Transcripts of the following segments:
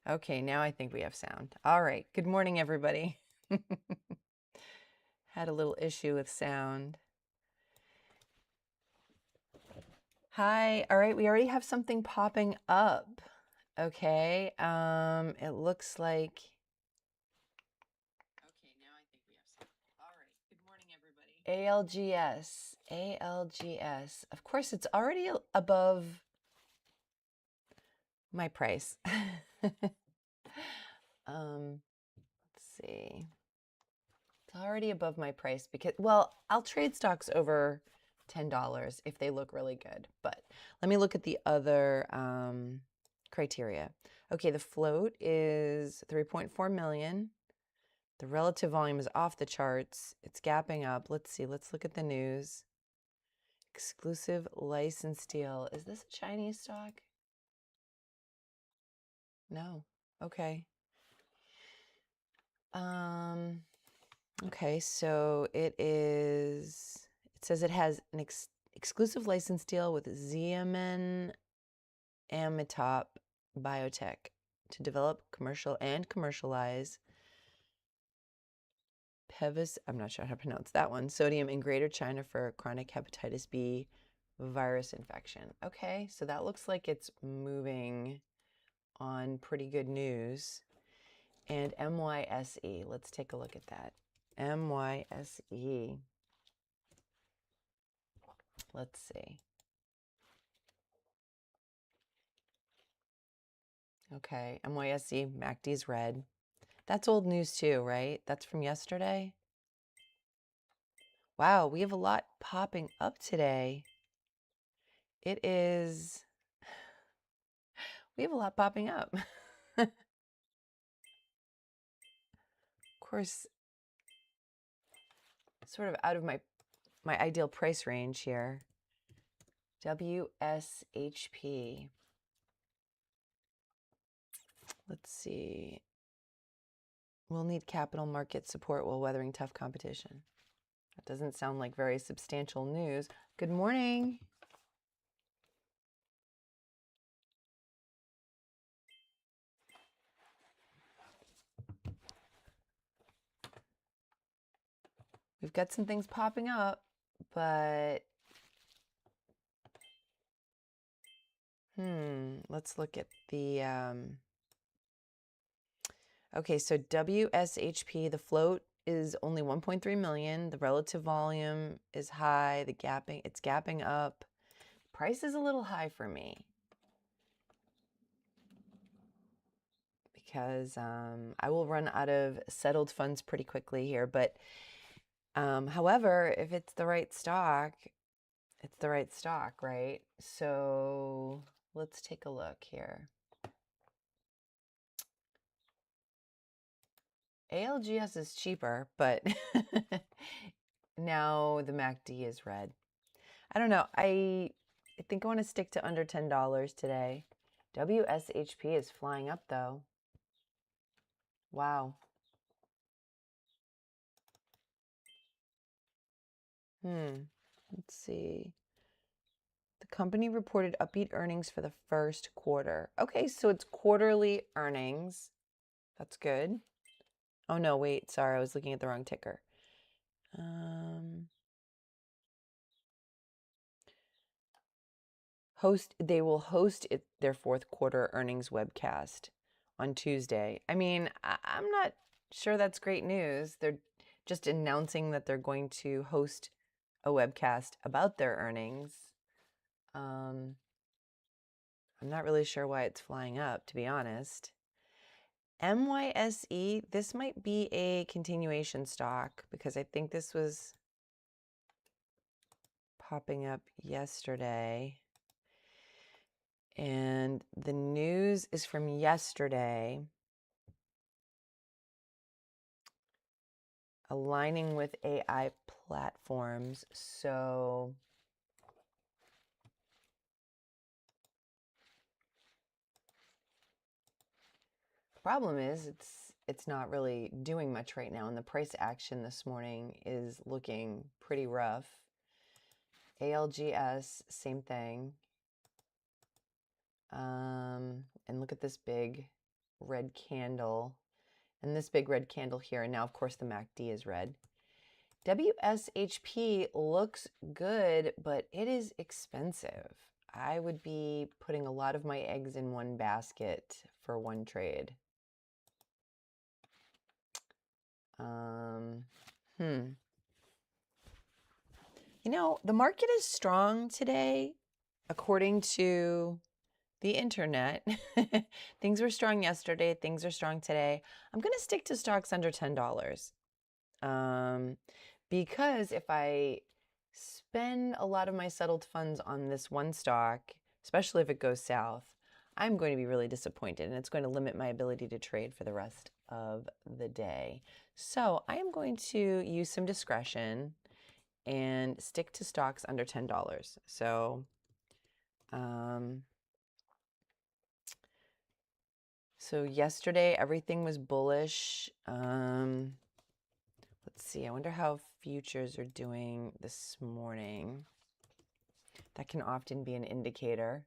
Okay, now I think we have sound. All right. Good morning, everybody. Had a little issue with sound. Hi. All right, we already have something popping up. Okay. It looks like. Okay, now I think we have sound. All right. Good morning, everybody. ALGS. ALGS. Of course, it's already above my price. Let's see. It's already above my price because, well, I'll trade stocks over $10 if they look really good. But let me look at the other criteria. Okay, the float is 3.4 million. The relative volume is off the charts. It's gapping up. Let's see. Let's look at the news. Exclusive license deal. Is this a Chinese stock? No. Okay. Okay, so it says it has an exclusive license deal with Xiamen Amitop Biotech to develop commercialize Pevis, I'm not sure how to pronounce that one, sodium in Greater China for chronic hepatitis B virus infection. Okay, so that looks like it's moving on pretty good news. And MYSE, let's take a look at that. MYSE. Let's see. Okay, MYSE, MACD's red. That's old news too, right? That's from yesterday. Wow, we have a lot popping up today. We have a lot popping up. Of course, sort of out of my ideal price range here. WSHP. Let's see. We'll need capital market support while weathering tough competition. That doesn't sound like very substantial news. Good morning. We've got some things popping up, but let's look at the okay, so WSHP, the float is only 1.3 million. The relative volume is high. It's gapping up. Price is a little high for me because I will run out of settled funds pretty quickly here. But however, if it's the right stock, it's the right stock, right? So let's take a look here. ALGS is cheaper, but now the MACD is red. I don't know. I think I want to stick to under $10 today. WSHP is flying up though. Wow. Let's see. The company reported upbeat earnings for the first quarter. Okay, so it's quarterly earnings. That's good. Oh no, wait, sorry, I was looking at the wrong ticker. They will host their fourth quarter earnings webcast on Tuesday. I mean, I'm not sure that's great news. They're just announcing that they're going to host a webcast about their earnings. I'm not really sure why it's flying up, to be honest. MYSE, this might be a continuation stock because I think this was popping up yesterday. And the news is from yesterday. Aligning with AI platforms. So the problem is it's not really doing much right now, and the price action this morning is looking pretty rough. ALGS, same thing. And look at this big red candle and this big red candle here. And now, of course, the MACD is red. WSHP looks good, but it is expensive. I would be putting a lot of my eggs in one basket for one trade. You know, the market is strong today, according to the internet. Things were strong yesterday. Things are strong today. I'm going to stick to stocks under $10. Because if I spend a lot of my settled funds on this one stock, especially if it goes south, I'm going to be really disappointed, and it's going to limit my ability to trade for the rest of the day. So I am going to use some discretion and stick to stocks under $10. So, so yesterday everything was bullish. Let's see, I wonder how futures are doing this morning. That can often be an indicator.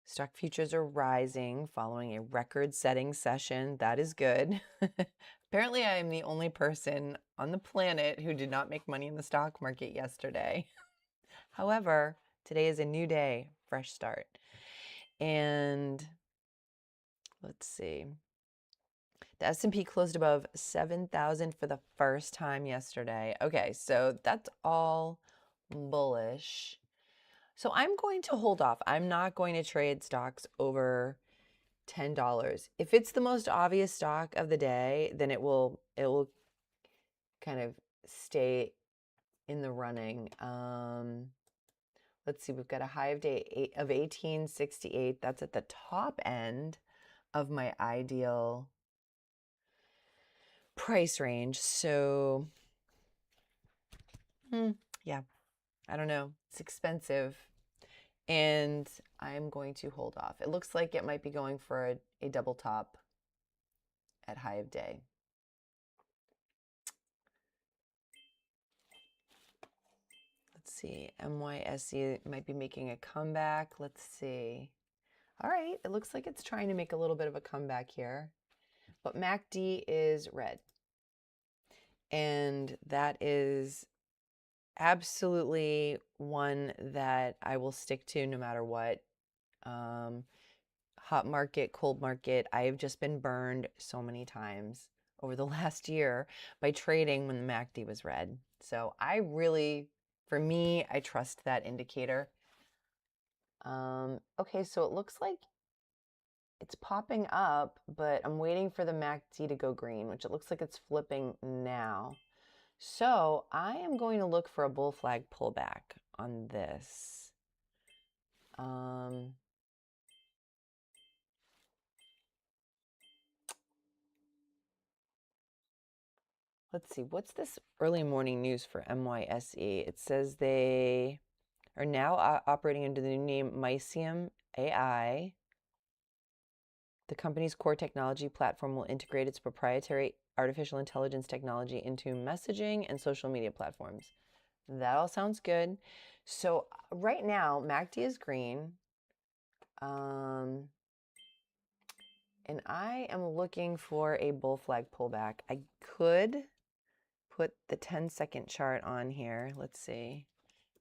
Stock futures are rising following a record-setting session. That is good. Apparently, I am the only person on the planet who did not make money in the stock market yesterday. However, today is a new day, fresh start. And let's see. The S&P closed above 7,000 for the first time yesterday. Okay, so that's all bullish. So I'm going to hold off. I'm not going to trade stocks over $10. If it's the most obvious stock of the day, then it will kind of stay in the running. Let's see, we've got a high of day of 1868. That's at the top end of my ideal price range. So, yeah, I don't know. It's expensive. And I'm going to hold off. It looks like it might be going for a double top at high of day. Let's see. MYSE might be making a comeback. Let's see. All right. It looks like it's trying to make a little bit of a comeback here. But MACD is red. And that is absolutely one that I will stick to no matter what. Hot market, cold market. I have just been burned so many times over the last year by trading when the MACD was red. So I really, for me, I trust that indicator. Okay, so it looks like it's popping up, but I'm waiting for the MACD to go green, which it looks like it's flipping now. So I am going to look for a bull flag pullback on this. Let's see, what's this early morning news for MYSE? It says they are now operating under the new name MYSE AI. The company's core technology platform will integrate its proprietary artificial intelligence technology into messaging and social media platforms. That all sounds good. So right now, MACD is green. And I am looking for a bull flag pullback. I could put the 10-second chart on here. Let's see.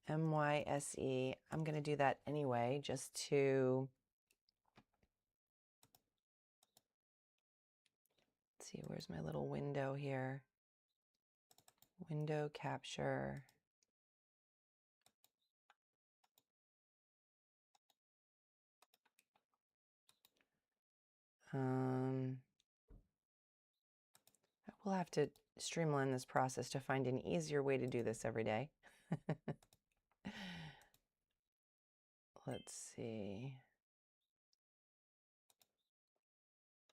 MYSE. I'm going to do that anyway, just to let's see, where's my little window here? Window capture. I will have to streamline this process to find an easier way to do this every day. Let's see.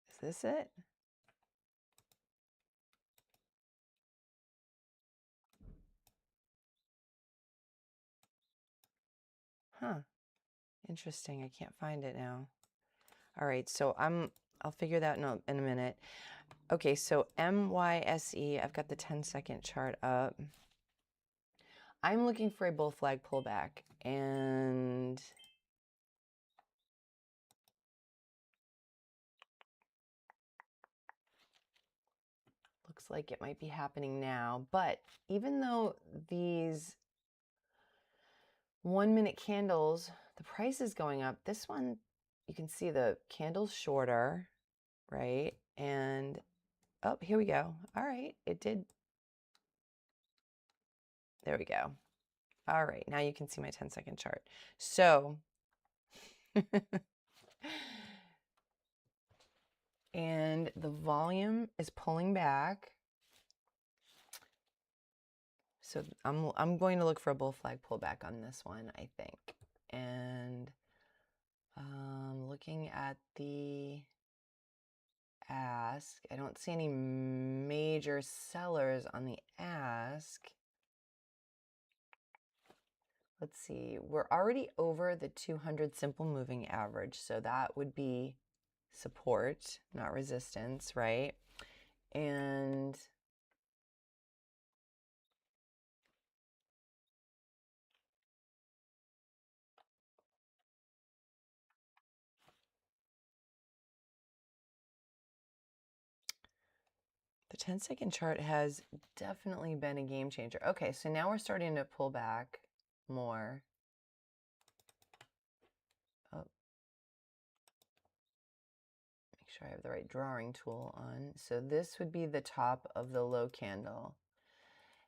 Is this it? Huh. Interesting. I can't find it now. All right, so I'll figure that out in a minute. Okay, so MYSE, I've got the 10-second chart up. I'm looking for a bull flag pullback, and looks like it might be happening now. But even though these 1 minute candles, the price is going up, this one, you can see the candle's shorter, right? And, oh, here we go. All right, it did. There we go. All right, now you can see my 10-second chart. So, and the volume is pulling back. So I'm going to look for a bull flag pullback on this one, I think. And looking at the ask, I don't see any major sellers on the ask. Let's see, we're already over the 200 simple moving average, so that would be support, not resistance, right? And the 10-second chart has definitely been a game changer. Okay, so now we're starting to pull back more. Oh, make sure I have the right drawing tool on. So this would be the top of the low candle.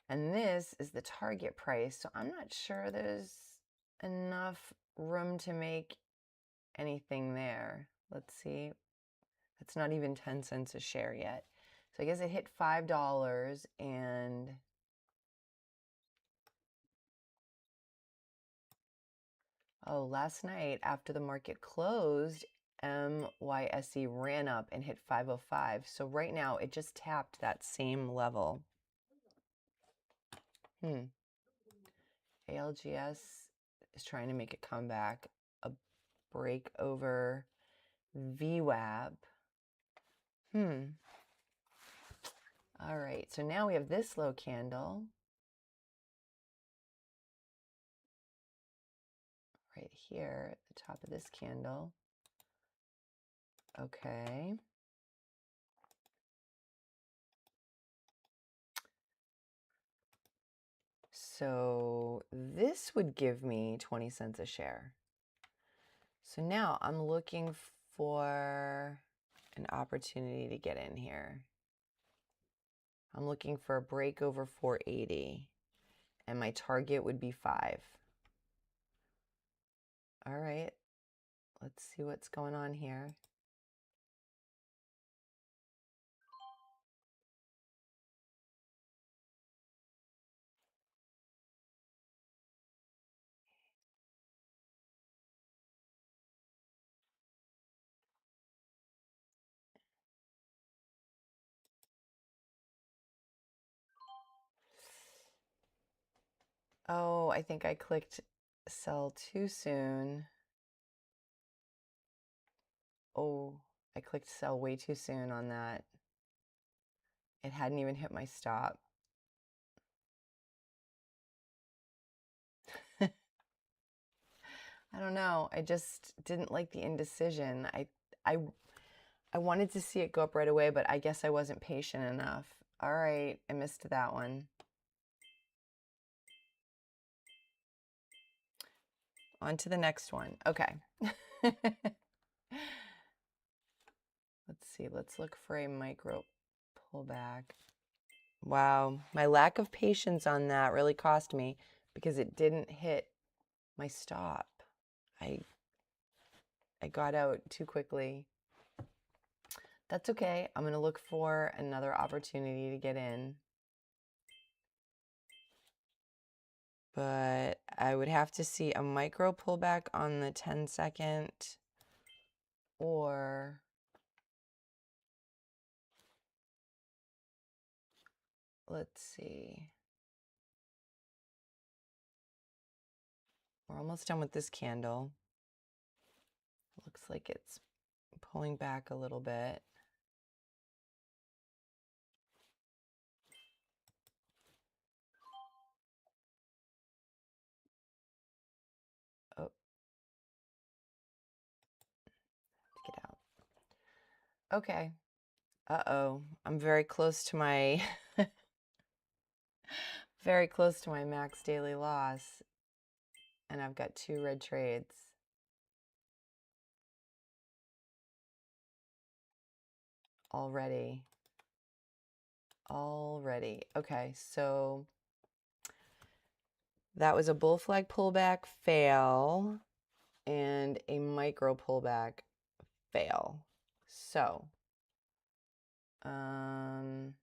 And this is the target price. So I'm not sure there's enough room to make anything there. Let's see. It's not even 10 cents a share yet. So I guess it hit $5 and oh, last night after the market closed, MYSE ran up and hit 505. So right now it just tapped that same level. ALGS is trying to make a comeback, a break over VWAP. All right, so now we have this low candle right here at the top of this candle. Okay. So this would give me 20 cents a share. So now I'm looking for an opportunity to get in here. I'm looking for a break over 480, and my target would be 5. All right, let's see what's going on here. Oh, I think I clicked sell too soon. Oh, I clicked sell way too soon on that. It hadn't even hit my stop. I don't know. I just didn't like the indecision. I wanted to see it go up right away, but I guess I wasn't patient enough. All right, I missed that one. On to the next one. Okay. Let's see. Let's look for a micro pullback. Wow, my lack of patience on that really cost me because it didn't hit my stop. I got out too quickly. That's okay. I'm going to look for another opportunity to get in. But I would have to see a micro pullback on the 10-second or let's see. We're almost done with this candle. Looks like it's pulling back a little bit. Oh, get out. Okay. Uh-oh, I'm very close to my very close to my max daily loss, and I've got 2 red trades. Already. Okay, so that was a bull flag pullback fail and a micro pullback fail. So, I'm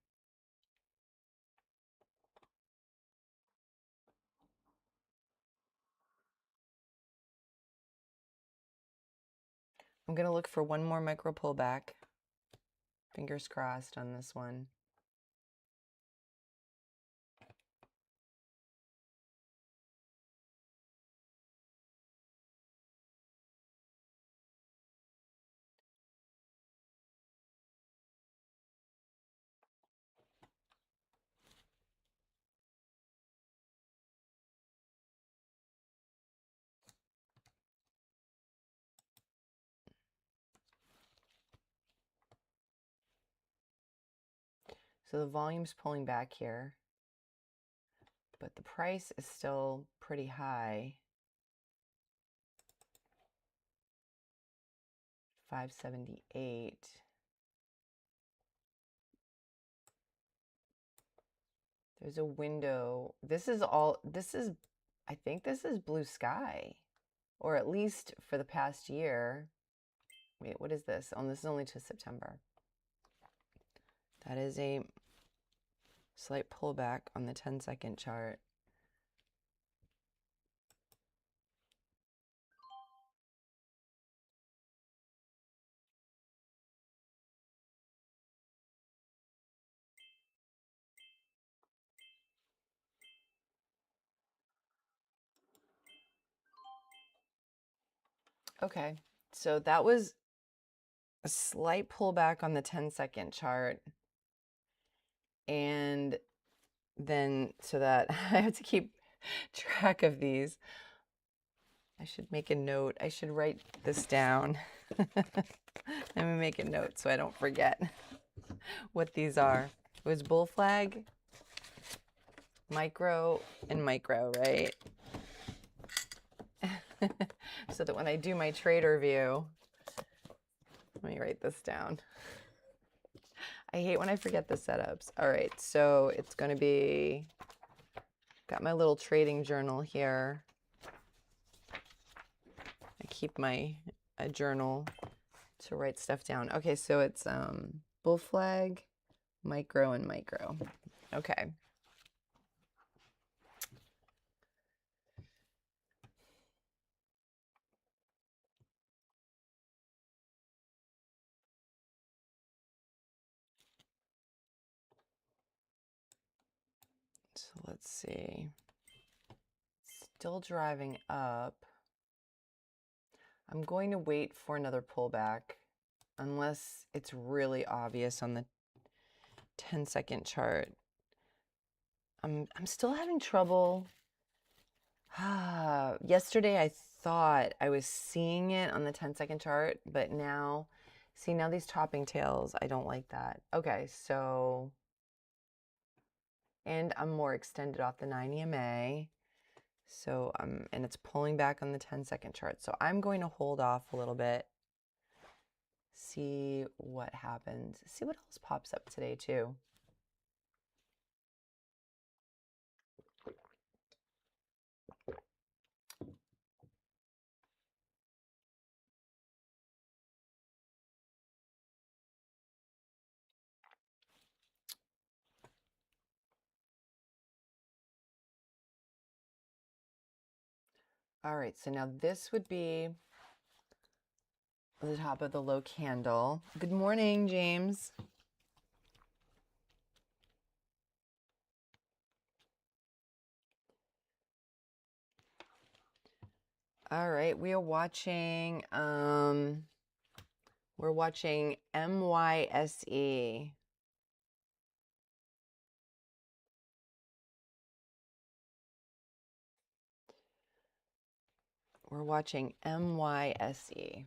going to look for one more micro pullback. Fingers crossed on this one. So the volume's pulling back here, but the price is still pretty high. 578. There's a window. I think this is blue sky, or at least for the past year. Wait, what is this? Oh, this is only to September. That is a slight pullback on the 10-second chart. Okay, so that was a slight pullback on the 10-second chart. And then, so that I have to keep track of these. I should make a note. I should write this down. Let me make a note so I don't forget what these are. It was bull flag, micro, and micro, right? So that when I do my trader view, let me write this down. I hate when I forget the setups. All right, so it's going to be, got my little trading journal here. I keep a journal to write stuff down. Okay, so it's bull flag, micro, and micro. Okay. So let's see. Still driving up. I'm going to wait for another pullback unless it's really obvious on the 10-second chart. I'm still having trouble. Yesterday I thought I was seeing it on the 10-second chart, but now, see, now these topping tails, I don't like that. Okay, so, and I'm more extended off the 9 EMA. So, and it's pulling back on the 10-second chart. So I'm going to hold off a little bit, see what happens, see what else pops up today too. All right, so now this would be the top of the low candle. Good morning, James. All right, we are watching we're watching MYSE. We're watching MYSE.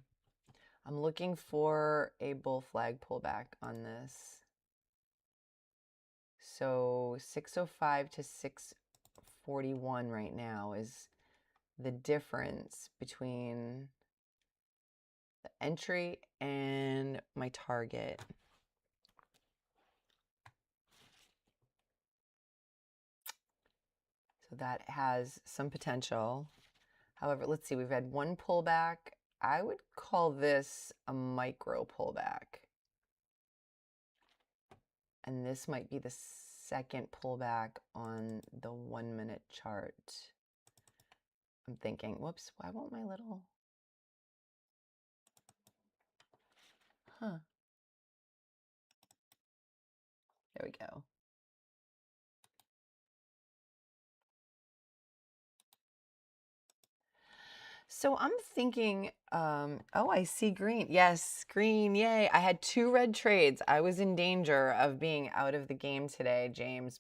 I'm looking for a bull flag pullback on this. So 605 to 641 right now is the difference between the entry and my target. So that has some potential. However, let's see, we've had one pullback. I would call this a micro pullback. And this might be the second pullback on the 1 minute chart. I'm thinking, whoops, why won't my little, there we go. So I'm thinking, oh, I see green. Yes, green, yay. I had 2 red trades. I was in danger of being out of the game today, James,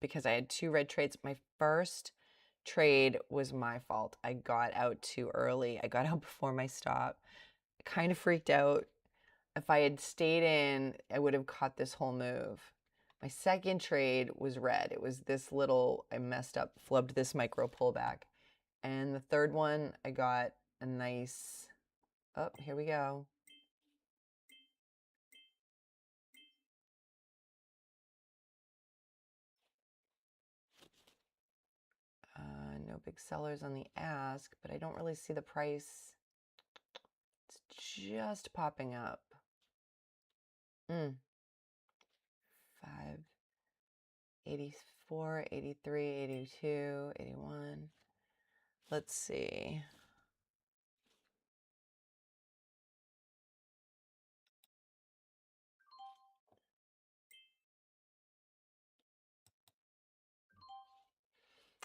because I had 2 red trades. My first trade was my fault. I got out too early. I got out before my stop. I kind of freaked out. If I had stayed in, I would have caught this whole move. My second trade was red. It was this little, I messed up, flubbed this micro pullback. And the third one, I got a nice, oh, here we go. No big sellers on the ask, but I don't really see the price. It's just popping up. 584, 83, 82, 81. Let's see.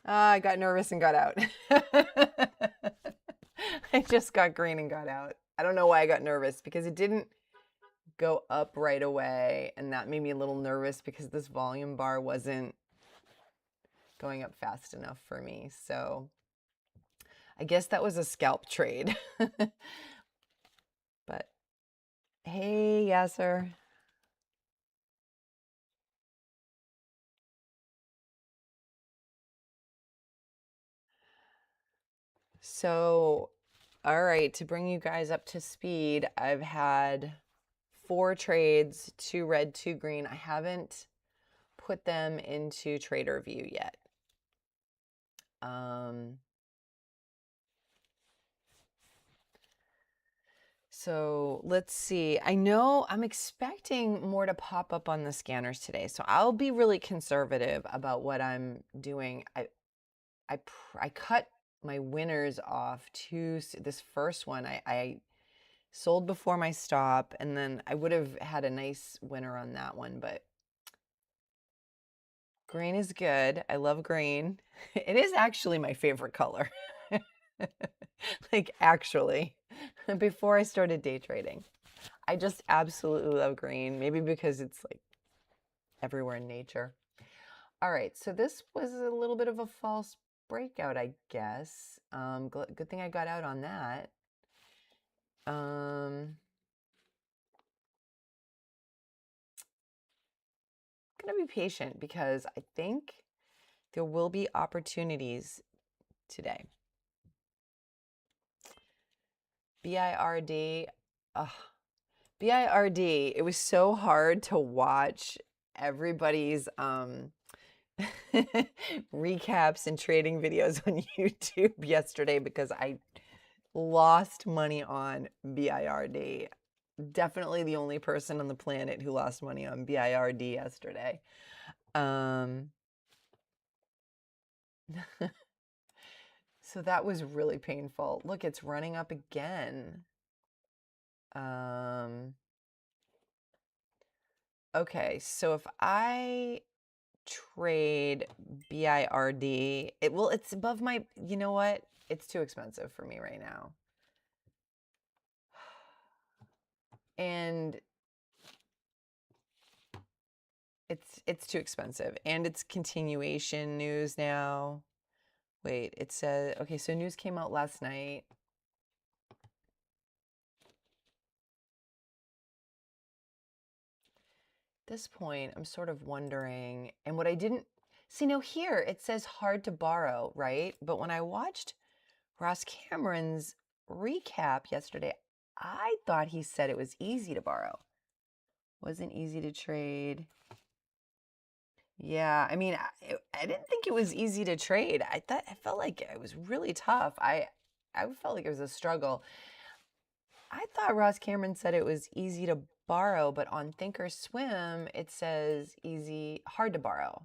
I got nervous and got out. I just got green and got out. I don't know why I got nervous, because it didn't go up right away, and that made me a little nervous because this volume bar wasn't going up fast enough for me. So I guess that was a scalp trade. But hey, Yasser. So, all right, to bring you guys up to speed, I've had 4 trades, 2 red, 2 green. I haven't put them into trader view yet. So let's see. I know I'm expecting more to pop up on the scanners today, so I'll be really conservative about what I'm doing. I cut my winners off to this first one. I sold before my stop, and then I would have had a nice winner on that one, but green is good. I love green. It is actually my favorite color. Like, actually, before I started day trading. I just absolutely love green, maybe because it's like everywhere in nature. All right, so this was a little bit of a false breakout, I guess. Good thing I got out on that. I'm gonna be patient because I think there will be opportunities today. BIRD, BIRD, it was so hard to watch everybody's recaps and trading videos on YouTube yesterday because I lost money on BIRD. Definitely the only person on the planet who lost money on BIRD yesterday. So that was really painful. Look, it's running up again. Okay, so if I trade BIRD, it's above my, you know what? It's too expensive for me right now. And it's too expensive, and it's continuation news now. Wait, it says, okay, so news came out last night. this point, I'm sort of wondering, and what I didn't see now here, it says hard to borrow, right? But when I watched Ross Cameron's recap yesterday, I thought he said it was easy to borrow. Wasn't easy to trade. Yeah, I mean, I didn't think it was easy to trade. I felt like it was really tough. I felt like it was a struggle. I thought Ross Cameron said it was easy to borrow, but on Thinkorswim it says hard to borrow.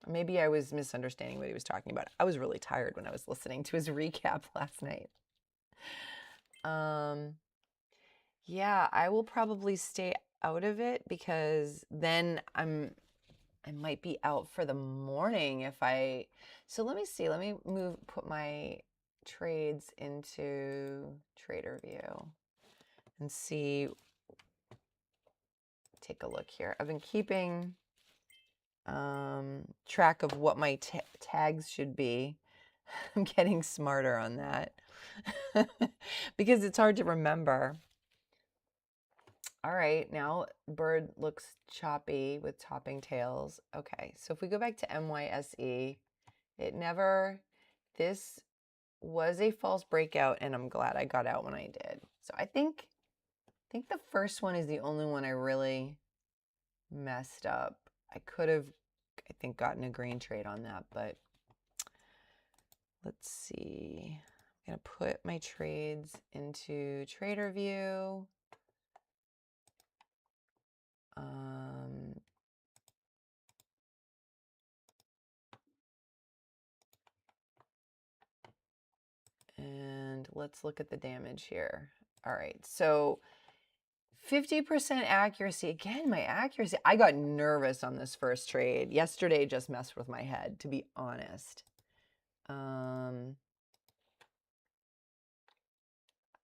Maybe I was misunderstanding what he was talking about. I was really tired when I was listening to his recap last night. Yeah, I will probably stay out of it because then I might be out for the morning if I. So let me see. Let me put my trades into Trader View and see. Take a look here. I've been keeping track of what my tags should be. I'm getting smarter on that because it's hard to remember. All right, now bird looks choppy with topping tails. Okay, so if we go back to MYSE, this was a false breakout, and I'm glad I got out when I did. So I think the first one is the only one I really messed up. I could have, I think, gotten a green trade on that, but let's see. I'm gonna put my trades into Trader View. And let's look at the damage here. All right, so 50% accuracy. Again, my accuracy. I got nervous on this first trade. Yesterday just messed with my head, to be honest.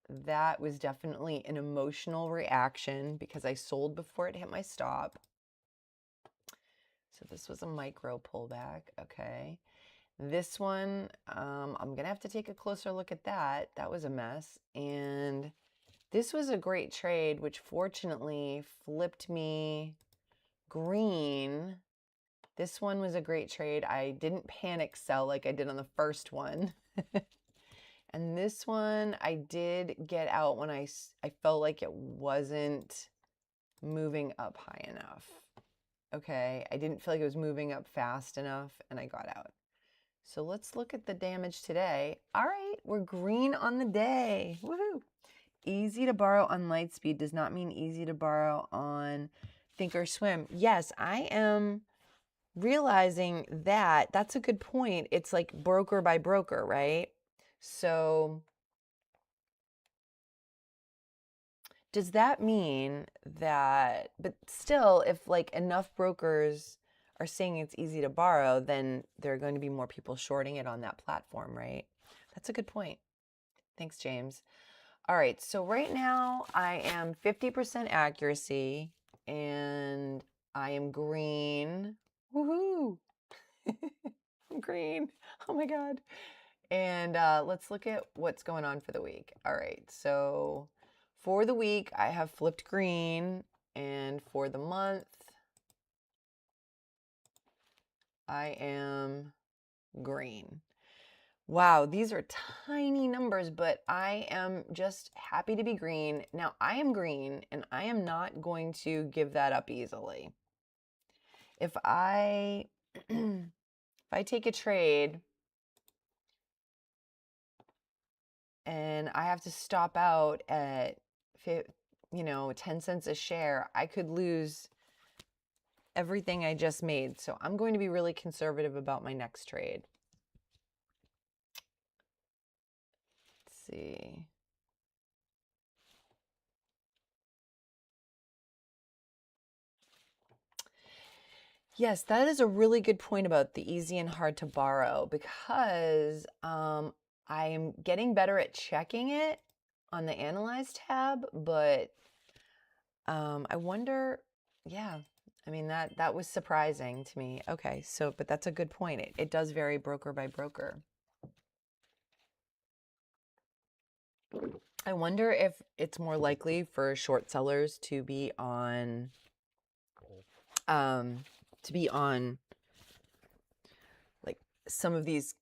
That was definitely an emotional reaction because I sold before it hit my stop. So this was a micro pullback. Okay. This one, I'm going to have to take a closer look at that. That was a mess. And this was a great trade, which fortunately flipped me green. This one was a great trade. I didn't panic sell like I did on the first one. And this one, I did get out when I felt like it wasn't moving up high enough. Okay, I didn't feel like it was moving up fast enough, and I got out. So let's look at the damage today. All right, we're green on the day. Woohoo! Easy to borrow on Lightspeed does not mean easy to borrow on Thinkorswim. Yes, I am realizing that. That's a good point. It's like broker by broker, right? So does that mean that, but still, if like enough brokers are saying it's easy to borrow, then there are going to be more people shorting it on that platform, right? That's a good point. Thanks, James. All right, so right now I am 50% accuracy and I am green. Woohoo! I'm green. Oh my God. And let's look at what's going on for the week. All right, so for the week, I have flipped green, and for the month, I am green. Wow, these are tiny numbers, but I am just happy to be green. Now, I am green, and I am not going to give that up easily. If I take a trade and I have to stop out at 10 cents a share, I could lose everything I just made. So I'm going to be really conservative about my next trade. Let's see. Yes, that is a really good point about the easy and hard to borrow, because I am getting better at checking it on the Analyze tab, but I wonder, yeah, I mean, that was surprising to me. Okay, so, but that's a good point. It does vary broker by broker. I wonder if it's more likely for short sellers to be on like some of these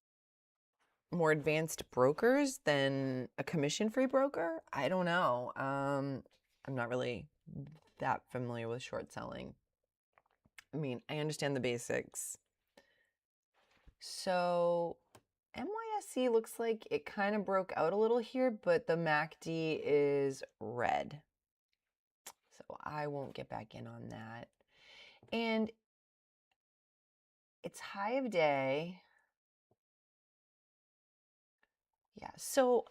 more advanced brokers than a commission-free broker. I don't know. I'm not really that familiar with short selling. I mean, I understand the basics. So MYSE looks like it kind of broke out a little here, but the MACD is red. So I won't get back in on that. And it's high of day. Yeah, so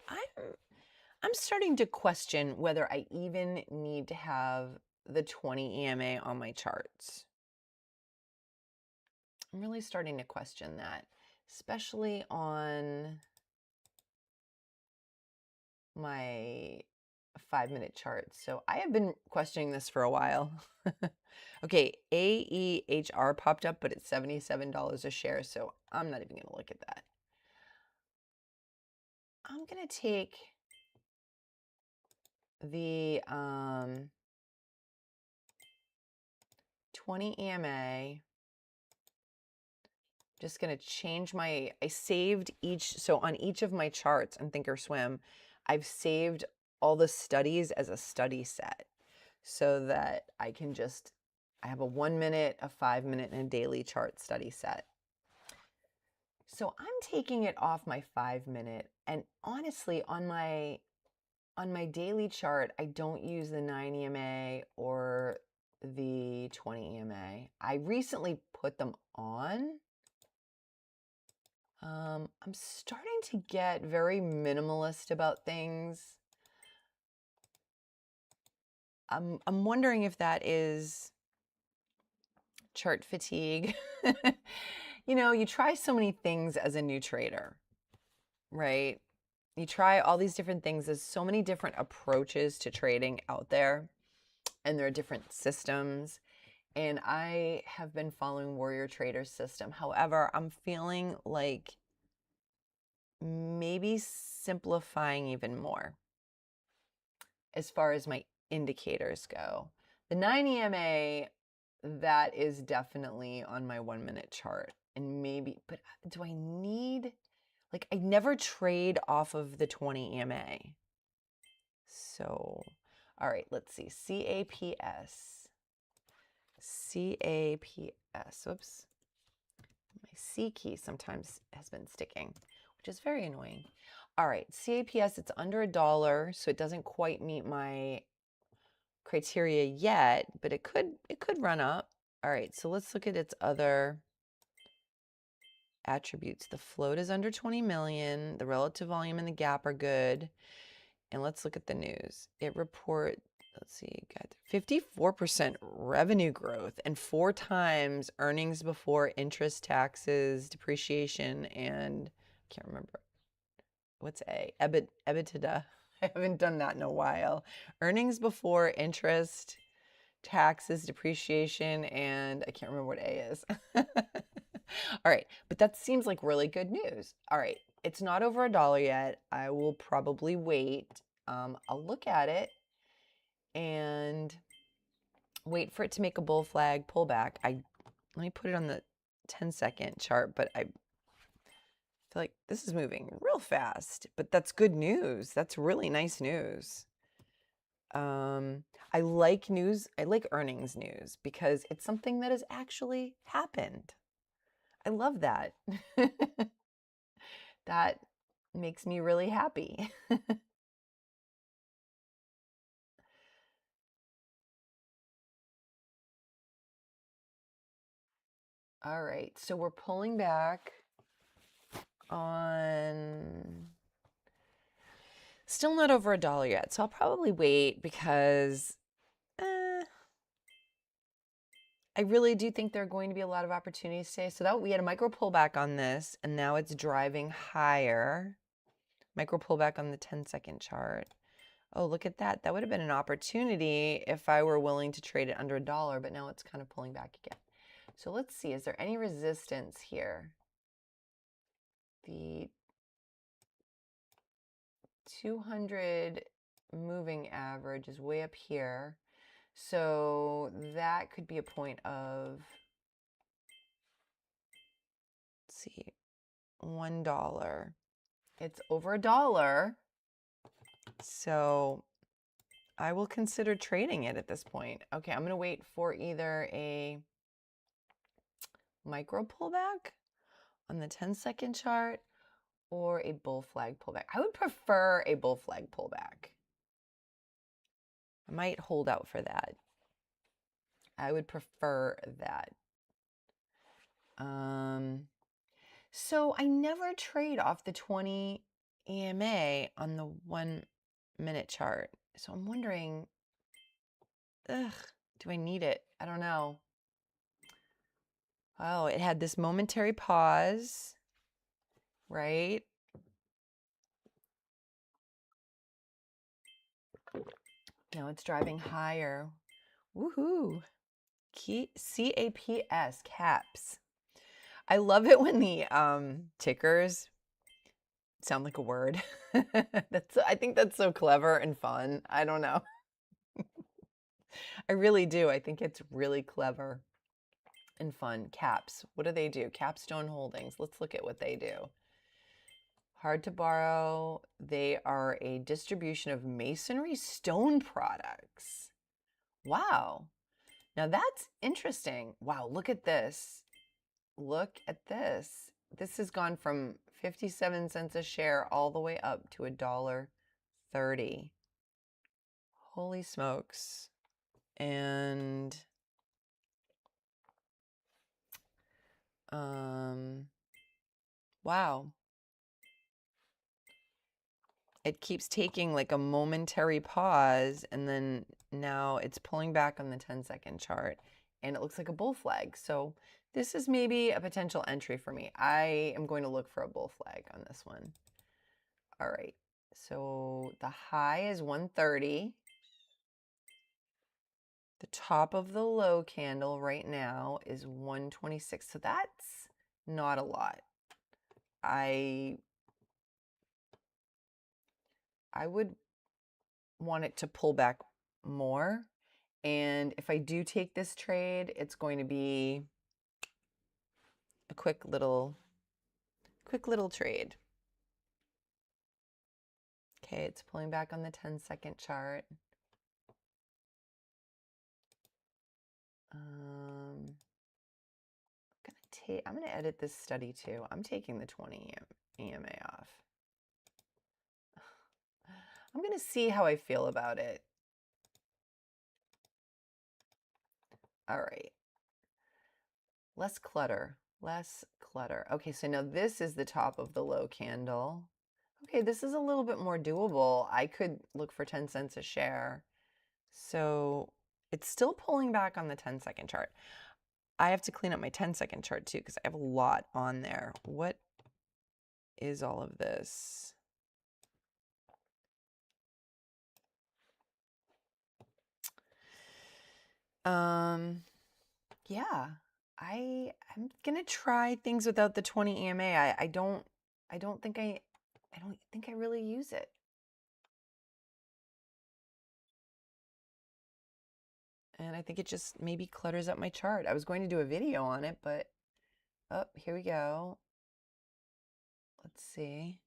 I'm starting to question whether I even need to have the 20 EMA on my charts. I'm really starting to question that, especially on my 5-minute chart. So I have been questioning this for a while. Okay, AEHR popped up, but it's $77 a share, so I'm not even going to look at that. I'm going to take the 20 EMA. Just going to change I saved so on each of my charts on Thinkorswim, I've saved all the studies as a study set so that I have a 1 minute, a 5 minute, and a daily chart study set. So I'm taking it off my 5 minute, and honestly, on my daily chart, I don't use the 9 EMA or the 20 EMA. I recently put them on. I'm starting to get very minimalist about things. I'm wondering if that is chart fatigue. You know, you try so many things as a new trader, right? You try all these different things. There's so many different approaches to trading out there, and there are different systems. And I have been following Warrior Trader's system. However, I'm feeling like maybe simplifying even more as far as my indicators go. The 9 EMA, that is definitely on my 1 minute chart. And maybe, but do I need, like, I never trade off of the 20 EMA. So, all right, let's see. CAPS. CAPS. Whoops. My C key sometimes has been sticking, which is very annoying. All right, CAPS, it's under $1, so it doesn't quite meet my criteria yet, but it could run up. All right, so let's look at its other attributes. The float is under 20 million. The relative volume and the gap are good. And let's look at the news. It report, let's see, got 54% revenue growth and 4 times earnings before interest, taxes, depreciation, and I can't remember. What's EBITDA? I haven't done that in a while. Earnings before interest, taxes, depreciation, and I can't remember what A is. All right, but that seems like really good news. All right, it's not over $1 yet. I will probably wait. I'll look at it and wait for it to make a bull flag pullback. Let me put it on the 10-second chart, but I feel like this is moving real fast, but that's good news. That's really nice news. I like news. I like earnings news because it's something that has actually happened. I love that. That makes me really happy. All right, so we're pulling back on, still not over $1 yet. So I'll probably wait because I really do think there are going to be a lot of opportunities today. So that we had a micro pullback on this, and now it's driving higher. Micro pullback on the 10-second chart. Oh, look at that. That would have been an opportunity if I were willing to trade it under $1, but now it's kind of pulling back again. So let's see, is there any resistance here? The 200 moving average is way up here. So that could be a point of, let's see, $1. It's over $1. So I will consider trading it at this point. Okay, I'm going to wait for either a micro pullback on the 10-second chart or a bull flag pullback. I would prefer a bull flag pullback. I might hold out for that. I would prefer that. So I never trade off the 20 EMA on the 1-minute chart. So I'm wondering, do I need it? I don't know. Oh, it had this momentary pause, right? Now it's driving higher. Woohoo. CAPS, caps. I love it when the tickers sound like a word. I think that's so clever and fun. I don't know. I really do. I think it's really clever and fun. Caps. What do they do? Capstone Holdings. Let's look at what they do. Hard to borrow. They are a distribution of masonry stone products. Wow. Now that's interesting. Wow, look at this. Look at this. This has gone from 57 cents a share all the way up to $1.30. Holy smokes. And wow. It keeps taking like a momentary pause, and then now it's pulling back on the 10-second chart, and it looks like a bull flag. So this is maybe a potential entry for me. I am going to look for a bull flag on this one. All right. So the high is 130. The top of the low candle right now is 126. So that's not a lot. I would want it to pull back more. And if I do take this trade, it's going to be a quick little trade. Okay, it's pulling back on the 10-second chart. I'm gonna edit this study too. I'm taking the 20 EMA off. I'm gonna see how I feel about it. All right. Less clutter. Less clutter. Okay, so now this is the top of the low candle. Okay, this is a little bit more doable. I could look for 10 cents a share. So it's still pulling back on the 10-second chart. I have to clean up my 10-second chart too because I have a lot on there. What is all of this? Yeah, I'm gonna try things without the 20 EMA. I don't think I really use it. And I think it just maybe clutters up my chart. I was going to do a video on it, but oh, here we go. Let's see.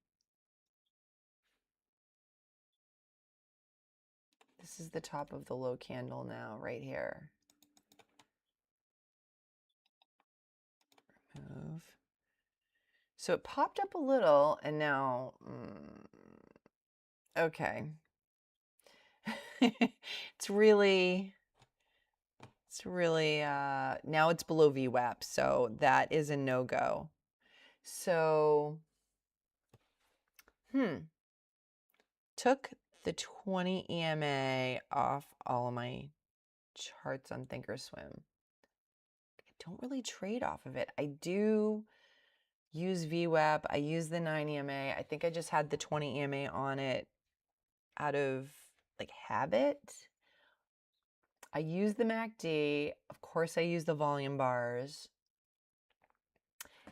This is the top of the low candle now, right here. Remove. So it popped up a little, and now, okay. It's really, now it's below VWAP, so that is a no-go. So, took the 20 EMA off all of my charts on Thinkorswim. I don't really trade off of it. I do use VWAP. I use the 9 EMA. I think I just had the 20 EMA on it out of like habit. I use the MACD. Of course, I use the volume bars.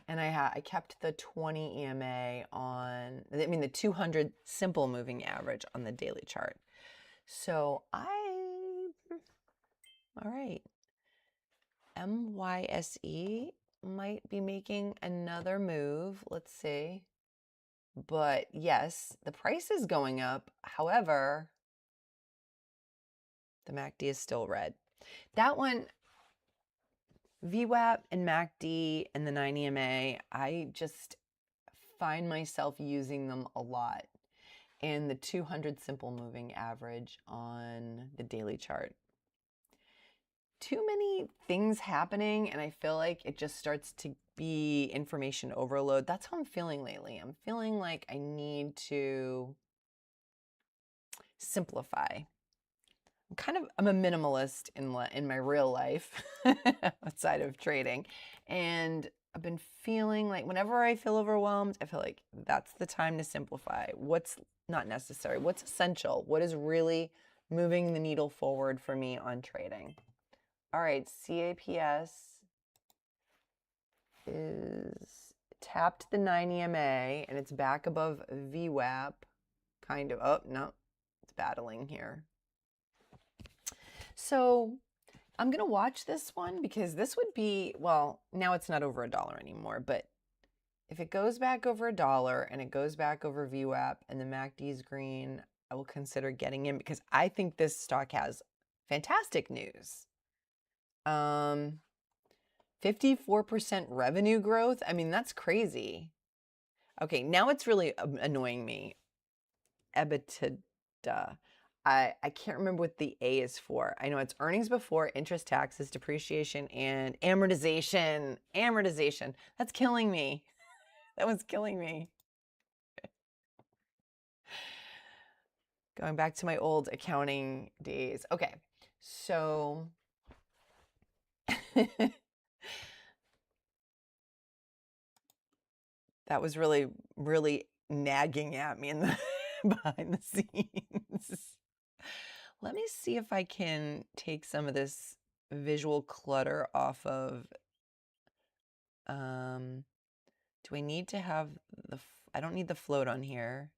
And I kept the 20 EMA on, the 200 simple moving average on the daily chart. So all right. MYSE might be making another move. Let's see. But yes, the price is going up. However, the MACD is still red. That one, VWAP and MACD and the 9 EMA, I just find myself using them a lot. And the 200 simple moving average on the daily chart. Too many things happening, and I feel like it just starts to be information overload. That's how I'm feeling lately. I'm feeling like I need to simplify. I'm a minimalist in my real life outside of trading, and I've been feeling like whenever I feel overwhelmed, I feel like that's the time to simplify. What's not necessary? What's essential? What is really moving the needle forward for me on trading? All right, CAPS is tapped the 9 EMA and it's back above VWAP, kind of. Oh, no, it's battling here. So I'm going to watch this one because this would be, well, now it's not over $1 anymore, but if it goes back over $1 and it goes back over VWAP and the MACD is green, I will consider getting in because I think this stock has fantastic news. 54% revenue growth. I mean, that's crazy. Okay, now it's really annoying me. EBITDA. I can't remember what the A is for. I know it's earnings before interest, taxes, depreciation, and amortization. Amortization. That's killing me. That was killing me. Going back to my old accounting days. Okay, so that was really, really nagging at me in the behind the scenes. Let me see if I can take some of this visual clutter off of, do I need to have I don't need the float on here.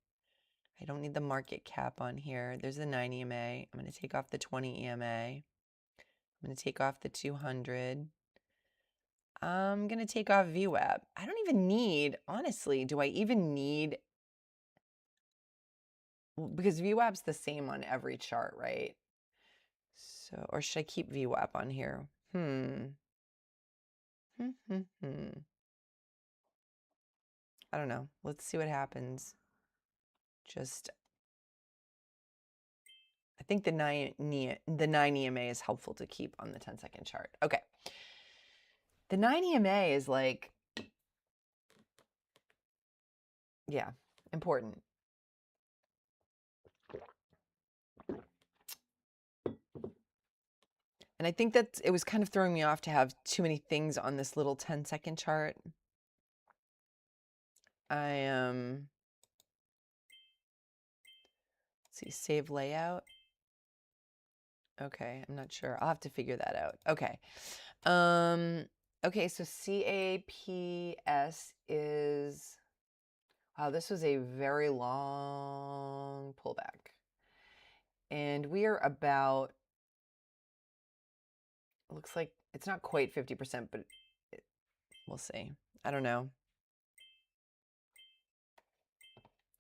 I don't need the market cap on here. There's the 9 EMA. I'm going to take off the 20 EMA. I'm going to take off the 200. I'm going to take off VWAP. I don't even need, honestly, do I even need, because VWAP's the same on every chart, right? So, or should I keep VWAP on here? I don't know. Let's see what happens. I think the 9 EMA is helpful to keep on the 10-second chart. Okay. The 9 EMA is like, yeah, important. And I think that it was kind of throwing me off to have too many things on this little 10-second chart. Let's see, save layout. Okay, I'm not sure. I'll have to figure that out. Okay. Okay, so CAPS is, wow, this was a very long pullback. And we are about, looks like it's not quite 50%, but we'll see. I don't know.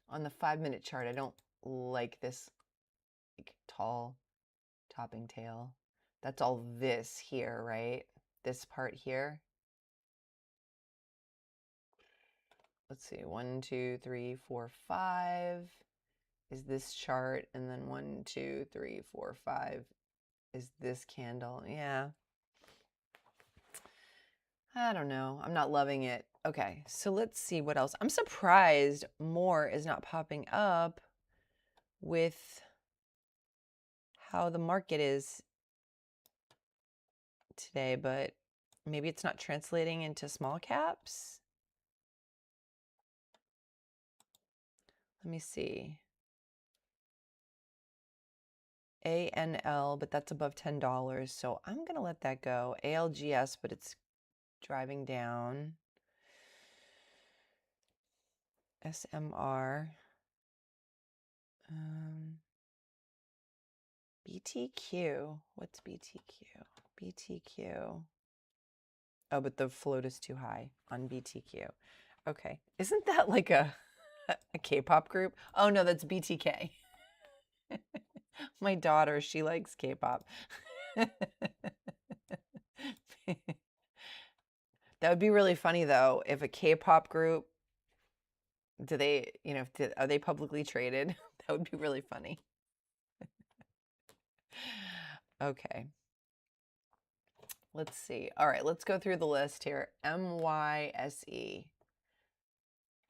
On the 5-minute chart, I don't like this like tall topping tail. That's all this here, right? This part here. Let's see, 1, 2, 3, 4, 5 is this chart, and then 1, 2, 3, 4, 5 is this candle. Yeah. I don't know. I'm not loving it. Okay, so let's see what else. I'm surprised more is not popping up with how the market is today, but maybe it's not translating into small caps. Let me see. ANL, but that's above $10, so I'm going to let that go. ALGS, but it's driving down. SMR. BTQ. What's BTQ? BTQ. Oh, but the float is too high on BTQ. Okay. Isn't that like a K-pop group? Oh, no, that's BTK. My daughter, she likes K-pop. That would be really funny, though, if a K-pop group, do they, are they publicly traded? That would be really funny. Okay. Let's see. All right, let's go through the list here. MYSE.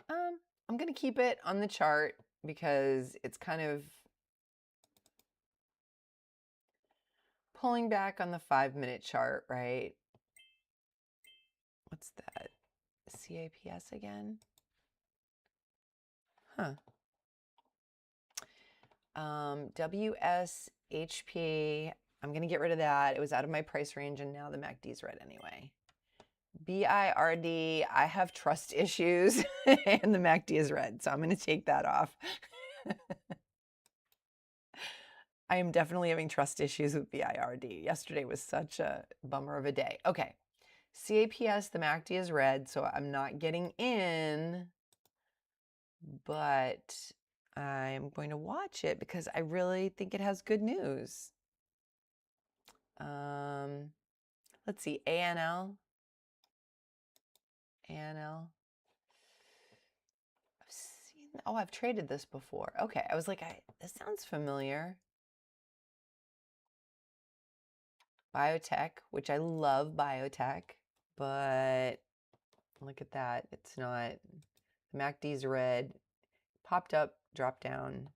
I'm going to keep it on the chart because it's kind of pulling back on the 5-minute chart, right? What's that? CAPS again? Huh. WSHP. I'm going to get rid of that. It was out of my price range, and now the MACD's red anyway. BIRD, I have trust issues, and the MACD is red, so I'm going to take that off. I am definitely having trust issues with BIRD. Yesterday was such a bummer of a day. Okay, CAPS, the MACD is red, so I'm not getting in, but I'm going to watch it because I really think it has good news. Let's see, ANL. ANL. I've seen, oh, I've traded this before. Okay, I was like, this sounds familiar. Biotech, which I love biotech, but look at that. It's not, the MACD's red, popped up, dropped down.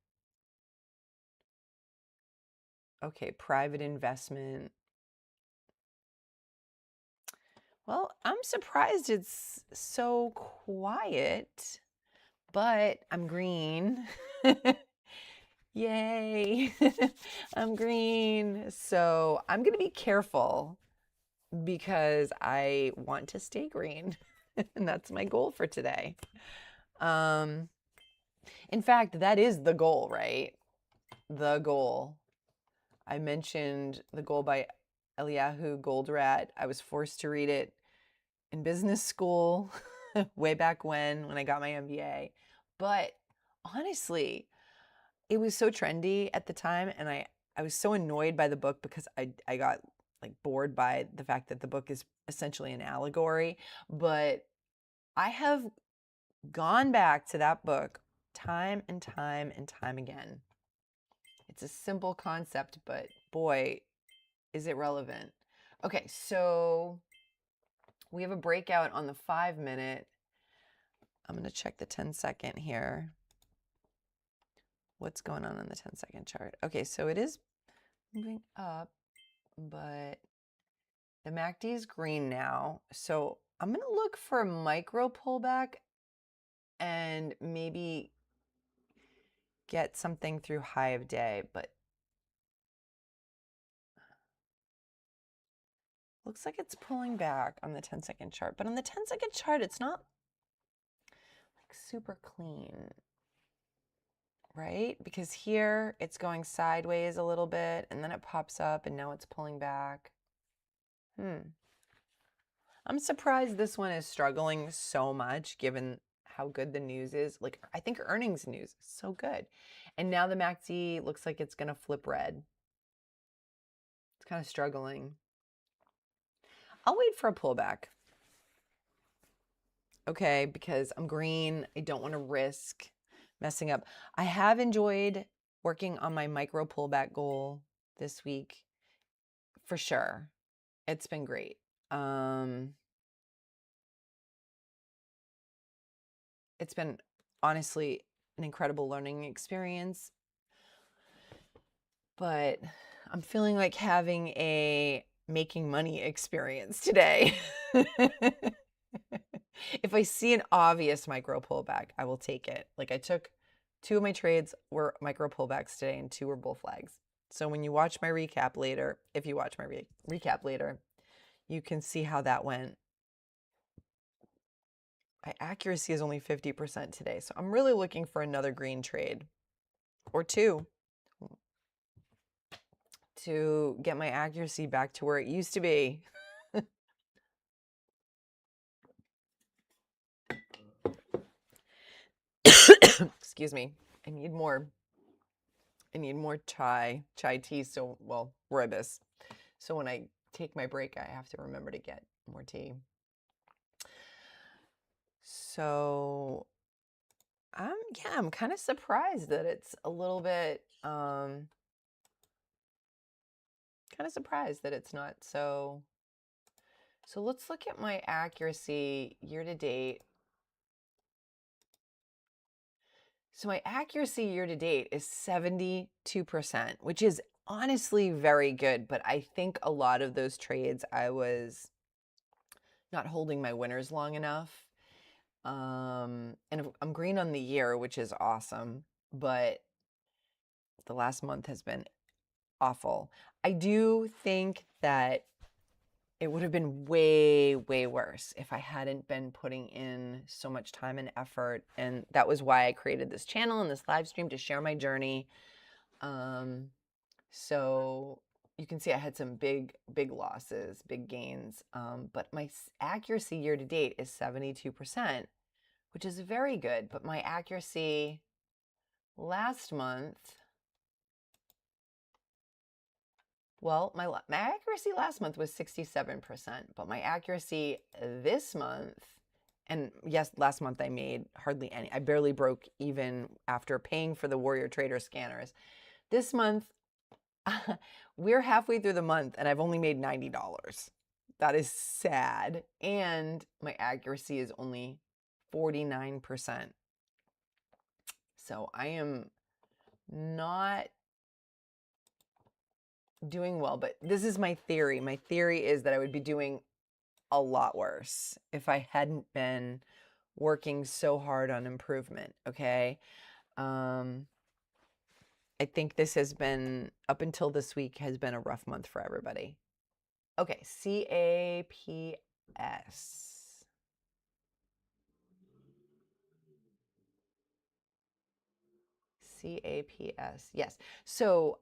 Okay, private investment. Well, I'm surprised it's so quiet, but I'm green. Yay, I'm green. So I'm going to be careful because I want to stay green. And that's my goal for today. In fact, that is the goal, right? The goal. I mentioned The Goal by Eliyahu Goldratt. I was forced to read it in business school way back when I got my MBA. But honestly, it was so trendy at the time, and I was so annoyed by the book because I got like bored by the fact that the book is essentially an allegory. But I have gone back to that book time and time and time again. It's a simple concept, but boy, is it relevant. Okay, so we have a breakout on the 5-minute. I'm going to check the 10-second here. What's going on the 10-second chart? Okay, so it is moving up, but the MACD is green now. So I'm going to look for a micro pullback and maybe get something through high of day, but looks like it's pulling back on the 10-second chart. But on the 10-second chart, it's not like super clean, right? Because here it's going sideways a little bit, and then it pops up, and now it's pulling back. I'm surprised this one is struggling so much given how good the news is. Like, I think earnings news is so good. And now the MACD looks like it's going to flip red. It's kind of struggling. I'll wait for a pullback. Okay, because I'm green. I don't want to risk messing up. I have enjoyed working on my micro pullback goal this week for sure. It's been great. It's been honestly an incredible learning experience, but I'm feeling like having a making money experience today. If I see an obvious micro pullback, I will take it. Like, I took 2 of my trades were micro pullbacks today and 2 were bull flags. So when you watch my recap later, if you watch my recap later, you can see how that went. My accuracy is only 50% today, so I'm really looking for another green trade or 2. to get my accuracy back to where it used to be. Excuse me. I need more chai tea. So, well, rooibos. So when I take my break, I have to remember to get more tea. So I'm kind of surprised that it's a little bit, kind of surprised that it's not so. So let's look at my accuracy year to date. So my accuracy year to date is 72%, which is honestly very good. But I think a lot of those trades, I was not holding my winners long enough. And I'm green on the year, which is awesome. But the last month has been awful. I do think that it would have been way, way worse if I hadn't been putting in so much time and effort. And that was why I created this channel and this live stream to share my journey. So you can see I had some big losses, big gains. But my accuracy year to date is 72%, which is very good. But my accuracy last month, well, my accuracy last month was 67%, but my accuracy this month, and yes, last month I made hardly any. I barely broke even after paying for the Warrior Trader scanners. This month, we're halfway through the month and I've only made $90. That is sad. And my accuracy is only 49%. So I am not doing well, but this is my theory. My theory is that I would be doing a lot worse if I hadn't been working so hard on improvement. Okay. I think this has been, up until this week, has been a rough month for everybody. Okay. CAPS. CAPS. Yes. So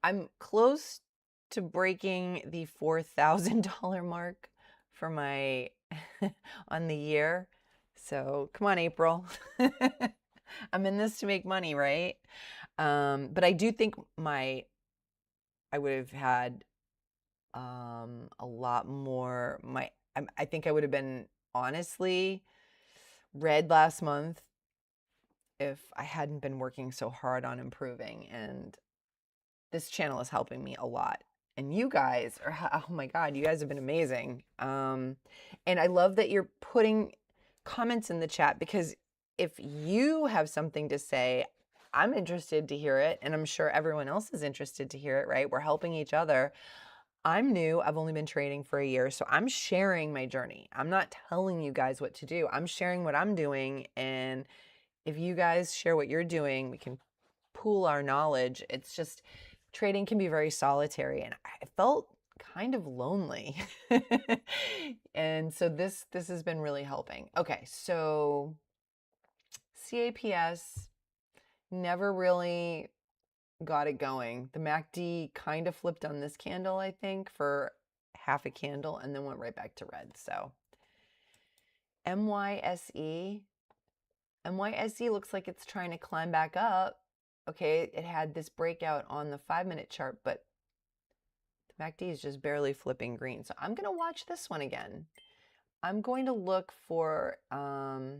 I'm close to breaking the $4,000 mark for my on the year. So come on, April. I'm in this to make money, right? But I do think I would have had a lot more. I think I would have been honestly red last month if I hadn't been working so hard on improving. And this channel is helping me a lot. And you guys are, oh my God, you guys have been amazing. And I love that you're putting comments in the chat, because if you have something to say, I'm interested to hear it. And I'm sure everyone else is interested to hear it, right? We're helping each other. I'm new. I've only been trading for a year. So I'm sharing my journey. I'm not telling you guys what to do. I'm sharing what I'm doing. And if you guys share what you're doing, we can pool our knowledge. It's just, trading can be very solitary, and I felt kind of lonely. And so this has been really helping. Okay, so CAPS never really got it going. The MACD kind of flipped on this candle, I think, for half a candle, and then went right back to red. So MYSE looks like it's trying to climb back up. Okay, it had this breakout on the 5-minute chart, but the MACD is just barely flipping green. So I'm going to watch this one again. I'm going to look for, so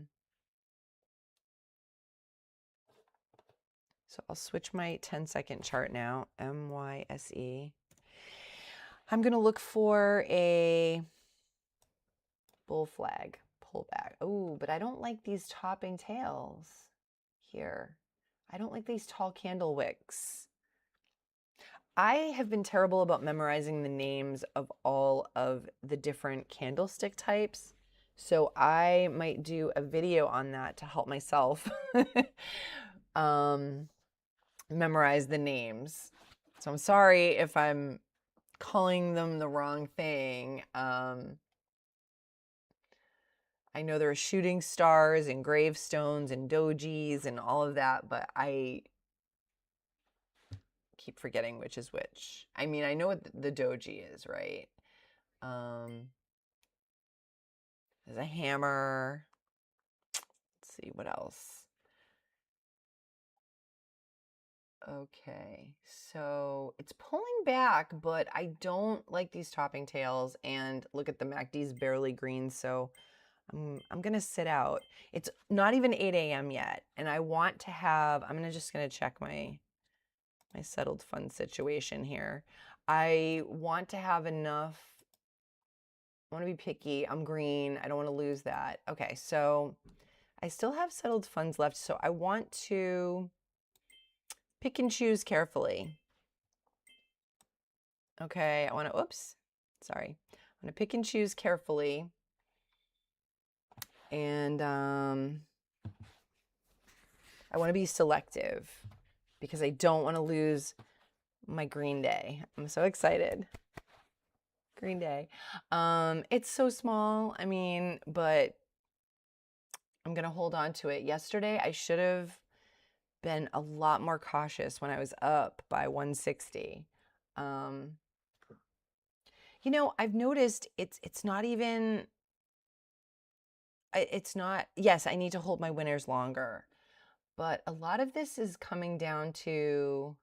I'll switch my 10-second chart now, MYSE. I'm going to look for a bull flag pullback. Oh, but I don't like these topping tails here. I don't like these tall candle wicks. I have been terrible about memorizing the names of all of the different candlestick types. So I might do a video on that to help myself memorize the names. So I'm sorry if I'm calling them the wrong thing. I know there are shooting stars and gravestones and dojis and all of that, but I keep forgetting which is which. I mean, I know what the doji is, right? There's a hammer. Let's see, what else? Okay, so it's pulling back, but I don't like these topping tails, and look at the MACD's barely green, so I'm gonna sit out. It's not even 8 a.m. yet, and I want to have, just gonna check my settled fund situation here. I want to have enough, I want to be picky. I'm green. I don't want to lose that. Okay, so I still have settled funds left, so I want to pick and choose carefully. Okay, I want to, oops, sorry. I'm going to pick and choose carefully. And I want to be selective because I don't want to lose my green day. I'm so excited. Green day. It's so small, I mean, but I'm going to hold on to it. Yesterday, I should have been a lot more cautious when I was up by 160. You know, I've noticed it's not even, it's not, yes, I need to hold my winners longer, but a lot of this is coming down to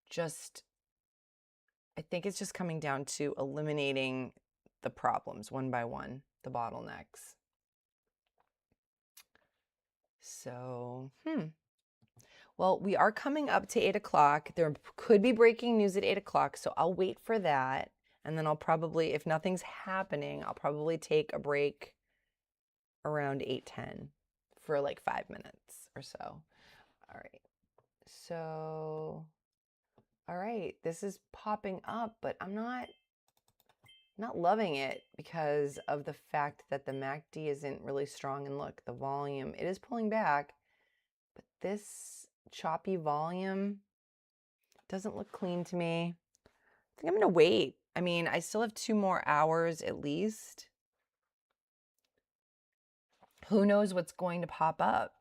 just, I think it's just coming down to eliminating the problems one by one, the bottlenecks. So, well, we are coming up to 8 o'clock. There could be breaking news at 8 o'clock, so I'll wait for that. And then I'll probably, if nothing's happening, I'll probably take a break around 8:10 for like 5 minutes or so. All right. So, all right, this is popping up, but I'm not loving it because of the fact that the MACD isn't really strong. And look, the volume, it is pulling back, but this choppy volume doesn't look clean to me. I think I'm gonna wait. I mean, I still have 2 more hours at least. Who knows what's going to pop up?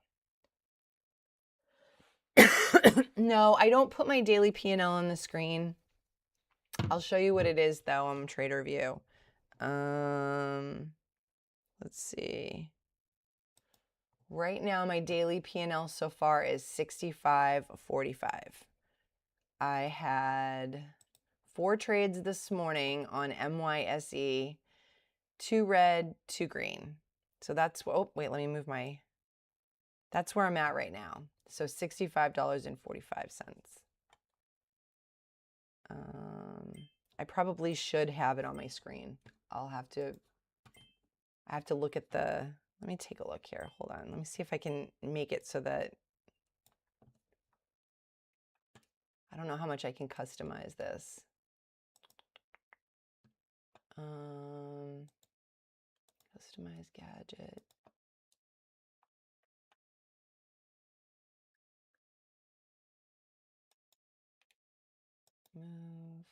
No, I don't put my daily P&L on the screen. I'll show you what it is though on TraderView. Let's see. Right now, my daily P&L so far is 65.45. I had 4 trades this morning on MYSE, 2 red, 2 green. So that's, oh, wait, let me move my, that's where I'm at right now. So $65.45. I probably should have it on my screen. I have to look at the, let me take a look here. Hold on. Let me see if I can make it so that, I don't know how much I can customize this. Customize gadget. Move.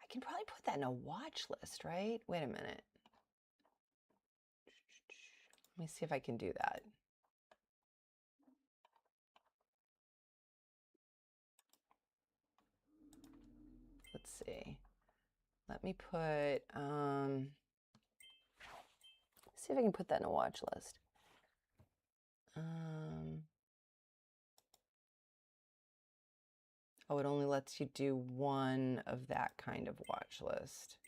I can probably put that in a watch list, right? Wait a minute. Let me see if I can do that. Let's see. Let me put, see if I can put that in a watch list. Oh, it only lets you do one of that kind of watch list.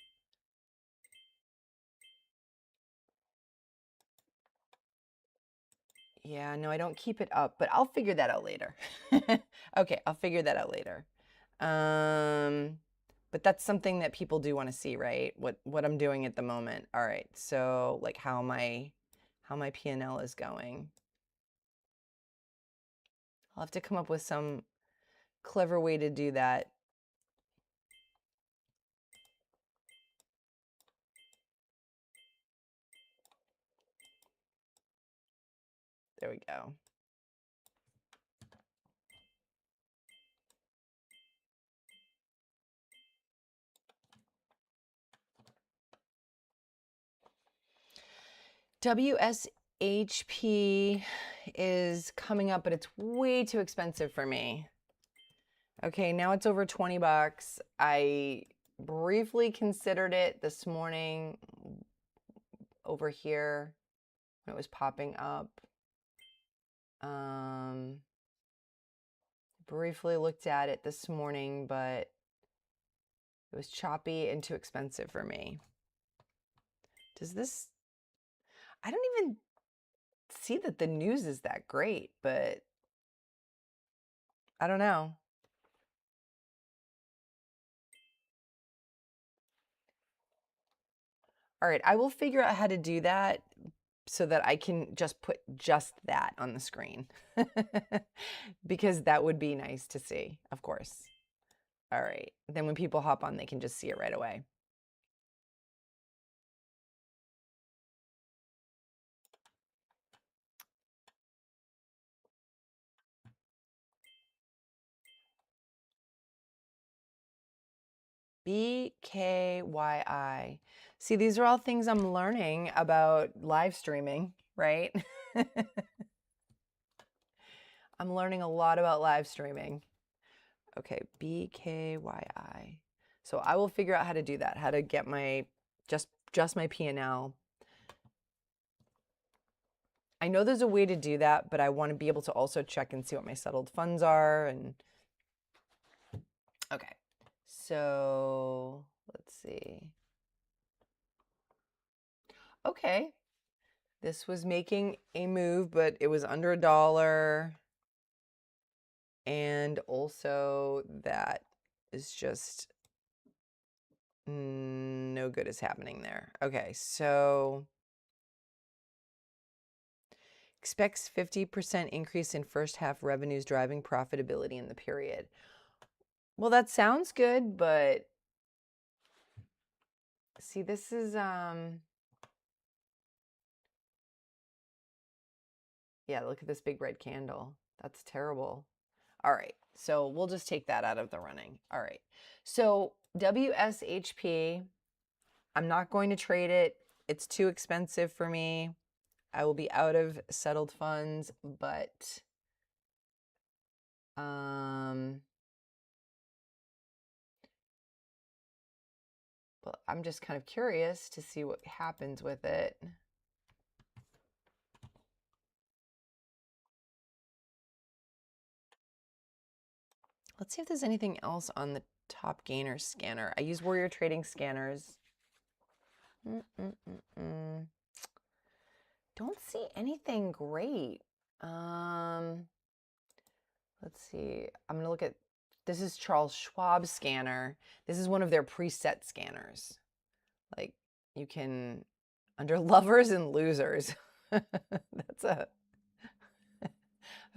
Yeah, no, I don't keep it up, but I'll figure that out later. Okay, I'll figure that out later. But that's something that people do want to see, right? What I'm doing at the moment. All right, so like how my P&L is going. I'll have to come up with some clever way to do that. There we go. WSHP is coming up, but it's way too expensive for me. Okay, now it's over 20 bucks. I briefly considered it this morning over here when it was popping up. Briefly looked at it this morning, but it was choppy and too expensive for me. Does this... I don't even see that the news is that great, but I don't know. All right, I will figure out how to do that so that I can just put just that on the screen because that would be nice to see, of course. All right, then when people hop on, they can just see it right away. BKYI. See, these are all things I'm learning about live streaming, right? I'm learning a lot about live streaming. Okay, BKYI. So I will figure out how to do that, how to get my, just my P&L. I know there's a way to do that, but I want to be able to also check and see what my settled funds are. And okay, so let's see. Okay, this was making a move, but it was under $1. And also that is just no good is happening there. Okay, so expects 50% increase in first half revenues driving profitability in the period. Well, that sounds good, but see, this is yeah, look at this big red candle. That's terrible. All right, so we'll just take that out of the running. All right, so WSHP, I'm not going to trade it. It's too expensive for me. I will be out of settled funds, but well, I'm just kind of curious to see what happens with it. Let's see if there's anything else on the top gainer scanner. I use Warrior Trading scanners. Don't see anything great. Let's see. I'm going to look at, this is Charles Schwab scanner. This is one of their preset scanners. Like you can, under lovers and losers. That's a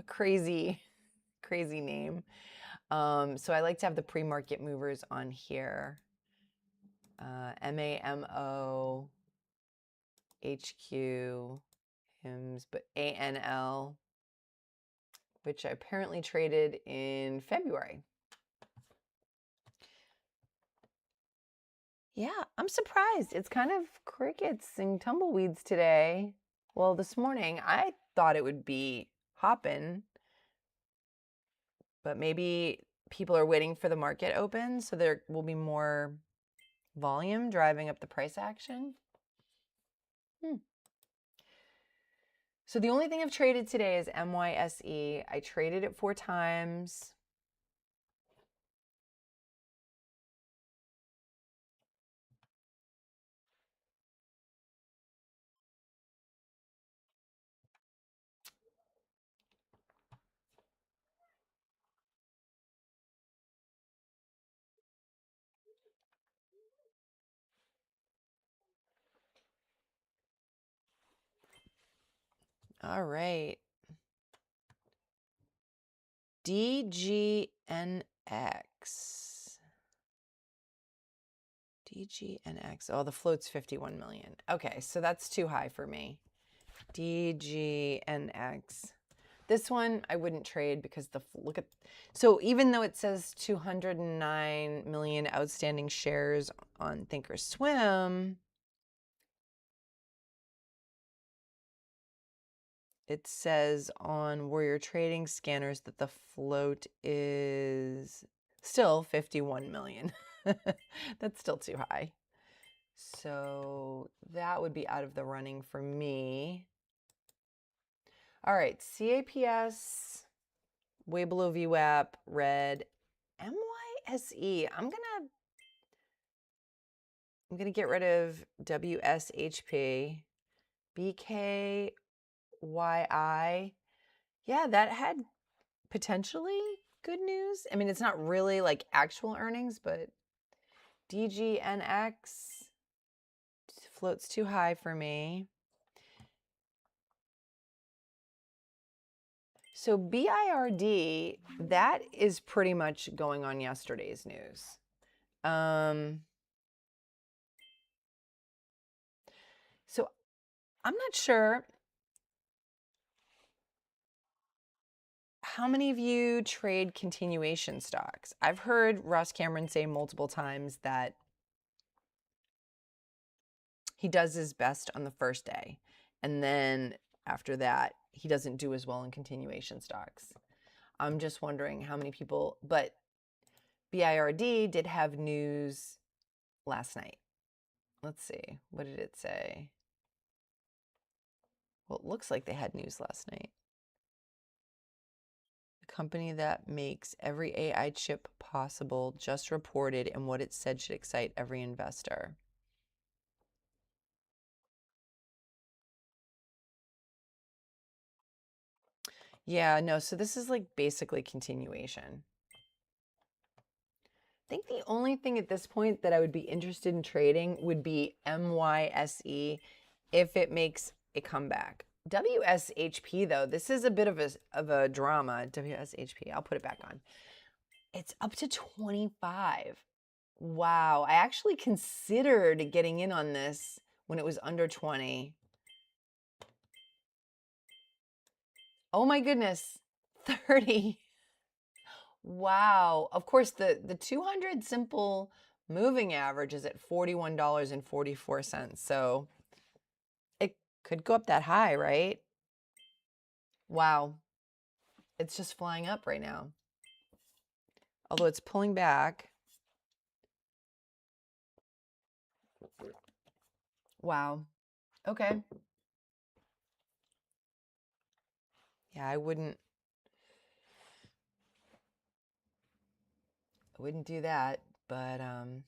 crazy name. So I like to have the pre-market movers on here. MAMO, HQ, HIMS, but ANL, which I apparently traded in February. Yeah, I'm surprised. It's kind of crickets and tumbleweeds today. Well, this morning I thought it would be hopping, but maybe people are waiting for the market open, so there will be more volume driving up the price action. So the only thing I've traded today is MYSE. I traded it 4 times. All right. DGNX. DGNX. Oh, the float's 51 million. Okay, so that's too high for me. DGNX. This one I wouldn't trade because look at, so even though it says 209 million outstanding shares on Thinkorswim, it says on Warrior Trading Scanners that the float is still 51 million. That's still too high. So that would be out of the running for me. All right, CAPS, way below VWAP, red. MYSE, I'm gonna get rid of WSHP. BKYI, yeah, that had potentially good news. I mean, it's not really like actual earnings, but DGNX floats too high for me. So BIRD, that is pretty much going on yesterday's news. So I'm not sure how many of you trade continuation stocks. I've heard Ross Cameron say multiple times that he does his best on the first day, and then after that, he doesn't do as well in continuation stocks. I'm just wondering how many people, but BIRD did have news last night. Let's see, what did it say? Well, it looks like they had news last night. The company that makes every AI chip possible just reported, and what it said should excite every investor. Yeah, no, so this is like basically continuation. I think the only thing at this point that I would be interested in trading would be MYSE if it makes a comeback. WSHP though, this is a bit of a drama. WSHP, I'll put it back on. It's up to 25. Wow, I actually considered getting in on this when it was under 20. Oh my goodness, 30. Wow. Of course, the 200 simple moving average is at $41.44. So it could go up that high, right? Wow. It's just flying up right now. Although it's pulling back. Wow. Okay. Yeah, I wouldn't do that, but I'm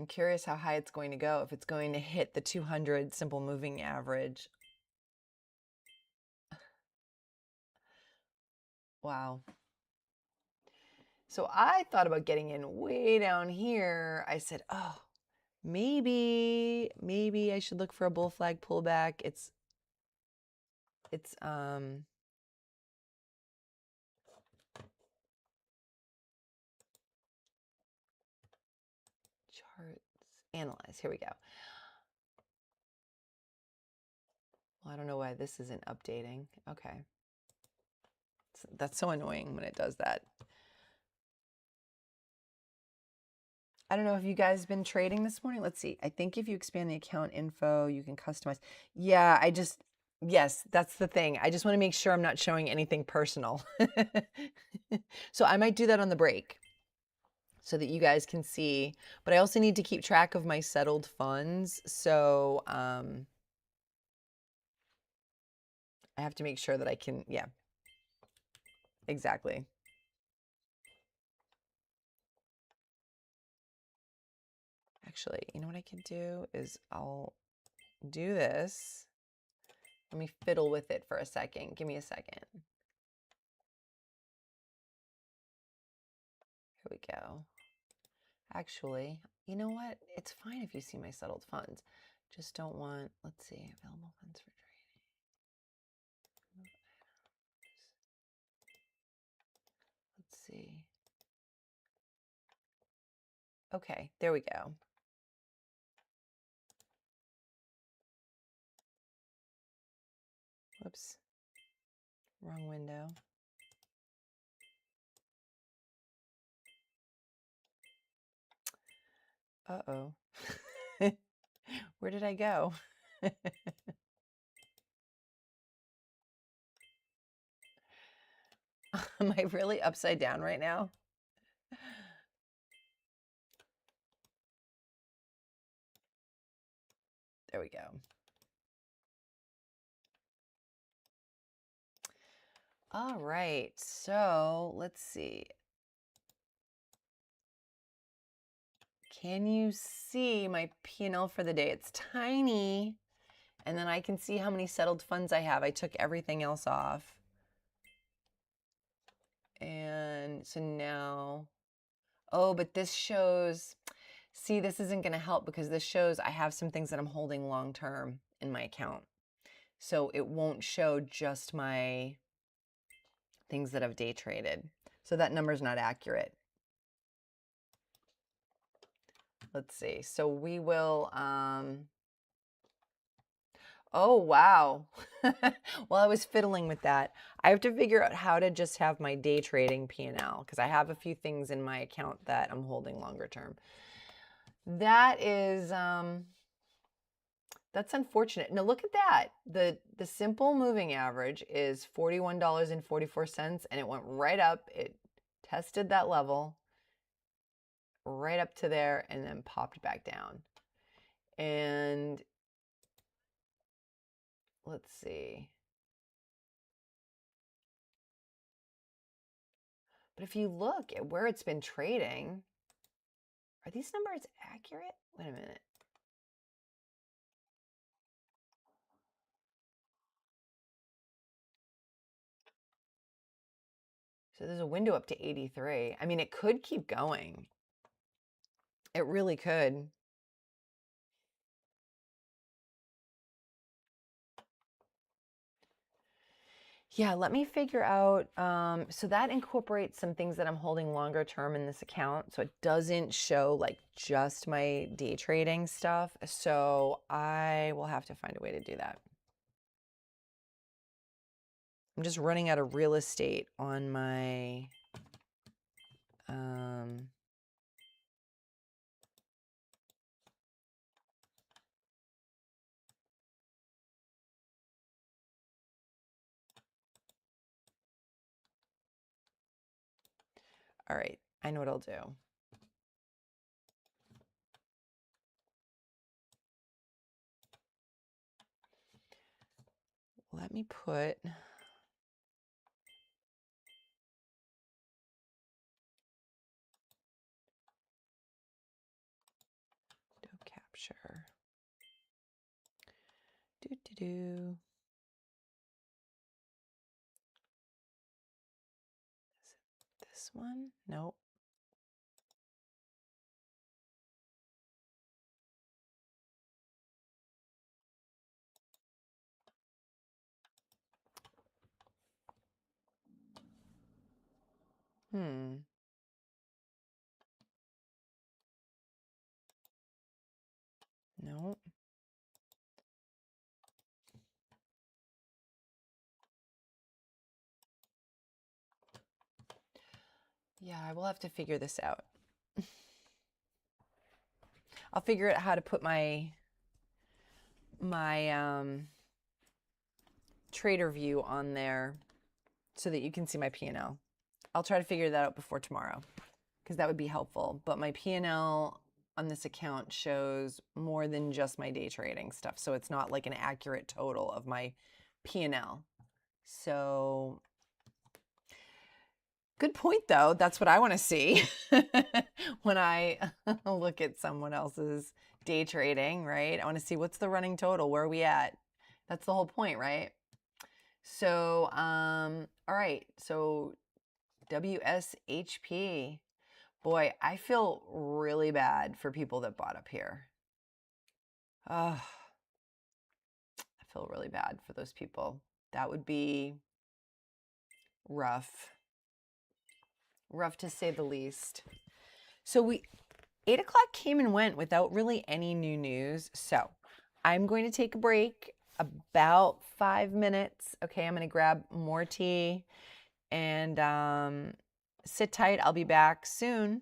curious how high it's going to go, if it's going to hit the 200 simple moving average. Wow. So I thought about getting in way down here. I said, oh, maybe I should look for a bull flag pullback. It's charts, analyze. Here we go. Well, I don't know why this isn't updating. Okay. That's so annoying when it does that. I don't know if you guys been trading this morning. Let's see. I think if you expand the account info, you can customize. Yeah, yes, that's the thing. I just want to make sure I'm not showing anything personal. So I might do that on the break so that you guys can see. But I also need to keep track of my settled funds. So I have to make sure that I can, yeah, exactly. Actually, you know what I can do is I'll do this. Let me fiddle with it for a second. Give me a second. Here we go. Actually, you know what? It's fine if you see my settled funds. Just don't want, let's see, available funds for trading. Let's see. Okay, there we go. Whoops. Wrong window. Uh-oh. Where did I go? Am I really upside down right now? There we go. All right, so let's see. Can you see my P&L for the day? It's tiny. And then I can see how many settled funds I have. I took everything else off. And so now, oh, but this shows, see, this isn't going to help because this shows I have some things that I'm holding long term in my account. So it won't show just my things that I've day traded. So that number's not accurate. Let's see. So we will, oh, wow. Well, I was fiddling with that. I have to figure out how to just have my day trading P&L because I have a few things in my account that I'm holding longer term. That is, that's unfortunate. Now look at that. The simple moving average is $41.44 and it went right up. It tested that level right up to there and then popped back down. And let's see. But if you look at where it's been trading, are these numbers accurate? Wait a minute. So there's a window up to 83. I mean, it could keep going. It really could. Yeah, let me figure out. So that incorporates some things that I'm holding longer term in this account. So it doesn't show like just my day trading stuff. So I will have to find a way to do that. I'm just running out of real estate on my all right, I know what I'll do. Let me put capture. Do. Is it this one? Nope. Nope. Yeah, I will have to figure this out. I'll figure out how to put my trader view on there so that you can see my P&L. I'll try to figure that out before tomorrow because that would be helpful. But my P&L on this account shows more than just my day trading stuff. So it's not like an accurate total of my P&L. So good point, though. That's what I want to see when I look at someone else's day trading, right? I want to see what's the running total. Where are we at? That's the whole point, right? So, all right. So WSHP. Boy, I feel really bad for people that bought up here. I feel really bad for those people. That would be rough. Rough to say the least. So 8 o'clock came and went without really any new news. So I'm going to take a break about 5 minutes. Okay, I'm going to grab more tea and sit tight. I'll be back soon.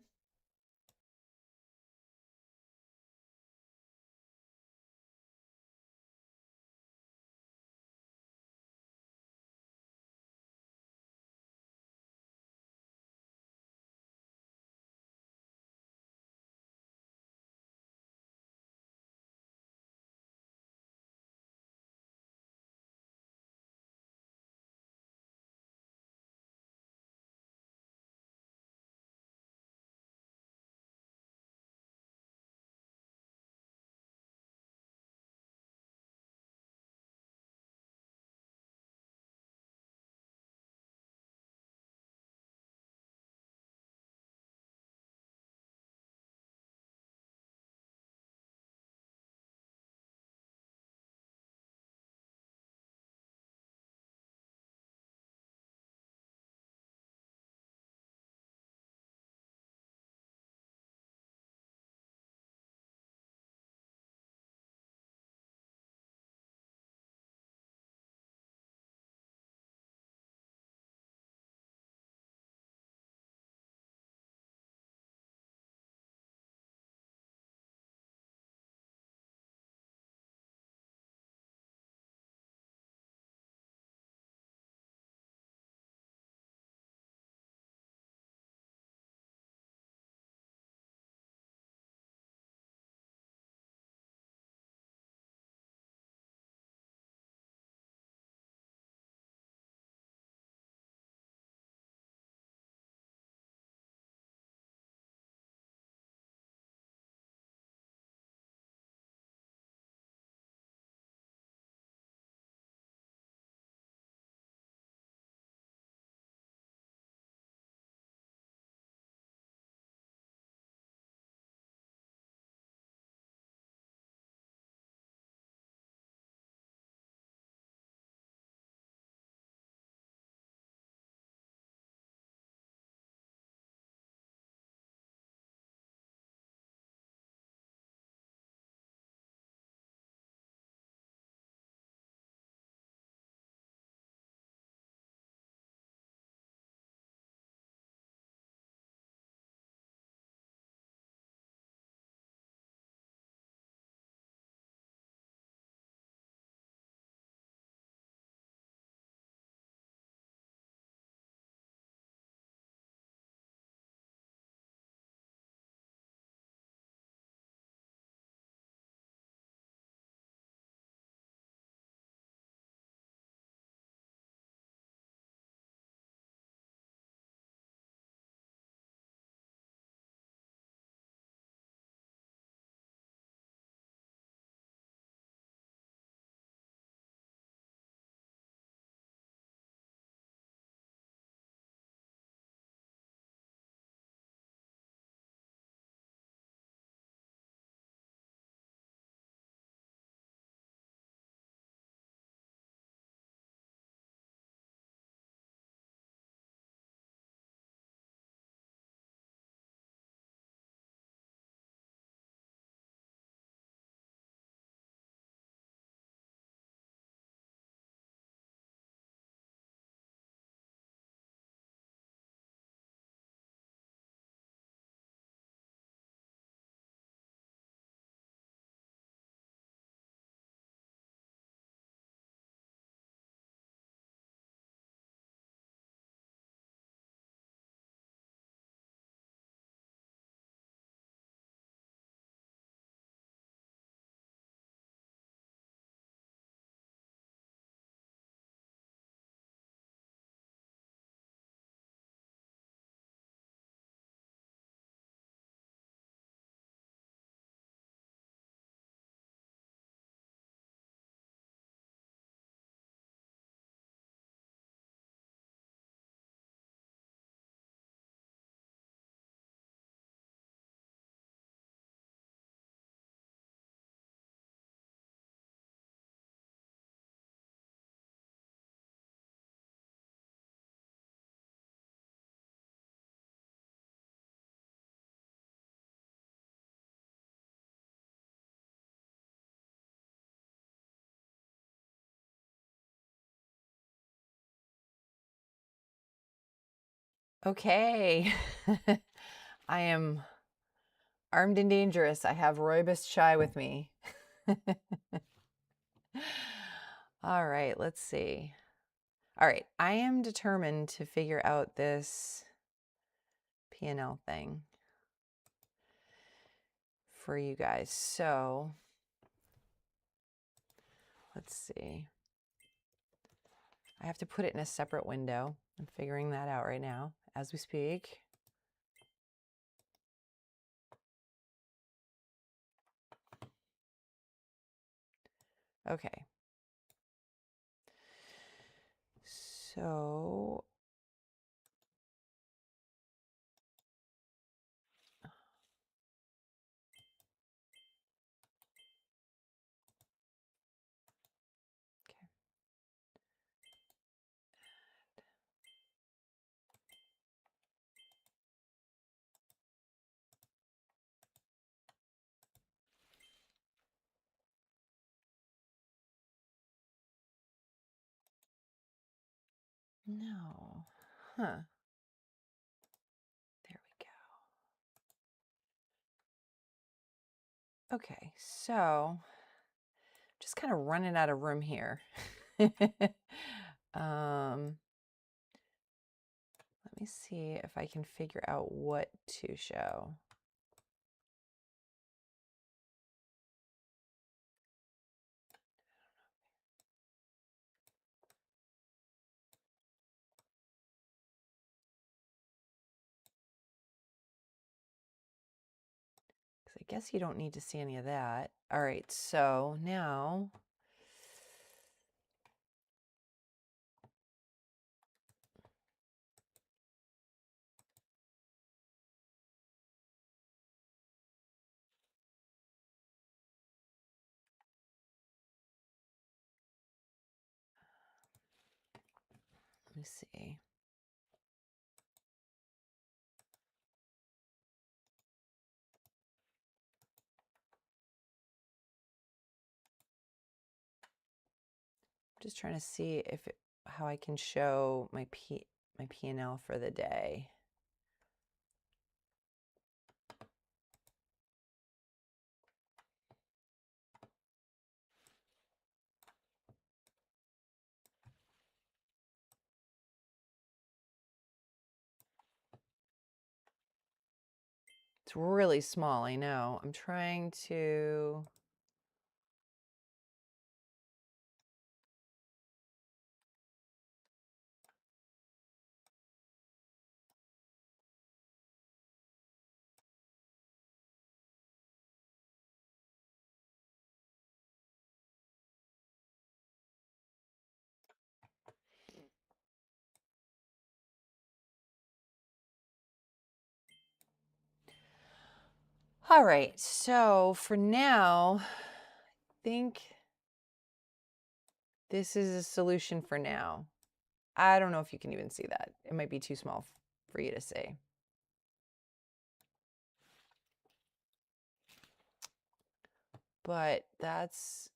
Okay. I am armed and dangerous. I have Rooibos chai with me. All right, let's see. All right, I am determined to figure out this P&L thing for you guys. So let's see. I have to put it in a separate window. I'm figuring that out right now as we speak. Okay. So okay. No. Huh. There we go. Okay, so just kind of running out of room here. Let me see if I can figure out what to show. Because I guess you don't need to see any of that. All right, so now let me see. Just trying to see if how I can show my P&L for the day. It's really small, I know. I'm trying to All right, so for now, I think this is a solution for now. I don't know if you can even see that. It might be too small for you to see. But that's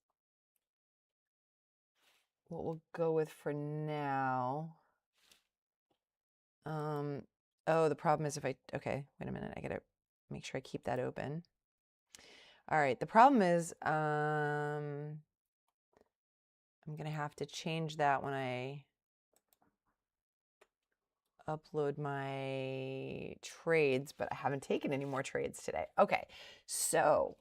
what we'll go with for now. Oh, the problem is if okay, wait a minute. I gotta make sure I keep that open. All right, the problem is I'm gonna have to change that when I upload my trades, but I haven't taken any more trades today. Okay, so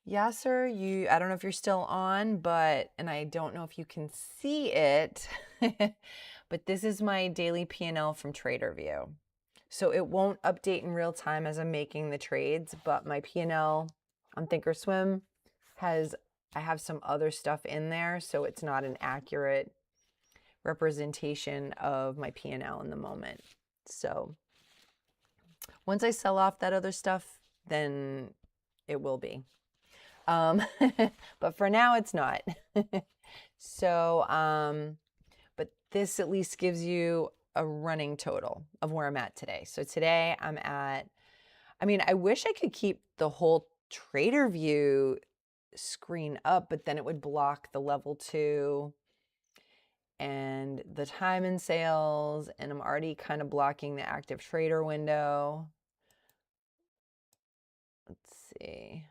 Yasser, I don't know if you're still on, and I don't know if you can see it, but this is my daily P&L from TraderView. So it won't update in real time as I'm making the trades, but my P&L on Thinkorswim I have some other stuff in there, so it's not an accurate representation of my P&L in the moment. So once I sell off that other stuff, then it will be. But for now, it's not. So, but this at least gives you a running total of where I'm at today. So today I'm at, I mean, I wish I could keep the whole TraderView screen up, but then it would block the level 2 and the time in sales, and I'm already kind of blocking the active trader window. Let's see.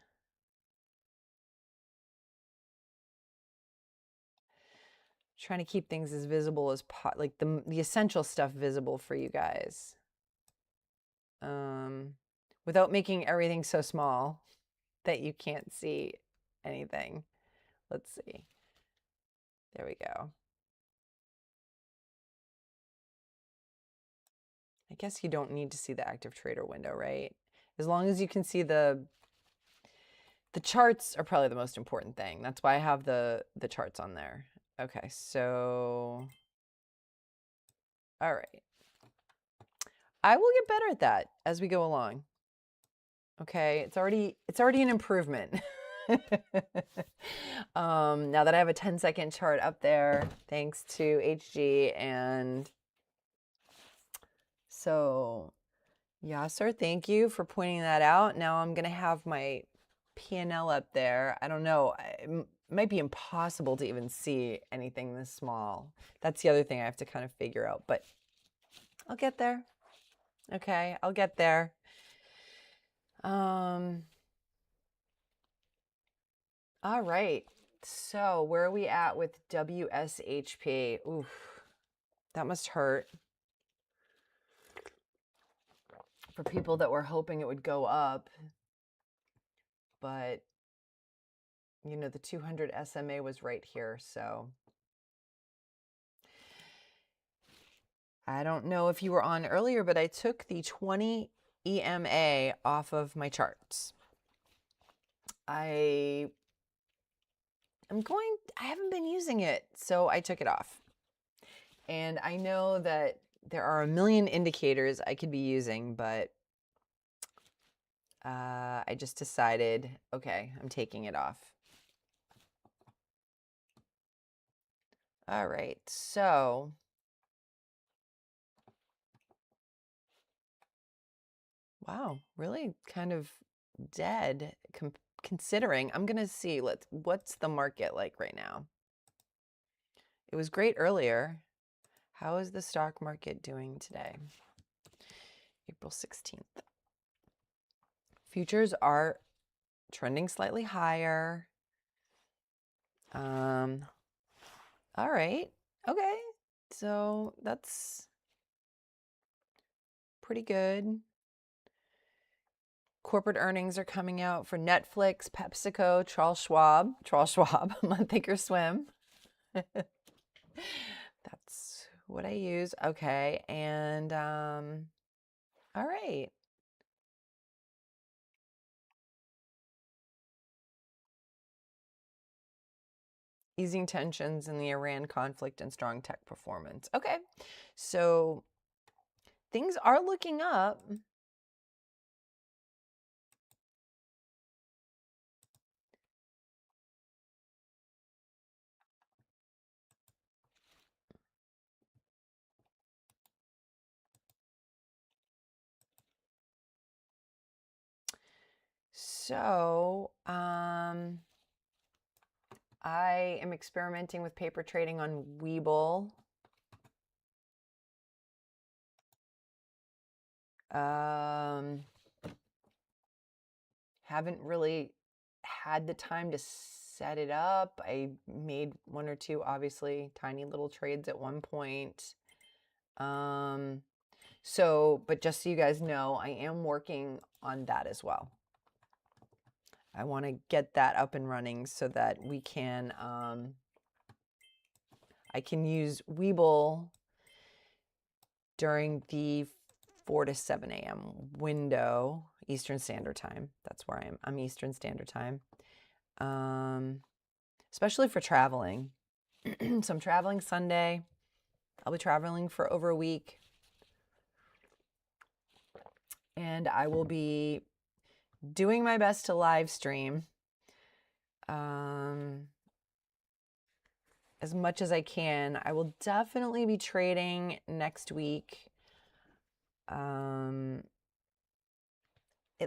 Trying to keep things as visible as like the essential stuff visible for you guys, without making everything so small that you can't see anything. Let's see. There we go. I guess you don't need to see the active trader window, right? As long as you can see the charts are probably the most important thing. That's why I have the charts on there. Okay, so all right. I will get better at that as we go along. Okay, it's already an improvement. Now that I have a 10-second chart up there, thanks to HG, and so yeah, sir, thank you for pointing that out. Now I'm gonna have my P&L up there. I don't know, it might be impossible to even see anything this small. That's the other thing I have to kind of figure out, but I'll get there. Okay, I'll get there. All right, so where are we at with WSHP? Oof, that must hurt for people that were hoping it would go up, but you know, the 200 SMA was right here, so I don't know if you were on earlier, but I took the 20 EMA off of my charts. I haven't been using it, so I took it off. And I know that there are a million indicators I could be using, but I just decided, okay, I'm taking it off. All right, so wow, really kind of dead considering. I'm gonna see, what's the market like right now? It was great earlier. How is the stock market doing today? April 16th. Futures are trending slightly higher. All right. Okay. So that's pretty good. Corporate earnings are coming out for Netflix, PepsiCo, Charles Schwab, Thinkorswim. That's what I use. Okay. And all right. Easing tensions in the Iran conflict and strong tech performance. Okay. So things are looking up. So, I am experimenting with paper trading on Webull. Haven't really had the time to set it up. I made one or two, obviously, tiny little trades at one point. So, but just so you guys know, I am working on that as well. I want to get that up and running so that we can, I can use Webull during the 4 to 7 a.m. window, Eastern Standard Time. That's where I am. I'm Eastern Standard Time. Especially for traveling. So I'm traveling Sunday. I'll be traveling for over a week. And I will be doing my best to live stream as much as I can. I will definitely be trading next week. At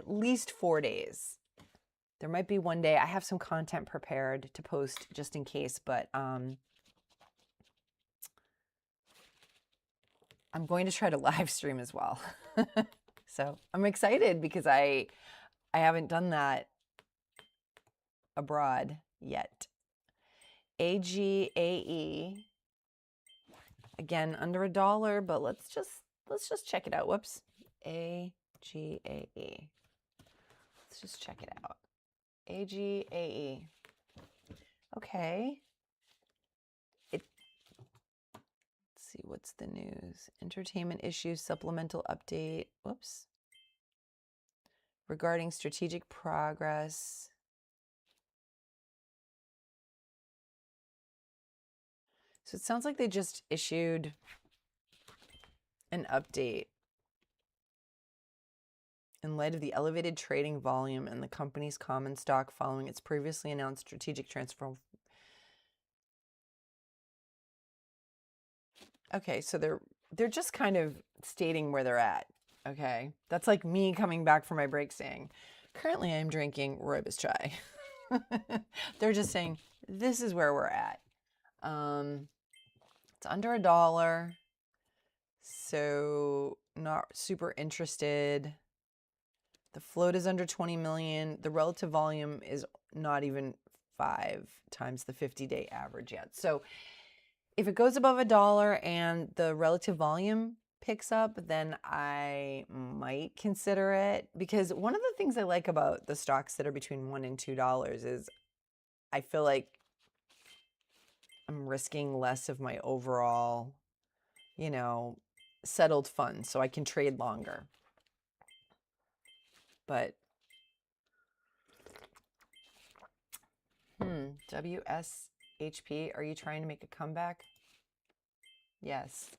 least 4 days. There might be one day. I have some content prepared to post just in case, but I'm going to try to live stream as well. So I'm excited because I haven't done that abroad yet. AGAE, again under $1, but let's just check it out. Whoops. AGAE. Let's just check it out. AGAE. Okay. Let's see, what's the news? Entertainment issues, supplemental update. Whoops. Regarding strategic progress. So it sounds like they just issued an update in light of the elevated trading volume and the company's common stock following its previously announced strategic transfer. Okay, so they're just kind of stating where they're at. Okay, that's like me coming back from my break saying, currently I'm drinking rooibos chai. They're just saying this is where we're at. It's under $1, so not super interested. The float is under 20 million. The relative volume is not even 5 times the 50-day average yet. So if it goes above $1 and the relative volume picks up, then I might consider it, because one of the things I like about the stocks that are between $1 and $2 is I feel like I'm risking less of my overall, settled funds, so I can trade longer. But WSHP, are you trying to make a comeback? Yes.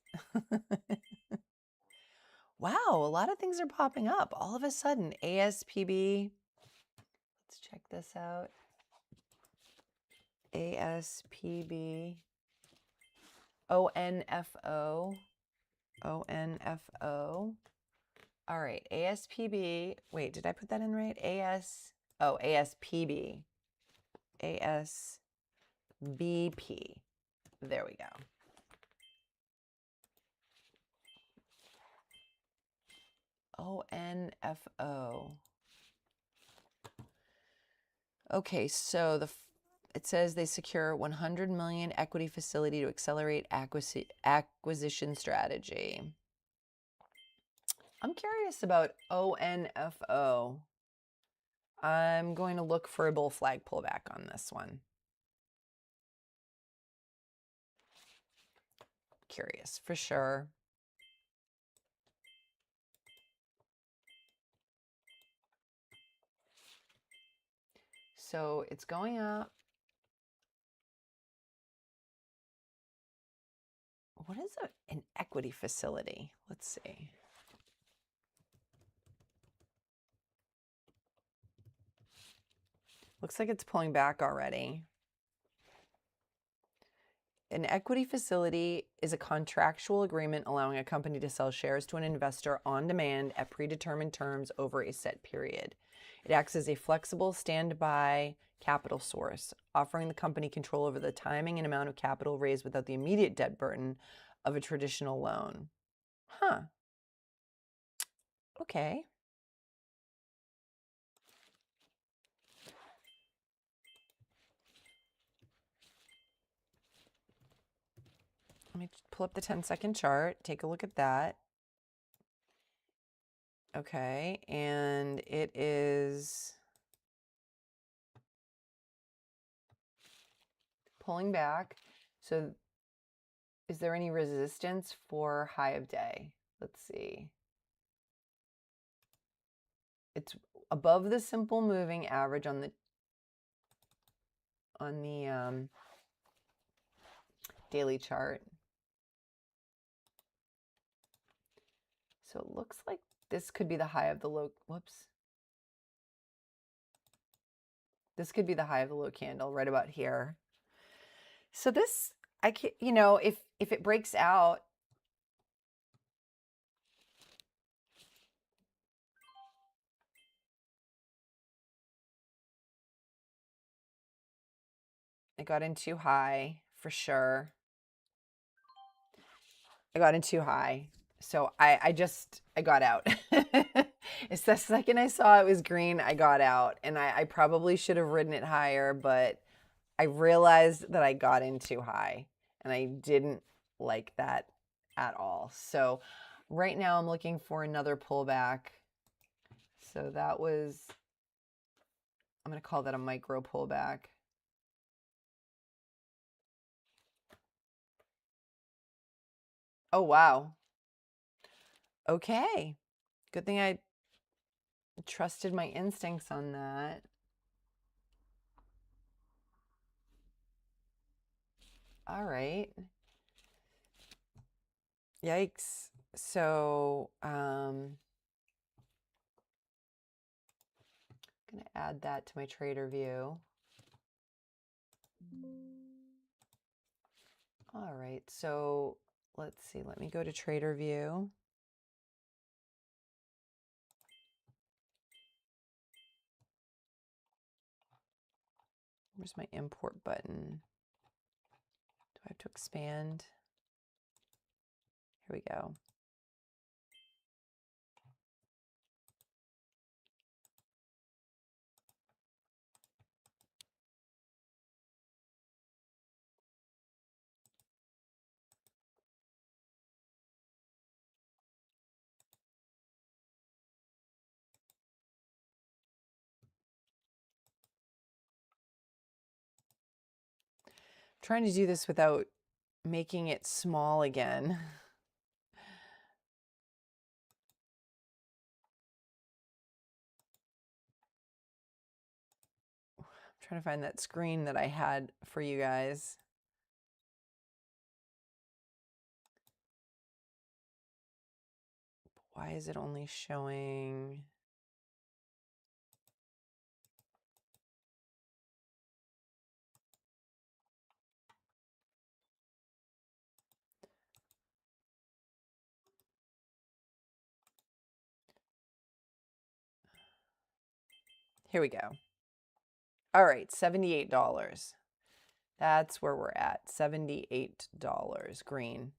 Wow, a lot of things are popping up all of a sudden. ASPB. Let's check this out. ASPB. ONFO. ONFO. All right, ASPB. Wait, did I put that in right? ASPB. ASBP. There we go. ONFO. Okay, so it says they secure 100 million equity facility to accelerate acquisition strategy. I'm curious about ONFO. I'm going to look for a bull flag pullback on this one. Curious for sure. So it's going up. What is an equity facility? Let's see. Looks like it's pulling back already. An equity facility is a contractual agreement allowing a company to sell shares to an investor on demand at predetermined terms over a set period. It acts as a flexible standby capital source, offering the company control over the timing and amount of capital raised without the immediate debt burden of a traditional loan. Huh. Okay. Let me pull up the 10-second chart. Take a look at that. Okay, and it is pulling back. So is there any resistance for high of day? Let's see. It's above the simple moving average on the daily chart. So it looks like this could be the high of the low. Whoops. This could be the high of the low candle right about here. So this, I can't, if it breaks out, I got in too high for sure. I got in too high. So I got out. It's the second I saw it was green, I got out. And I probably should have ridden it higher, but I realized that I got in too high and I didn't like that at all. So right now I'm looking for another pullback. So that was, I'm going to call that a micro pullback. Oh, wow. Okay. Good thing I trusted my instincts on that. All right. Yikes. So, I'm going to add that to my trader view. All right. So let's see. Let me go to trader view. Where's my import button? Do I have to expand? Here we go. Trying to do this without making it small again. I'm trying to find that screen that I had for you guys. Why is it only showing? Here we go. All right, $78. That's where we're at, $78 green.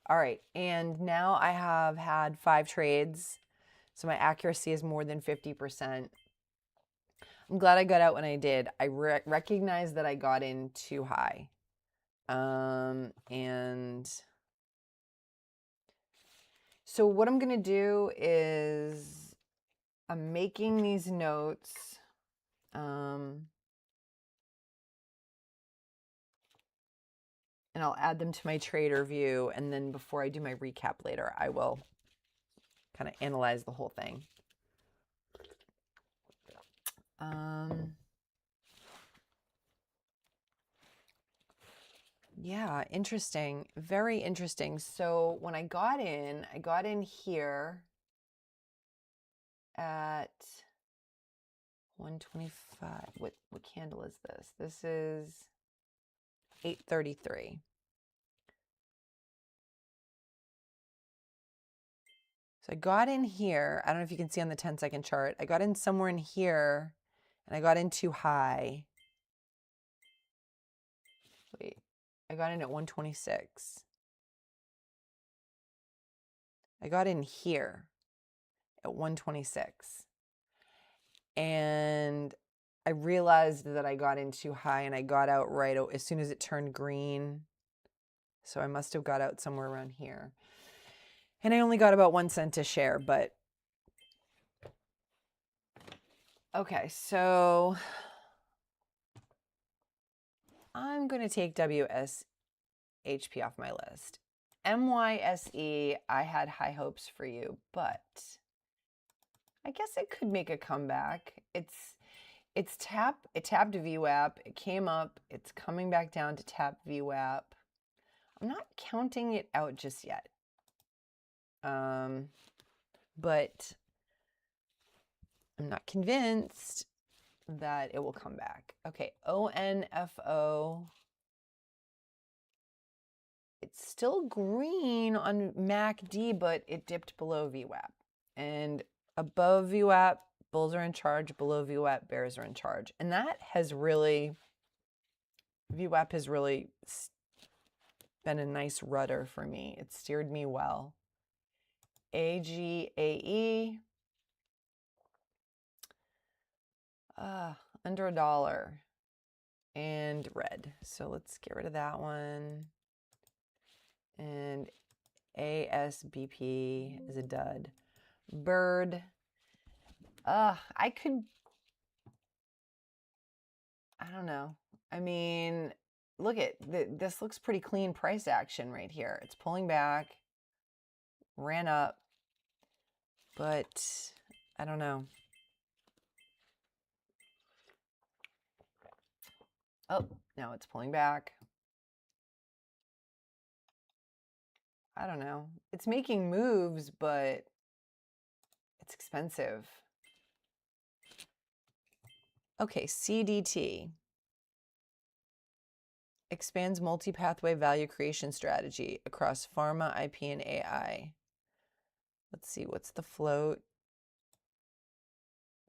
All right, and now I have had 5 trades, so my accuracy is more than 50%. I'm glad I got out when I did. I recognize that I got in too high. And so what I'm going to do is I'm making these notes. And I'll add them to my trader view. And then before I do my recap later, I will kind of analyze the whole thing. Yeah, interesting. Very interesting. So when I got in here at 125. What candle is this? This is 8:33. So I got in here. I don't know if you can see on the 10-second chart. I got in somewhere in here and I got in too high. Wait, I got in at 126. I got in here at 126. And I realized that I got in too high and I got out right as soon as it turned green. So I must have got out somewhere around here. And I only got about 1 cent a share, but okay, so I'm going to take WSHP off my list. MYSE, I had high hopes for you, but I guess it could make a comeback. It tapped VWAP, it came up, it's coming back down to tap VWAP. I'm not counting it out just yet. But I'm not convinced that it will come back. Okay, ONFO. It's still green on MACD, but it dipped below VWAP. And above VWAP, bulls are in charge. Below VWAP, bears are in charge. And that has really, VWAP has really been a nice rudder for me. It steered me well. AGAE. Under $1 and red. So let's get rid of that one. And ASBP is a dud. Bird. I don't know. I mean, look at this looks pretty clean price action right here. It's pulling back, ran up, but I don't know. Oh, now it's pulling back. I don't know. It's making moves, but it's expensive. Okay, CDT. Expands multi-pathway value creation strategy across pharma, IP, and AI. Let's see, what's the float?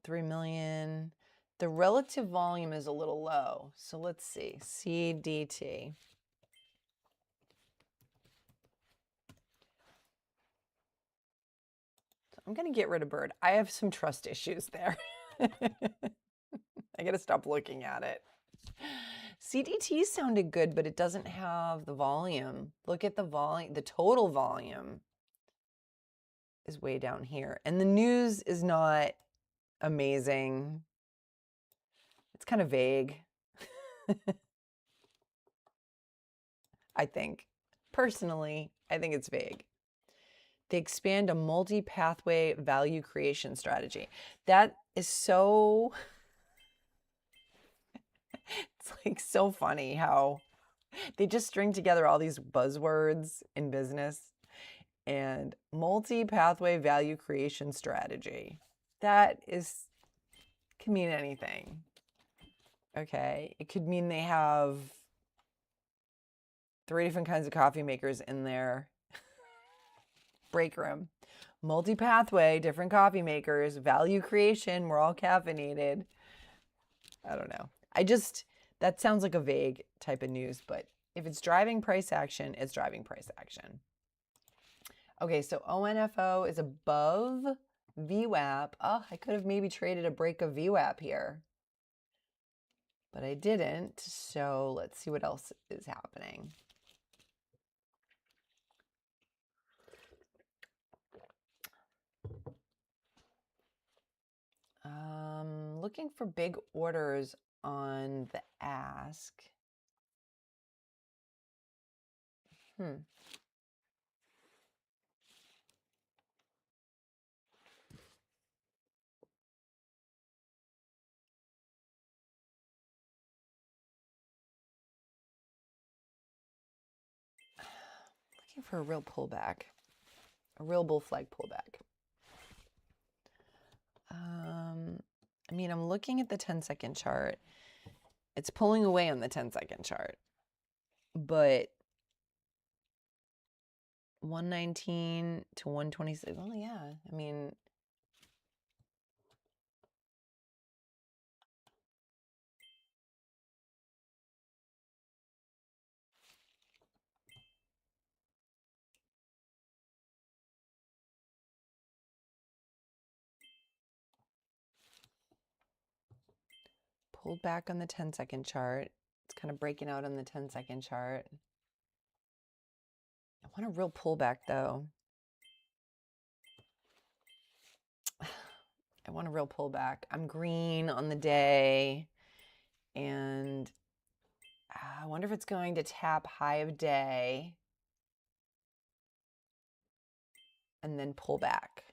3 million. The relative volume is a little low. So let's see, CDT. I'm going to get rid of Bird. I have some trust issues there. I got to stop looking at it. CDT sounded good, but it doesn't have the volume. Look at the volume. The total volume is way down here. And the news is not amazing. It's kind of vague. I think. Personally, I think it's vague. They expand a multi-pathway value creation strategy. That is so, it's like so funny how they just string together all these buzzwords in business. And multi-pathway value creation strategy. That can mean anything. Okay, it could mean they have 3 different kinds of coffee makers in their break room. Multi-pathway, different coffee makers, value creation, we're all caffeinated. I don't know. That sounds like a vague type of news, but if it's driving price action, it's driving price action. Okay, so ONFO is above VWAP. Oh, I could have maybe traded a break of VWAP here, but I didn't. So let's see what else is happening. Looking for big orders on the ask. Looking for a real pullback, a real bull flag pullback. I mean, I'm looking at the 10-second chart. It's pulling away on the 10-second chart, but 119 to 126. Well, yeah, I mean, pulled back on the 10-second chart. It's kind of breaking out on the 10-second chart. I want a real pullback, though. I want a real pullback. I'm green on the day, and I wonder if it's going to tap high of day and then pull back.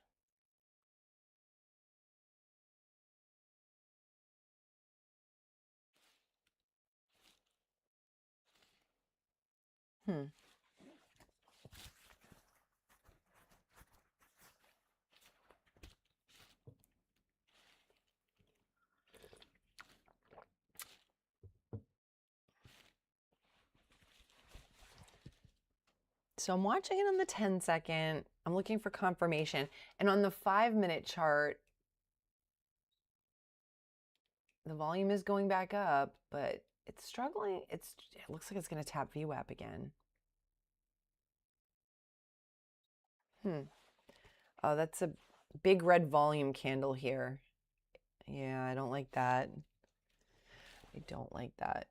So I'm watching it on the 10-second. I'm looking for confirmation. And on the 5-minute chart, the volume is going back up, but it's struggling. It looks like it's going to tap VWAP again. Oh, that's a big red volume candle here. Yeah, I don't like that. I don't like that.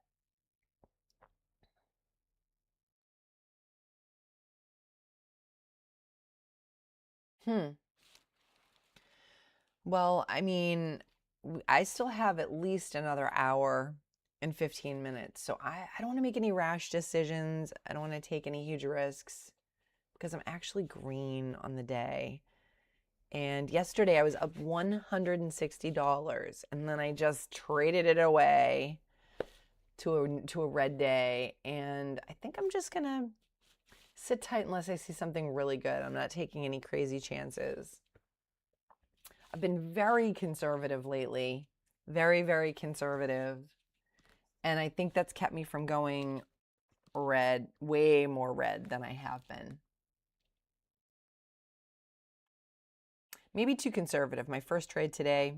Well, I mean, I still have at least another hour and 15 minutes. So I don't want to make any rash decisions. I don't want to take any huge risks because I'm actually green on the day. And yesterday I was up $160 and then I just traded it away to a red day. And I think I'm just going to sit tight unless I see something really good. I'm not taking any crazy chances. I've been very conservative lately, very, very conservative. And I think that's kept me from going red, way more red than I have been. Maybe too conservative. My first trade today,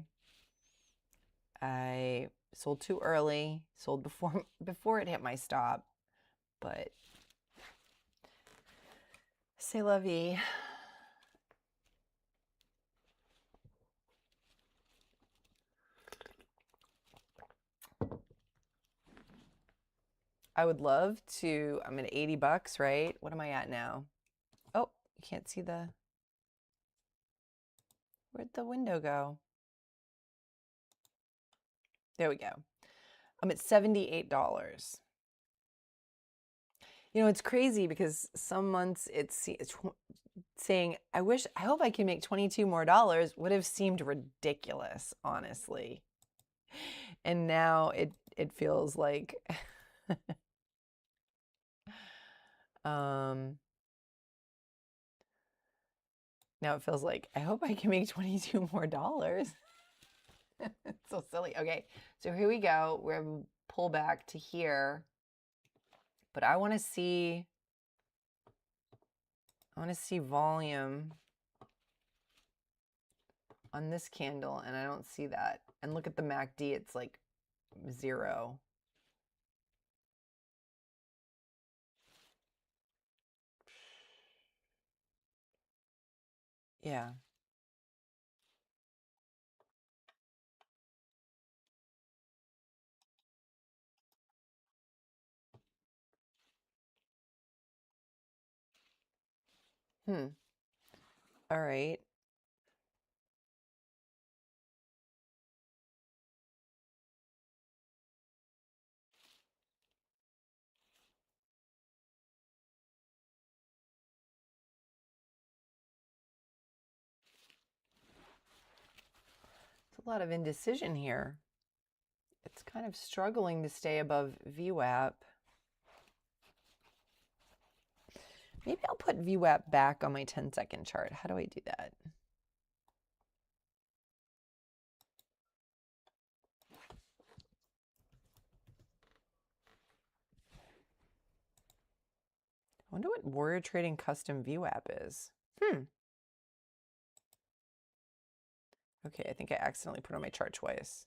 I sold too early, sold before it hit my stop, but c'est la vie. I would love to, I'm at 80 bucks, right? What am I at now? Oh, you can't see where'd the window go? There we go. I'm at $78. You know, it's crazy because some months it's saying, I hope I can make $22 more would have seemed ridiculous, honestly. And now it feels like now it feels like I hope I can make $22 more. It's so silly. Okay, so here we go. We're gonna pull back to here, but I want to see volume on this candle, and I don't see that. And look at the MACD; it's like 0. Yeah. All right. It's a lot of indecision here. It's kind of struggling to stay above VWAP. Maybe I'll put VWAP back on my 10-second chart. How do I do that? I wonder what Warrior Trading Custom VWAP is. Okay, I think I accidentally put on my chart twice.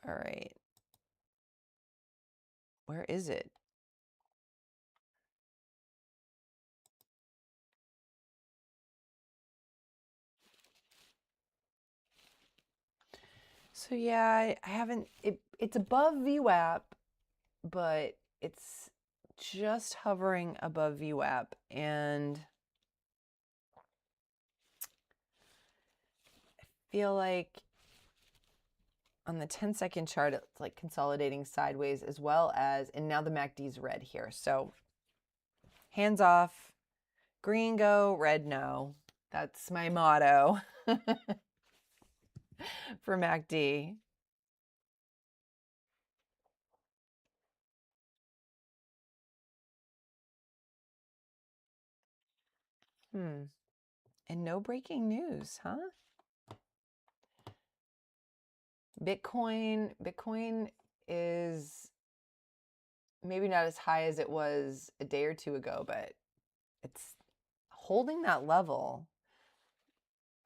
All right. Where is it? So yeah, I haven't, it's above VWAP, but it's just hovering above VWAP. And I feel like on the 10-second chart, it's like consolidating sideways as well as, and now the MACD's red here. So hands off, green go, red no. That's my motto for MACD. And no breaking news, huh? Bitcoin is maybe not as high as it was a day or two ago, but it's holding that level.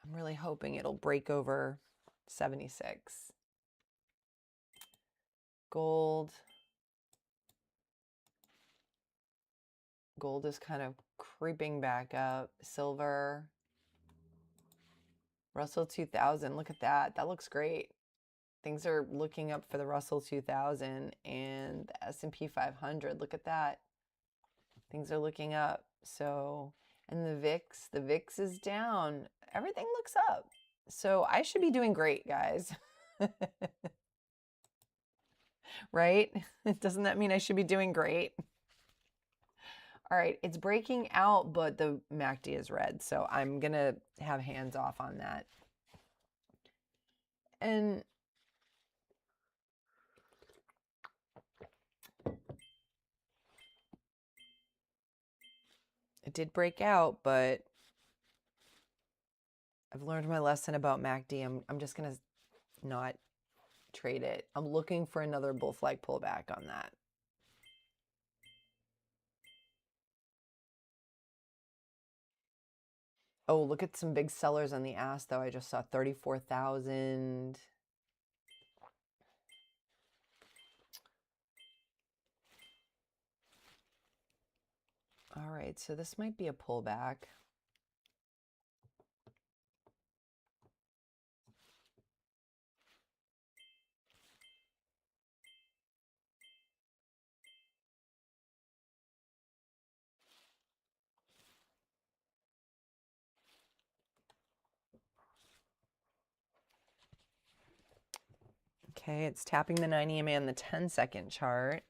I'm really hoping it'll break over 76. Gold is kind of creeping back up. Silver. Russell 2000, look at that. That looks great. Things are looking up for the Russell 2000 and the S&P 500. Look at that. Things are looking up. So, and the VIX is down. Everything looks up. So I should be doing great, guys. Right? Doesn't that mean I should be doing great? All right, it's breaking out, but the MACD is red. So I'm going to have hands off on that. And it did break out, but I've learned my lesson about MACD. I'm just going to not trade it. I'm looking for another bull flag pullback on that. Oh, look at some big sellers on the ask, though. I just saw 34,000. All right, so this might be a pullback. Okay, it's tapping the 9 EMA on the 10-second chart.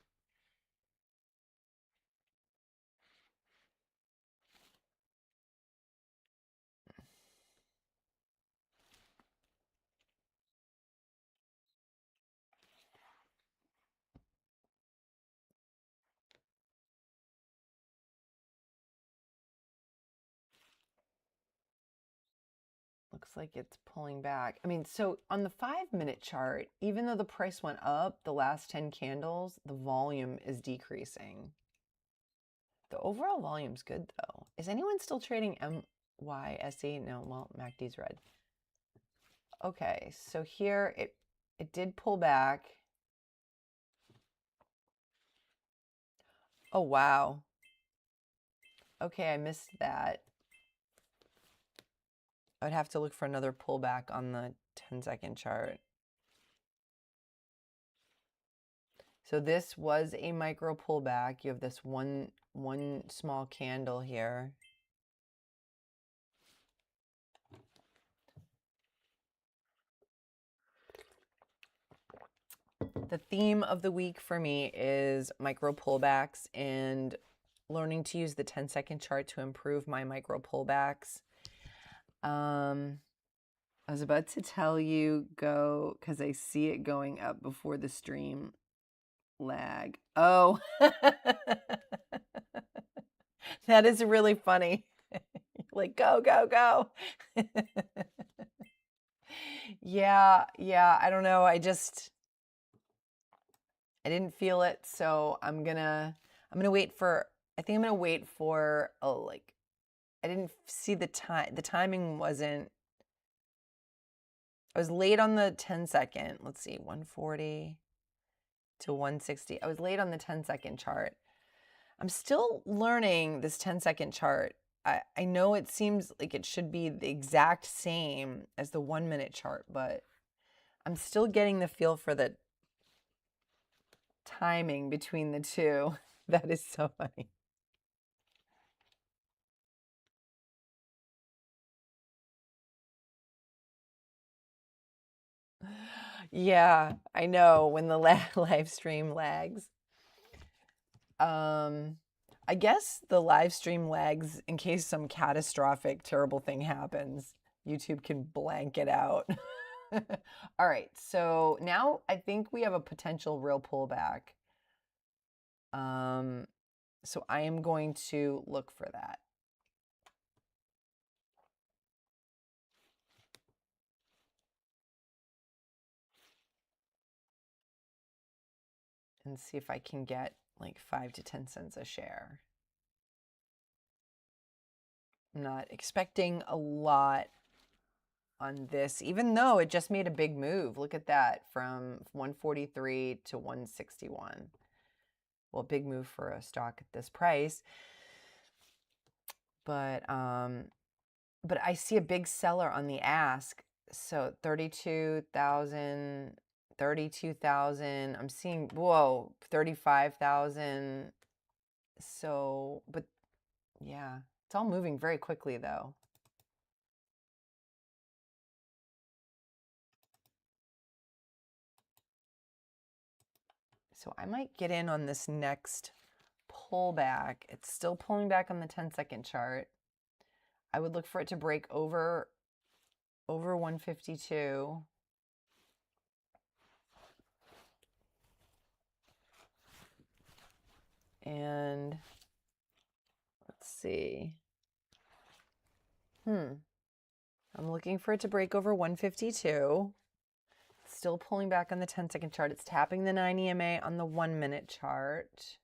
Looks like it's pulling back. I mean, so on the 5-minute chart, even though the price went up the last 10 candles, the volume is decreasing. The overall volume's good, though. Is anyone still trading MYSE? No, well, MACD's red. Okay, so here it did pull back. Oh, wow. Okay, I missed that. I would have to look for another pullback on the 10-second chart. So this was a micro pullback. You have this one small candle here. The theme of the week for me is micro pullbacks and learning to use the 10-second chart to improve my micro pullbacks. I was about to tell you go because I see it going up before the stream lag. Oh, that is really funny. Like, go, go, go. Yeah, I don't know. I didn't feel it, so I'm gonna wait for, I think I'm gonna wait for, like, I didn't see the time. The timing wasn't, I was late on the 10-second. Let's see, 140 to 160. I was late on the 10-second chart. I'm still learning this 10-second chart. I know it seems like it should be the exact same as the 1-minute chart, but I'm still getting the feel for the timing between the two. That is so funny. Yeah, I know when the live stream lags. I guess the live stream lags in case some catastrophic, terrible thing happens. YouTube can blank it out. All right, so now I think we have a potential real pullback. So I am going to look for that. And see if I can get like 5 to 10 cents a share. I'm not expecting a lot on this, even though it just made a big move. Look at that, from 143 to 161. Well, big move for a stock at this price. But I see a big seller on the ask. So 32,000, 32,000. I'm seeing, whoa, 35,000. So, but yeah, it's all moving very quickly though. So I might get in on this next pullback. It's still pulling back on the 10-second chart. I would look for it to break over 152. And let's see. I'm looking for it to break over 152. Still pulling back on the 10-second chart. It's tapping the 9 EMA on the 1-minute chart.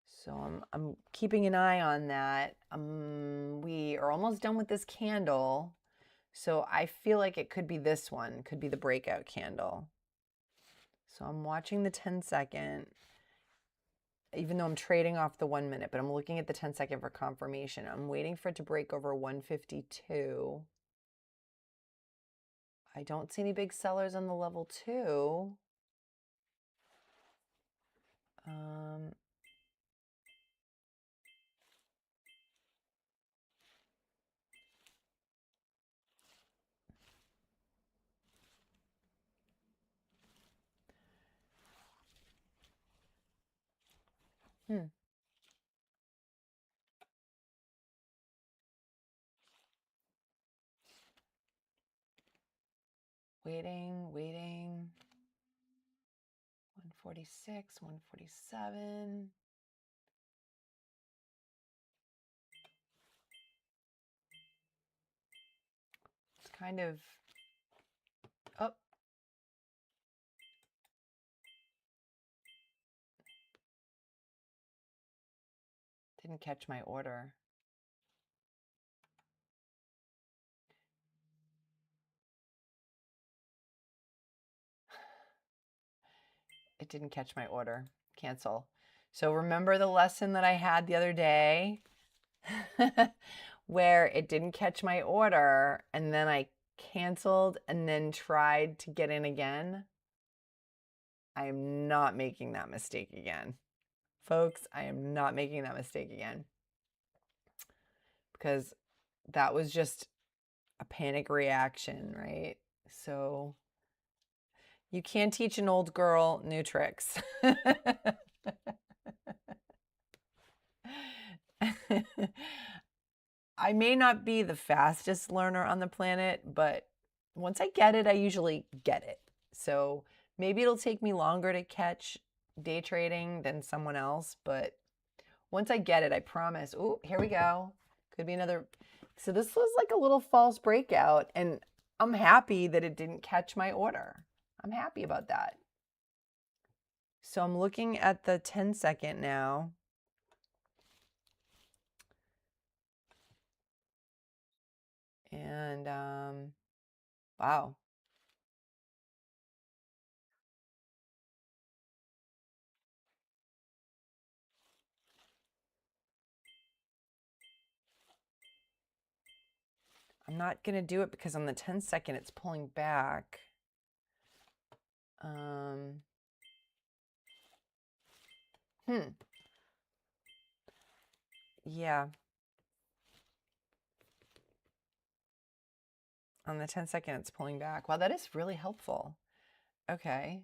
So I'm keeping an eye on that. We are almost done with this candle. So I feel like it could be this one, could be the breakout candle. So I'm watching the 10-second, even though I'm trading off the 1-minute, but I'm looking at the 10-second for confirmation. I'm waiting for it to break over 152. I don't see any big sellers on the level 2. Waiting. 146, 147. It's kind of, oh. Didn't catch my order. It didn't catch my order. Cancel. So remember the lesson that I had the other day where it didn't catch my order and then I canceled and then tried to get in again? I am not making that mistake again. Folks, I am not making that mistake again. Because that was just a panic reaction, right? So you can't teach an old girl new tricks. I may not be the fastest learner on the planet, but once I get it, I usually get it. So maybe it'll take me longer to catch day trading than someone else, but once I get it, I promise. Oh, here we go. Could be another. So this was like a little false breakout, and I'm happy that it didn't catch my order. I'm happy about that. So I'm looking at the 10-second now. And wow. I'm not going to do it because on the 10-second it's pulling back. Yeah. On the 10-second it's pulling back. Wow, that is really helpful. Okay.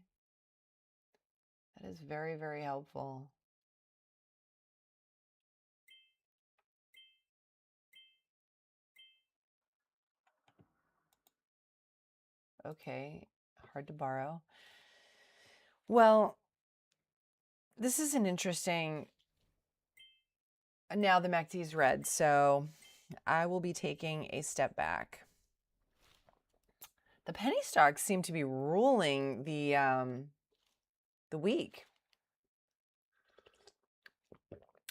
That is very, very helpful. Okay. Hard to borrow. Well, this is an interesting. Now the MACD is red, so I will be taking a step back. The penny stocks seem to be ruling the week,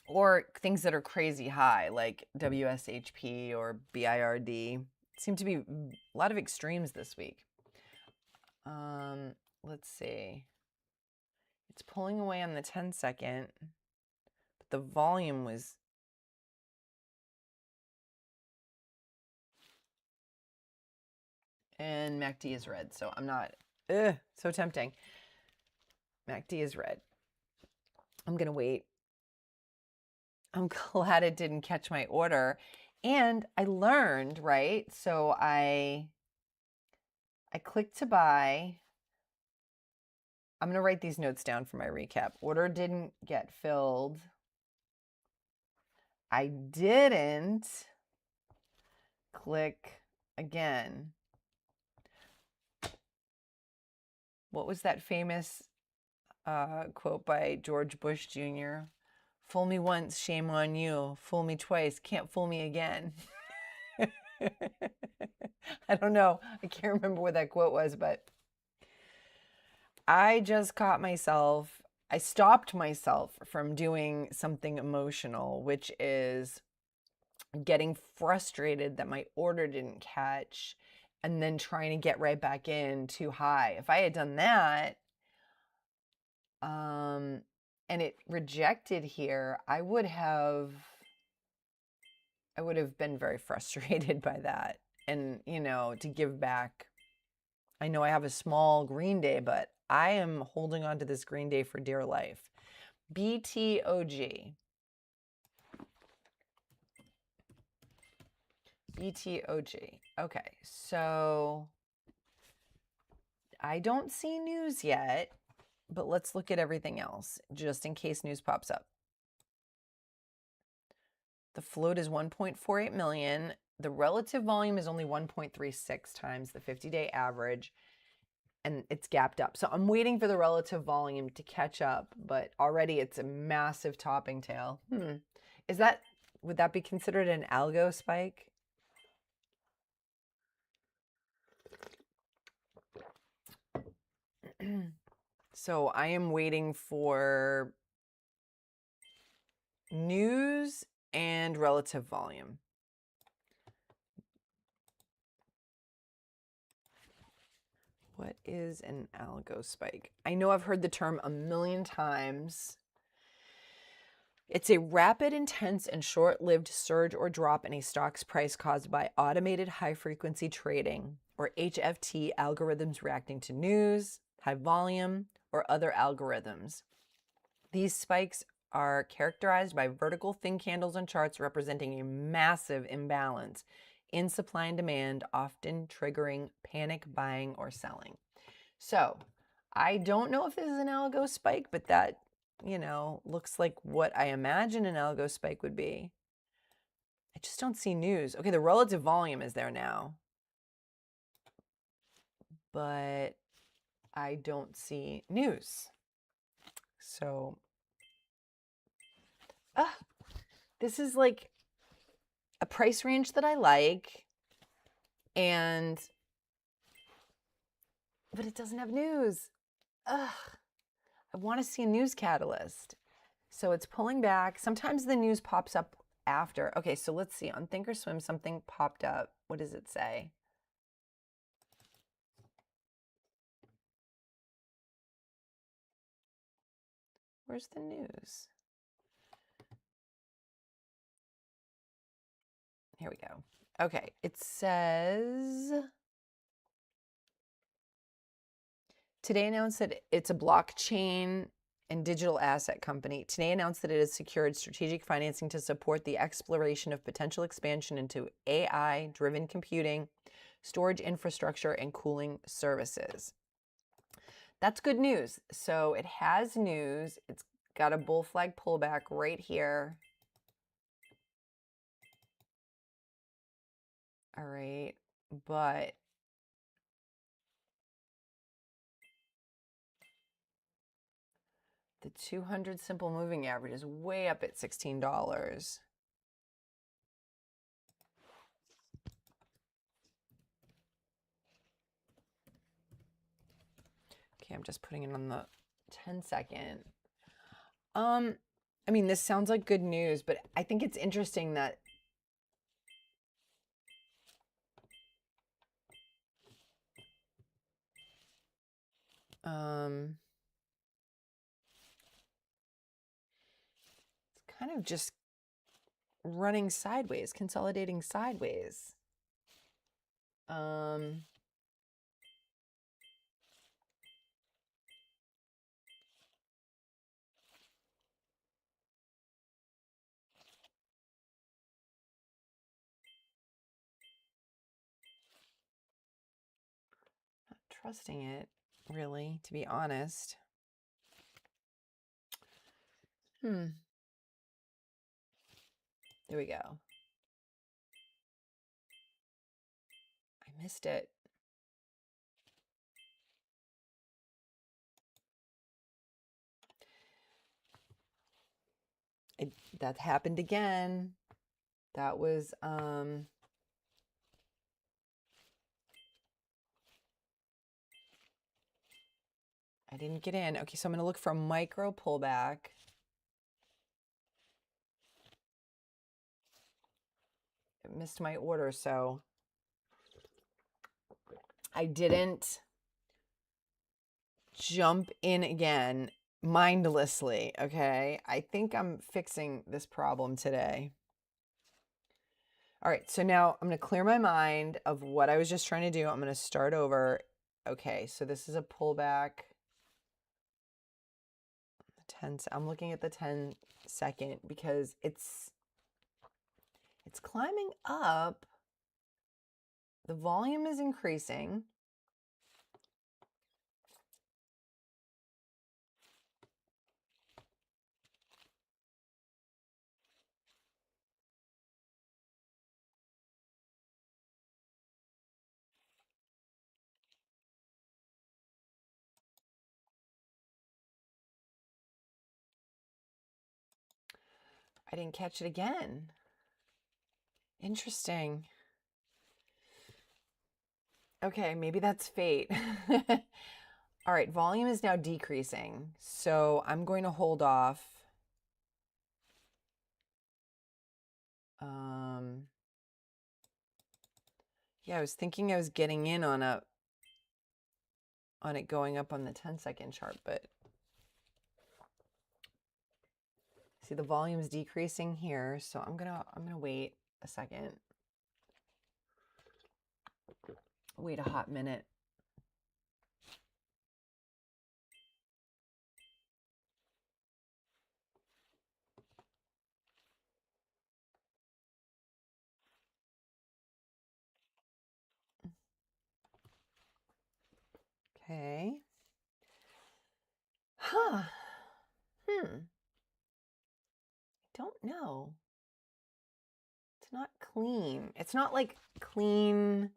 or things that are crazy high, like WSHP or BIRD. Seem to be a lot of extremes this week. Let's see. It's pulling away on the 10-second, but the volume was And MACD is red, so I'm not, so tempting. MACD is red. I'm going to wait. I'm glad it didn't catch my order. And I learned, right? So I clicked to buy. I'm going to write these notes down for my recap. Order didn't get filled. I didn't click again. What was that famous quote by George Bush Jr.? Fool me once, shame on you. Fool me twice, can't fool me again. I don't know. I can't remember what that quote was, but I just caught myself. I stopped myself from doing something emotional, which is getting frustrated that my order didn't catch and then trying to get right back in too high. If I had done that, and it rejected here, I would have been very frustrated by that. And, you know, to give back, I know I have a small green day, but I am holding on to this green day for dear life. BTOG. BTOG. Okay, so I don't see news yet, but let's look at everything else just in case news pops up. The float is 1.48 million. The relative volume is only 1.36 times the 50-day average, and it's gapped up. So I'm waiting for the relative volume to catch up, but already it's a massive topping tail. Would that be considered an algo spike? So I am waiting for news and relative volume. What is an algo spike? I know I've heard the term a million times. It's a rapid, intense, and short-lived surge or drop in a stock's price caused by automated high-frequency trading, or HFT algorithms reacting to news, high volume, or other algorithms. These spikes are characterized by vertical thin candles and charts representing a massive imbalance in supply and demand, often triggering panic buying or selling. So I don't know if this is an algo spike, but that, you know, looks like what I imagine an algo spike would be. I just don't see news. Okay, the relative volume is there now, but I don't see news. So, this is like a price range that I like, but it doesn't have news. I want to see a news catalyst. So it's pulling back. Sometimes the news pops up after. Okay, so let's see. On Thinkorswim, something popped up. What does it say? Where's the news? Here we go. Okay, it says today announced that it's a blockchain and digital asset company. Today announced that it has secured strategic financing to support the exploration of potential expansion into AI-driven computing, storage infrastructure, and cooling services. That's good news. So it has news. It's got a bull flag pullback right here. All right, but the 200 simple moving average is way up at $16. Okay, I'm just putting it on the 10-second. I mean, this sounds like good news, but I think it's interesting that it's kind of just running sideways, consolidating sideways. trusting it, really, to be honest. There we go. I missed it. That happened again. That was I didn't get in. Okay, so I'm going to look for a micro pullback. It missed my order, so I didn't jump in again mindlessly, okay? I think I'm fixing this problem today. All right, so now I'm going to clear my mind of what I was just trying to do. I'm going to start over. Okay, so this is a pullback. I'm looking at the 10-second because it's climbing up. The volume is increasing. I didn't catch it again. Interesting. Okay, maybe that's fate. All right, volume is now decreasing, so I'm going to hold off. Yeah, I was thinking I was getting in on it going up on the 10-second chart, but see the volume's decreasing here, so I'm gonna wait a second. Wait a hot minute. Okay. Huh. Don't know. It's not clean. It's not like clean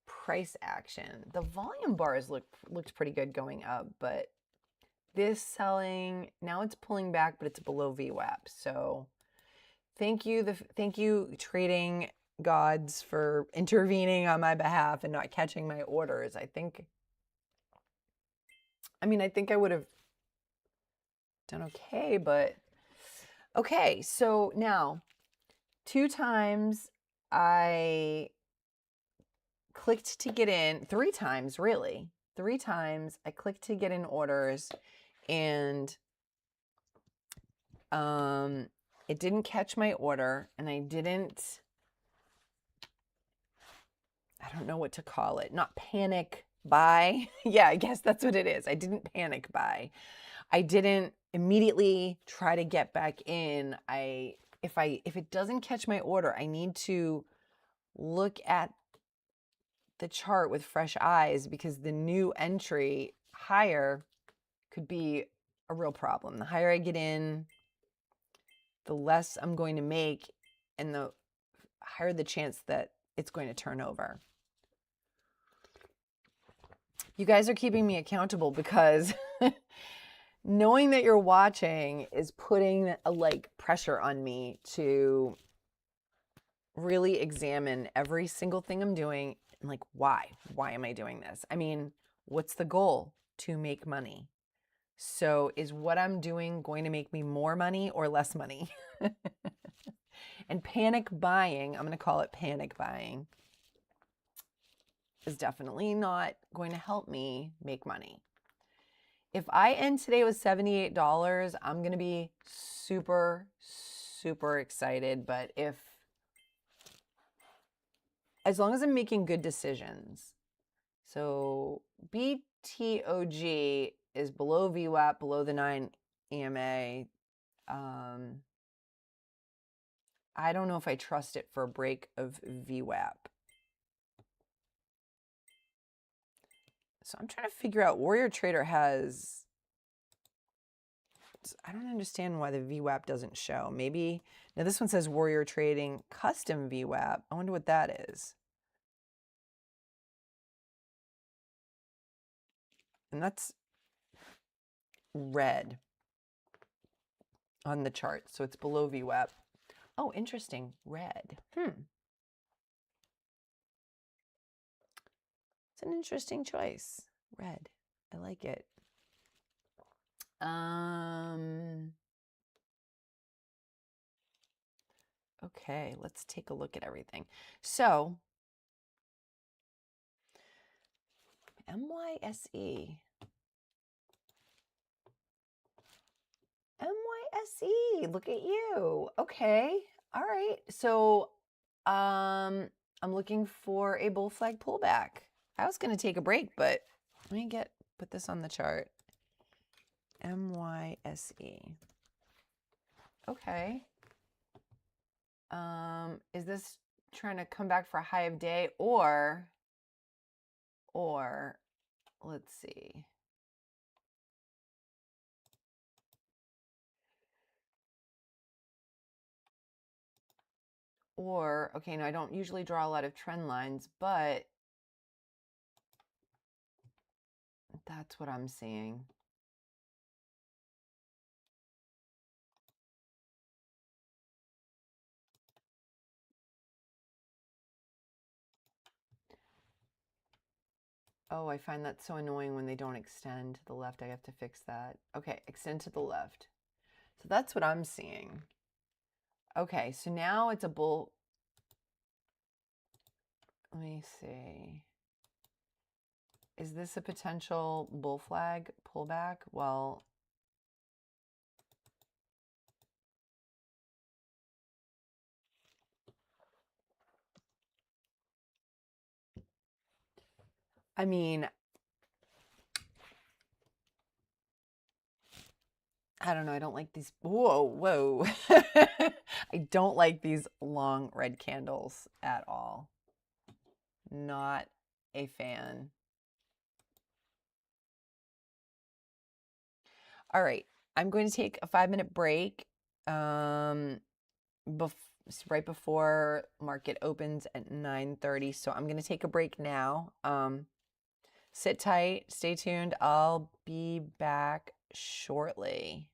price action. The volume bars looked pretty good going up, but this selling, now it's pulling back, but it's below VWAP. So thank you trading gods for intervening on my behalf and not catching my orders. I think I would have done okay, but okay. So now 2 times I clicked to get in, 3 times really. 3 times I clicked to get in orders, and it didn't catch my order, and I don't know what to call it. Not panic buy. Yeah, I guess that's what it is. I didn't panic buy. I didn't immediately try to get back in. If it doesn't catch my order, I need to look at the chart with fresh eyes, because the new entry higher could be a real problem. The higher I get in, the less I'm going to make, and the higher the chance that it's going to turn over. You guys are keeping me accountable, because knowing that you're watching is putting pressure on me to really examine every single thing I'm doing, and why am I doing this? I mean, what's the goal? To make money. So is what I'm doing going to make me more money or less money? And panic buying, I'm going to call it panic buying, is definitely not going to help me make money. If I end today with $78, I'm going to be super, super excited. But as long as I'm making good decisions. So BTOG is below VWAP, below the 9 EMA. I don't know if I trust it for a break of VWAP. So I'm trying to figure out, Warrior Trader has, I don't understand why the VWAP doesn't show. Maybe, now this one says Warrior Trading Custom VWAP. I wonder what that is. And that's red on the chart, so it's below VWAP. Oh, interesting, red. It's an interesting choice, red. I like it. Okay, let's take a look at everything. So, MYSE. MYSE, look at you. Okay, all right. So, I'm looking for a bull flag pullback. I was going to take a break, but let me put this on the chart. MYSE. Okay. Is this trying to come back for a high of day, or let's see. Or, okay, no, I don't usually draw a lot of trend lines, but that's what I'm seeing. Oh, I find that so annoying when they don't extend to the left. I have to fix that. Okay, extend to the left. So that's what I'm seeing. Okay, so now it's a bull. Let me see. Is this a potential bull flag pullback? Well, I mean, I don't know. I don't like these. Whoa, whoa. I don't like these long red candles at all. Not a fan. All right. I'm going to take a 5-minute break right before market opens at 9:30. So I'm going to take a break now. Sit tight. Stay tuned. I'll be back shortly.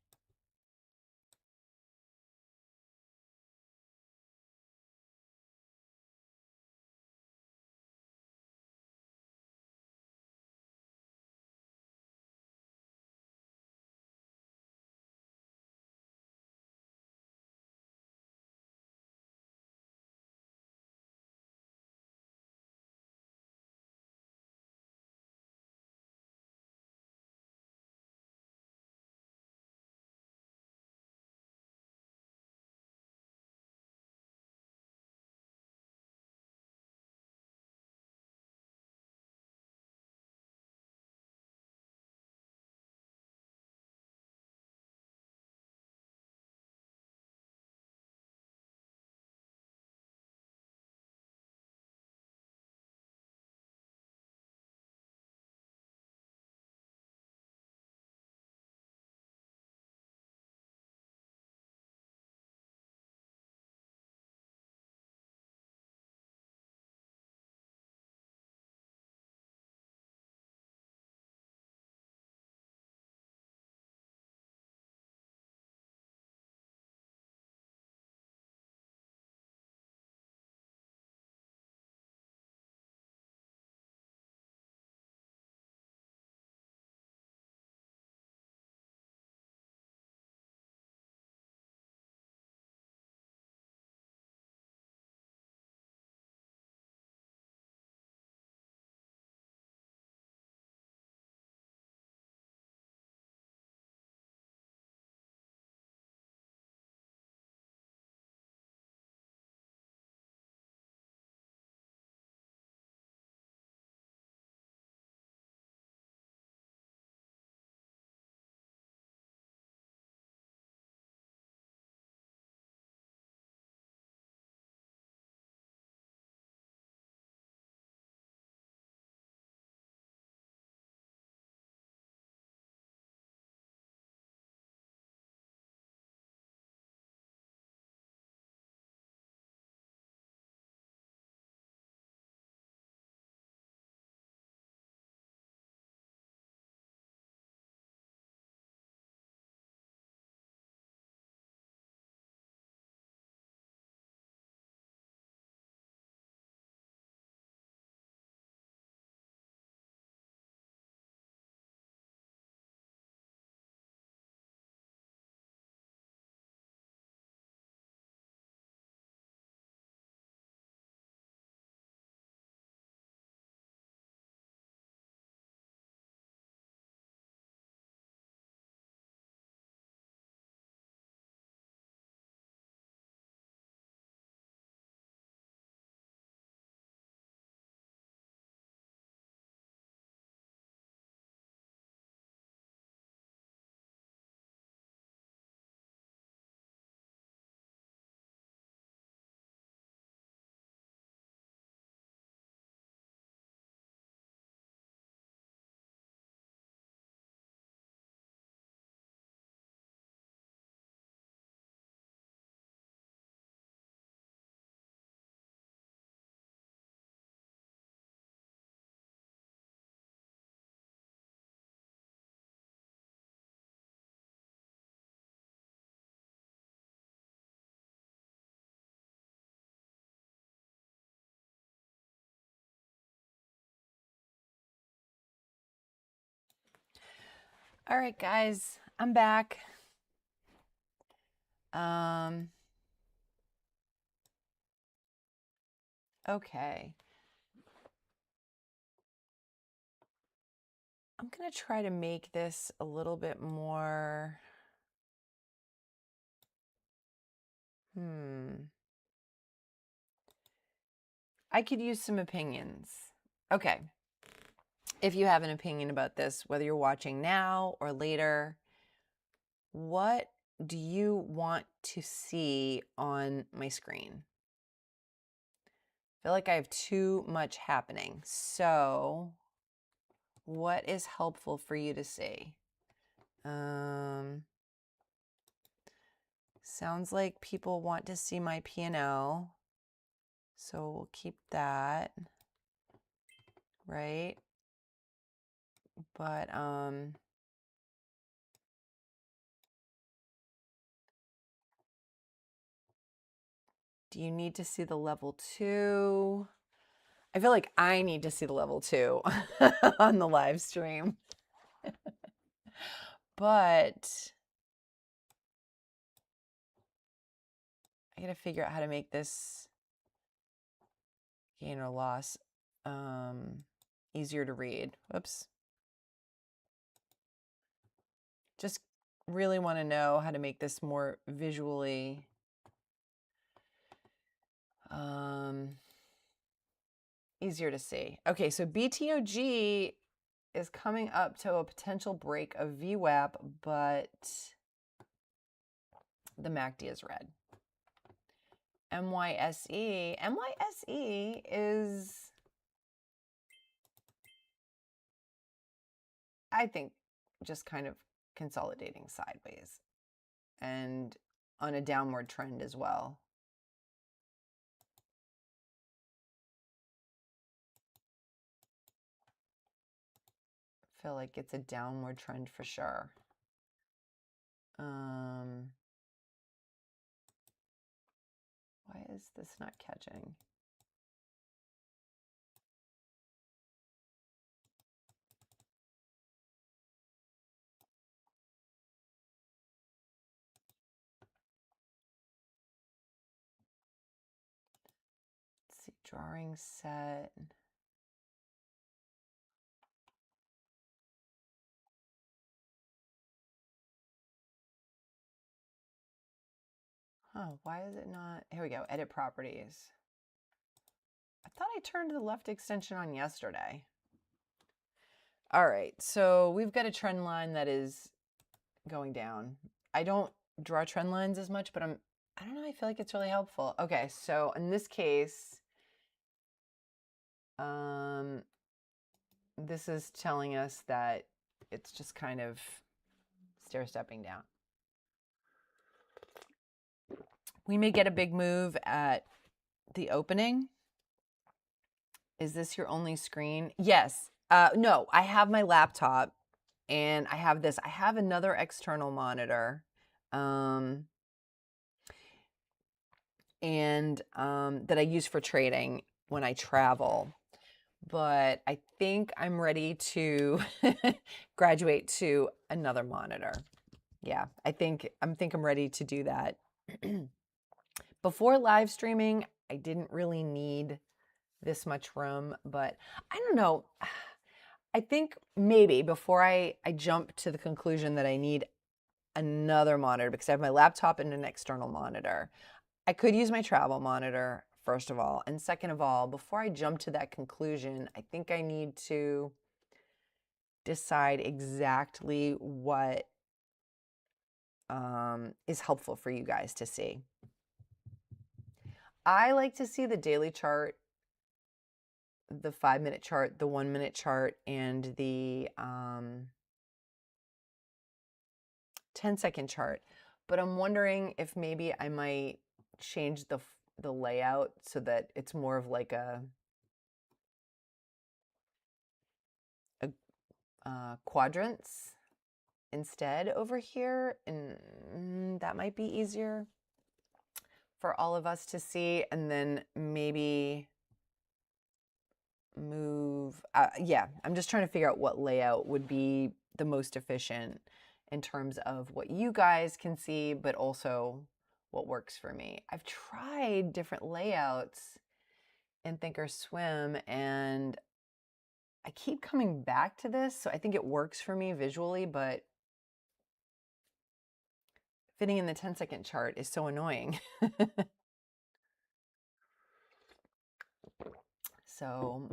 All right, guys, I'm back. Okay. I'm going to try to make this a little bit more, I could use some opinions. Okay. If you have an opinion about this, whether you're watching now or later, what do you want to see on my screen? I feel like I have too much happening. So what is helpful for you to see? Sounds like people want to see my P&L. So we'll keep that, right? But do you need to see the level 2? I feel like I need to see the level 2 on the live stream. But I got to figure out how to make this gain or loss easier to read. Whoops. Just really want to know how to make this more visually easier to see. Okay, so BTOG is coming up to a potential break of VWAP, but the MACD is red. MYSE is, I think, just kind of consolidating sideways and on a downward trend as well. I feel like it's a downward trend for sure. Why is this not catching? Let's see, drawing set. Huh, why is it not? Here we go, edit properties. I thought I turned the left extension on yesterday. All right, so we've got a trend line that is going down. I don't draw trend lines as much, but I don't know, I feel like it's really helpful. Okay, so in this case, this is telling us that it's just kind of stair-stepping down. We may get a big move at the opening. Is this your only screen? Yes. No, I have my laptop and I have this. I have another external monitor. That I use for trading when I travel. But I think I'm ready to graduate to another monitor. Yeah, I think I'm ready to do that. Before live streaming, I didn't really need this much room, but I don't know. I think maybe before I jump to the conclusion that I need another monitor because I have my laptop and an external monitor, I could use my travel monitor, first of all. And second of all, before I jump to that conclusion, I think I need to decide exactly what is helpful for you guys to see. I like to see the daily chart, the 5-minute chart, the 1-minute chart, and the 10-second chart. But I'm wondering if maybe I might change the layout so that it's more of like a quadrants instead over here, and that might be easier for all of us to see. And then maybe move. Yeah, I'm just trying to figure out what layout would be the most efficient in terms of what you guys can see, but also what works for me. I've tried different layouts in Thinkorswim, and I keep coming back to this, so I think it works for me visually, but fitting in the 10-second chart is so annoying. So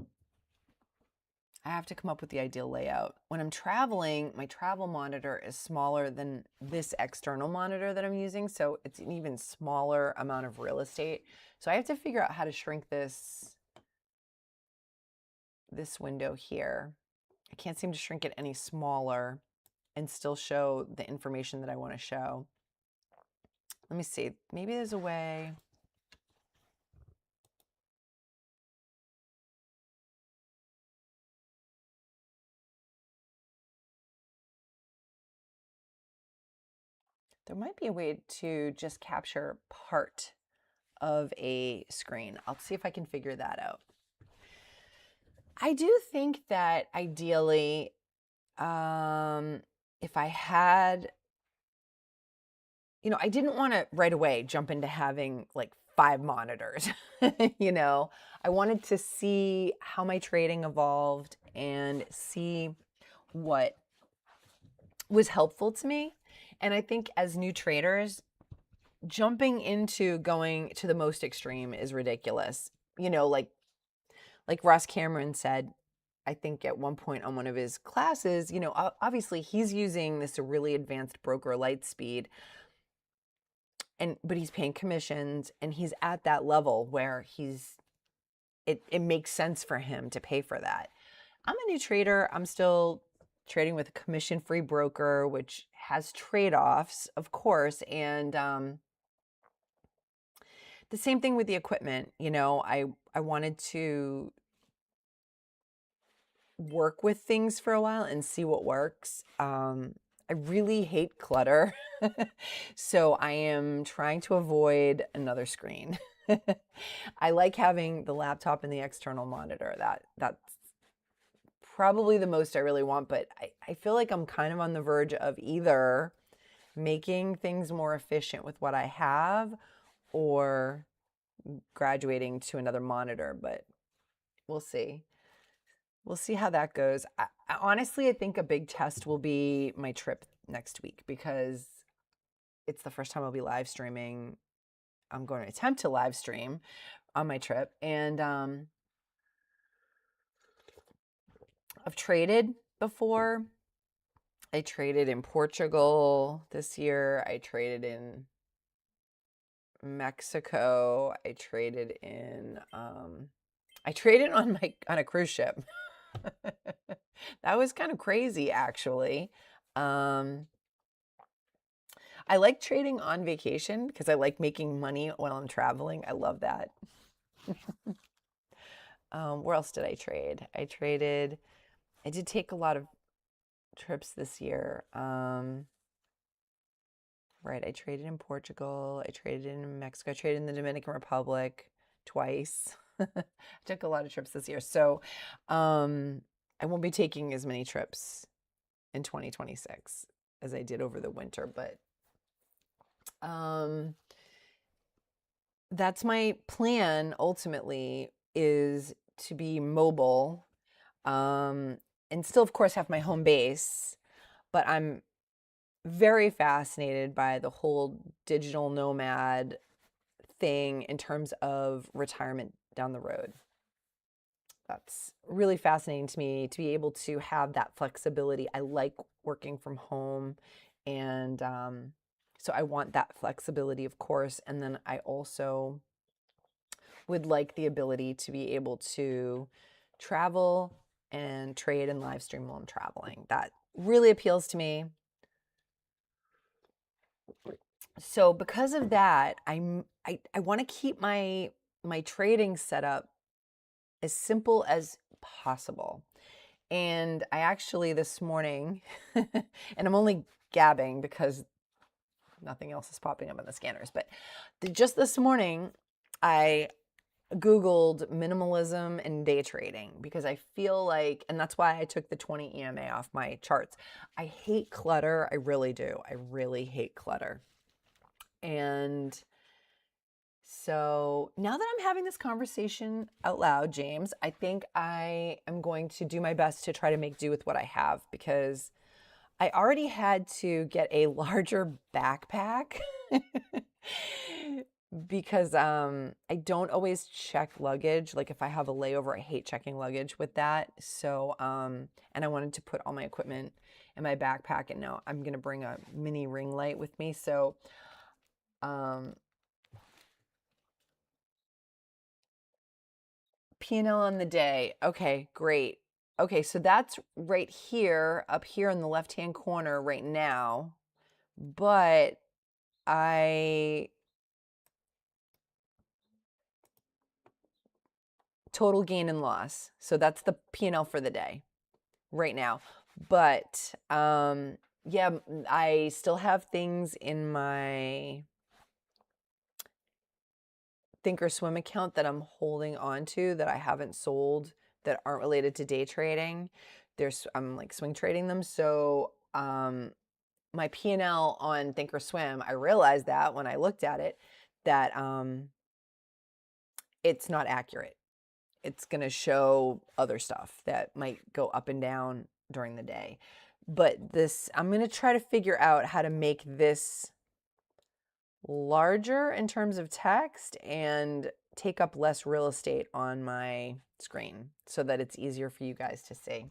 I have to come up with the ideal layout. When I'm traveling, my travel monitor is smaller than this external monitor that I'm using, so it's an even smaller amount of real estate. So I have to figure out how to shrink this window here. I can't seem to shrink it any smaller and still show the information that I want to show. Let me see. Maybe there's a way. There might be a way to just capture part of a screen. I'll see if I can figure that out. I do think that ideally, if I had, I didn't want to right away jump into having like 5 monitors. I wanted to see how my trading evolved and see what was helpful to me. And I think as new traders, jumping into going to the most extreme is ridiculous. Like Ross Cameron said, I think at one point on one of his classes, obviously he's using this really advanced broker light speed, but he's paying commissions, and he's at that level where it makes sense for him to pay for that. I'm a new trader. I'm still trading with a commission-free broker, which has trade-offs, of course, and the same thing with the equipment. I wanted to work with things for a while and see what works. I really hate clutter, so I am trying to avoid another screen. I like having the laptop and the external monitor. That's probably the most I really want, but I feel like I'm kind of on the verge of either making things more efficient with what I have or graduating to another monitor, but we'll see. We'll see how that goes. Honestly, I think a big test will be my trip next week, because it's the first time I'll be live streaming. I'm going to attempt to live stream on my trip, and I've traded before. I traded in Portugal this year. I traded in Mexico. I traded on a cruise ship. That was kind of crazy, actually. I like trading on vacation because I like making money while I'm traveling. I love that. Where else did I trade? I did take a lot of trips this year. Right, I traded in Portugal. I traded in Mexico. I traded in the Dominican Republic twice. I took a lot of trips this year. So I won't be taking as many trips in 2026 as I did over the winter, but that's my plan ultimately, is to be mobile, and still, of course, have my home base, but I'm very fascinated by the whole digital nomad thing in terms of retirement down the road. That's really fascinating to me, to be able to have that flexibility. I like working from home, and so I want that flexibility, of course. And then I also would like the ability to be able to travel and trade and live stream while I'm traveling. That really appeals to me. So because of that, I want to keep my trading setup as simple as possible. And I actually this morning, and I'm only gabbing because nothing else is popping up on the scanners, but just this morning, I Googled minimalism and day trading because I feel like, and that's why I took the 20 EMA off my charts. I hate clutter. I really do. I really hate clutter. And so now that I'm having this conversation out loud, James, I think I am going to do my best to try to make do with what I have, because I already had to get a larger backpack because I don't always check luggage. Like if I have a layover, I hate checking luggage with that. So and I wanted to put all my equipment in my backpack, and now I'm gonna bring a mini ring light with me. So P&L on the day. Okay, great. Okay, so that's right here, up here in the left-hand corner right now. But I total gain and loss. So that's the P&L for the day right now. But yeah, I still have things in my Thinkorswim account that I'm holding on to that I haven't sold that aren't related to day trading. I'm like swing trading them. So my P&L on Thinkorswim, I realized that when I looked at it, that it's not accurate. It's going to show other stuff that might go up and down during the day. But this, I'm going to try to figure out how to make this larger in terms of text and take up less real estate on my screen so that it's easier for you guys to see.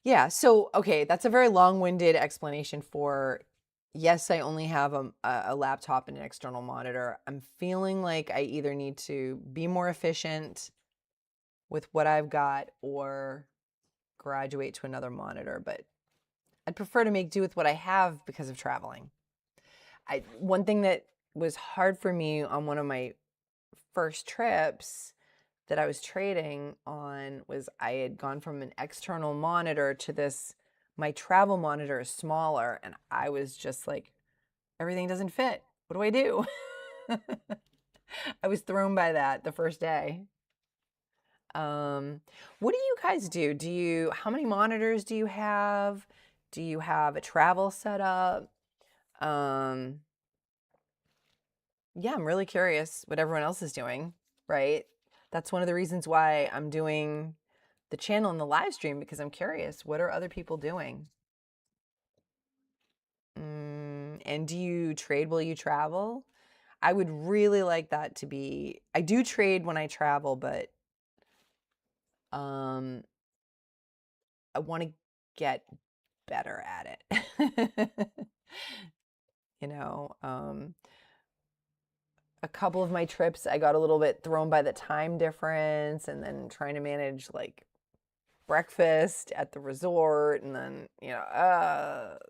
Yeah, so okay, that's a very long-winded explanation for, yes, I only have a laptop and an external monitor. I'm feeling like I either need to be more efficient with what I've got or graduate to another monitor, but I'd prefer to make do with what I have because of traveling. One thing that was hard for me on one of my first trips that I was trading on was I had gone from an external monitor to this, my travel monitor is smaller, and I was just like, everything doesn't fit. What do I do? I was thrown by that the first day. What do you guys do? How many monitors do you have? Do you have a travel setup? Yeah, I'm really curious what everyone else is doing, right? That's one of the reasons why I'm doing the channel and the live stream, because I'm curious, what are other people doing? And do you trade while you travel? I would really like that to be, I do trade when I travel, but I want to get better at it. You know, a couple of my trips, I got a little bit thrown by the time difference and then trying to manage like breakfast at the resort and then,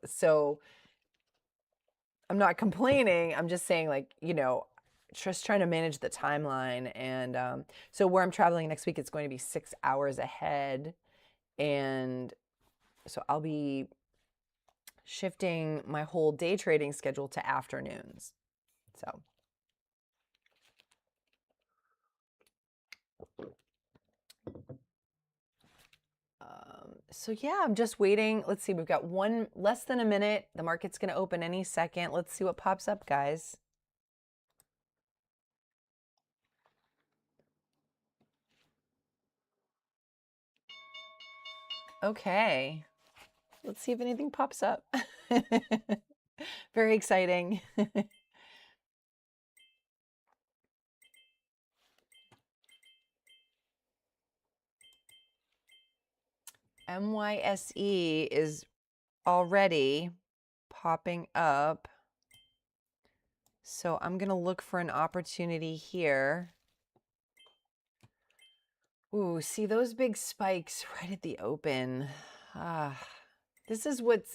so I'm not complaining. I'm just saying, like, just trying to manage the timeline. And so where I'm traveling next week, it's going to be 6 hours ahead. And so I'll be shifting my whole day trading schedule to afternoons. So yeah, I'm just waiting. Let's see, we've got less than a minute. The market's going to open any second. Let's see what pops up, guys. Okay. Let's see if anything pops up. Very exciting. MYSE is already popping up. So I'm going to look for an opportunity here. Ooh, see those big spikes right at the open. This is what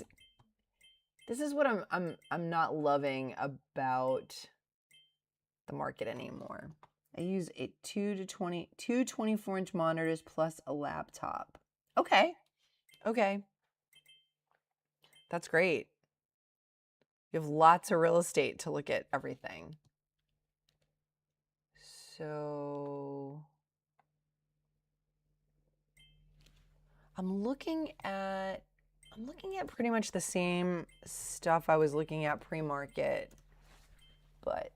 I'm not loving about the market anymore. I use two 24-inch monitors plus a laptop. Okay. That's great. You have lots of real estate to look at everything. So I'm looking at pretty much the same stuff I was looking at pre-market, but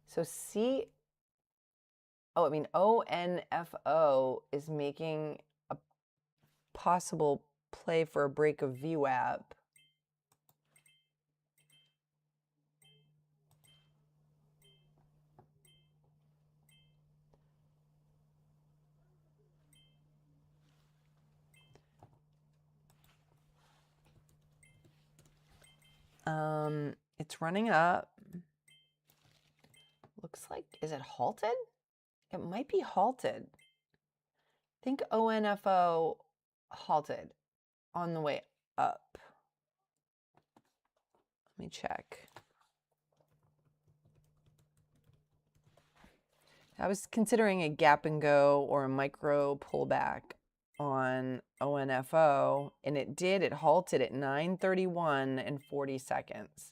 so ONFO is making a possible play for a break of VWAP. It's running up. Looks like, is it halted? It might be halted. I think ONFO halted on the way up. Let me check. I was considering a gap and go or a micro pullback on ONFO, and it halted at 9:31 and 40 seconds.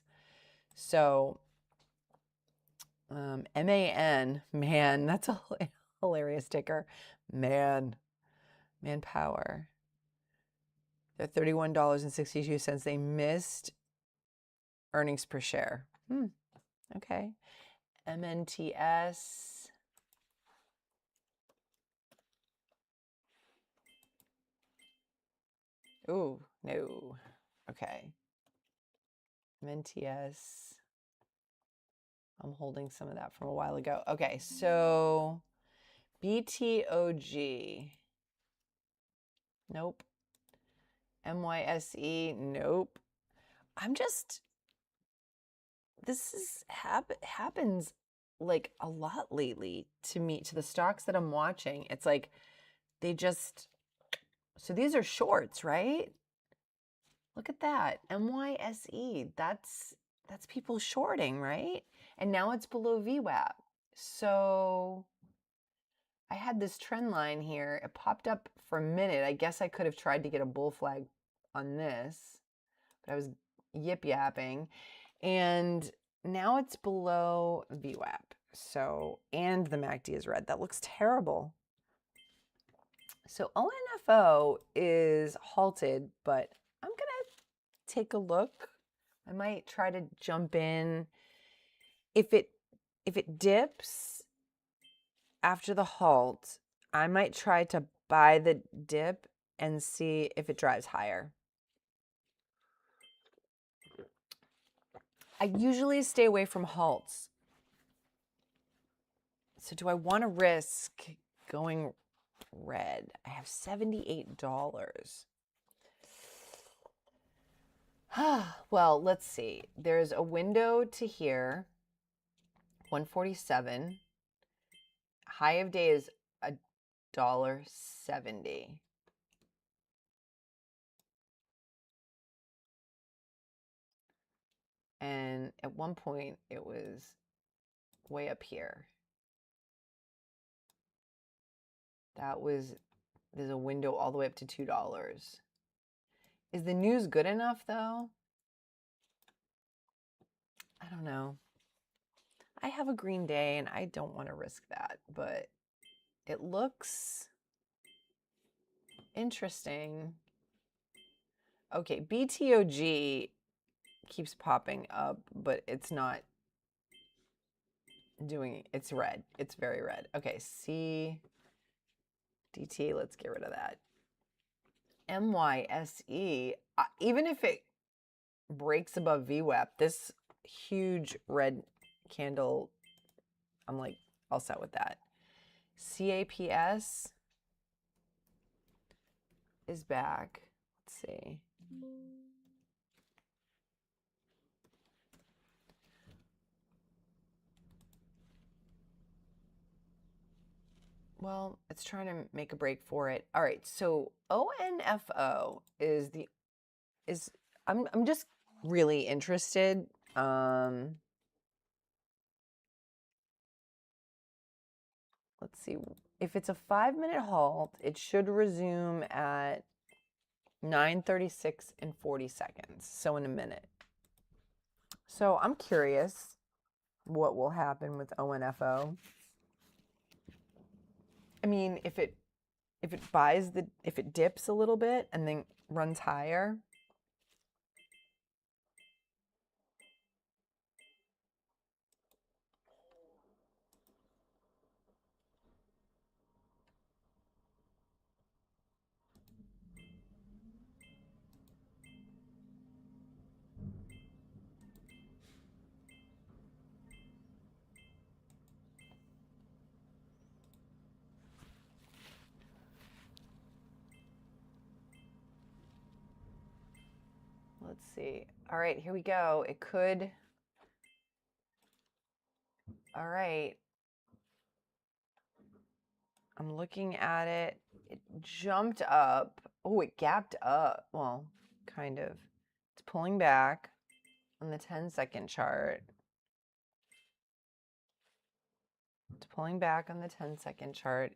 So MAN, man, that's a hilarious ticker. Manpower. They're $31.62. They missed earnings per share. Okay. MNTS. Ooh, no. Okay. MNTS. I'm holding some of that from a while ago. Okay, so BTOG. Nope. MYSE. Nope. This happens like a lot lately to me, to the stocks that I'm watching. It's like so these are shorts, right? Look at that. MYSE. That's people shorting, right? And now it's below VWAP. So I had this trend line here. It popped up for a minute. I guess I could have tried to get a bull flag on this, but I was yip-yapping. And now it's below VWAP. So, and the MACD is red. That looks terrible. So ONFO is halted, but I'm going to take a look. I might try to jump in. If it dips after the halt, I might try to buy the dip and see if it drives higher. I usually stay away from halts. So do I want to risk going red? I have $78. Well, let's see. There's a window to here, 147. High of day is $1.70. And at one point, it was way up here. There's a window all the way up to $2. Is the news good enough, though? I don't know. I have a green day, and I don't want to risk that, but it looks interesting. Okay, BTOG keeps popping up, but it's not doing, it's red. It's very red. Okay, CDT, let's get rid of that. MYSE, even if it breaks above VWAP, this huge red candle, I'm like all set with that. CAPS is back. Let's see. Well, it's trying to make a break for it. All right, so ONFO I'm just really interested. Let's see. If it's a 5-minute halt, it should resume at 9:36 and 40 seconds. So in a minute. So I'm curious. what will happen with ONFO. I mean, if it dips a little bit and then runs higher, let's see. All right, here we go. It could. All right. I'm looking at it. It jumped up. Oh, it gapped up. Well, kind of. It's pulling back on the 10-second chart. It's pulling back on the 10-second chart.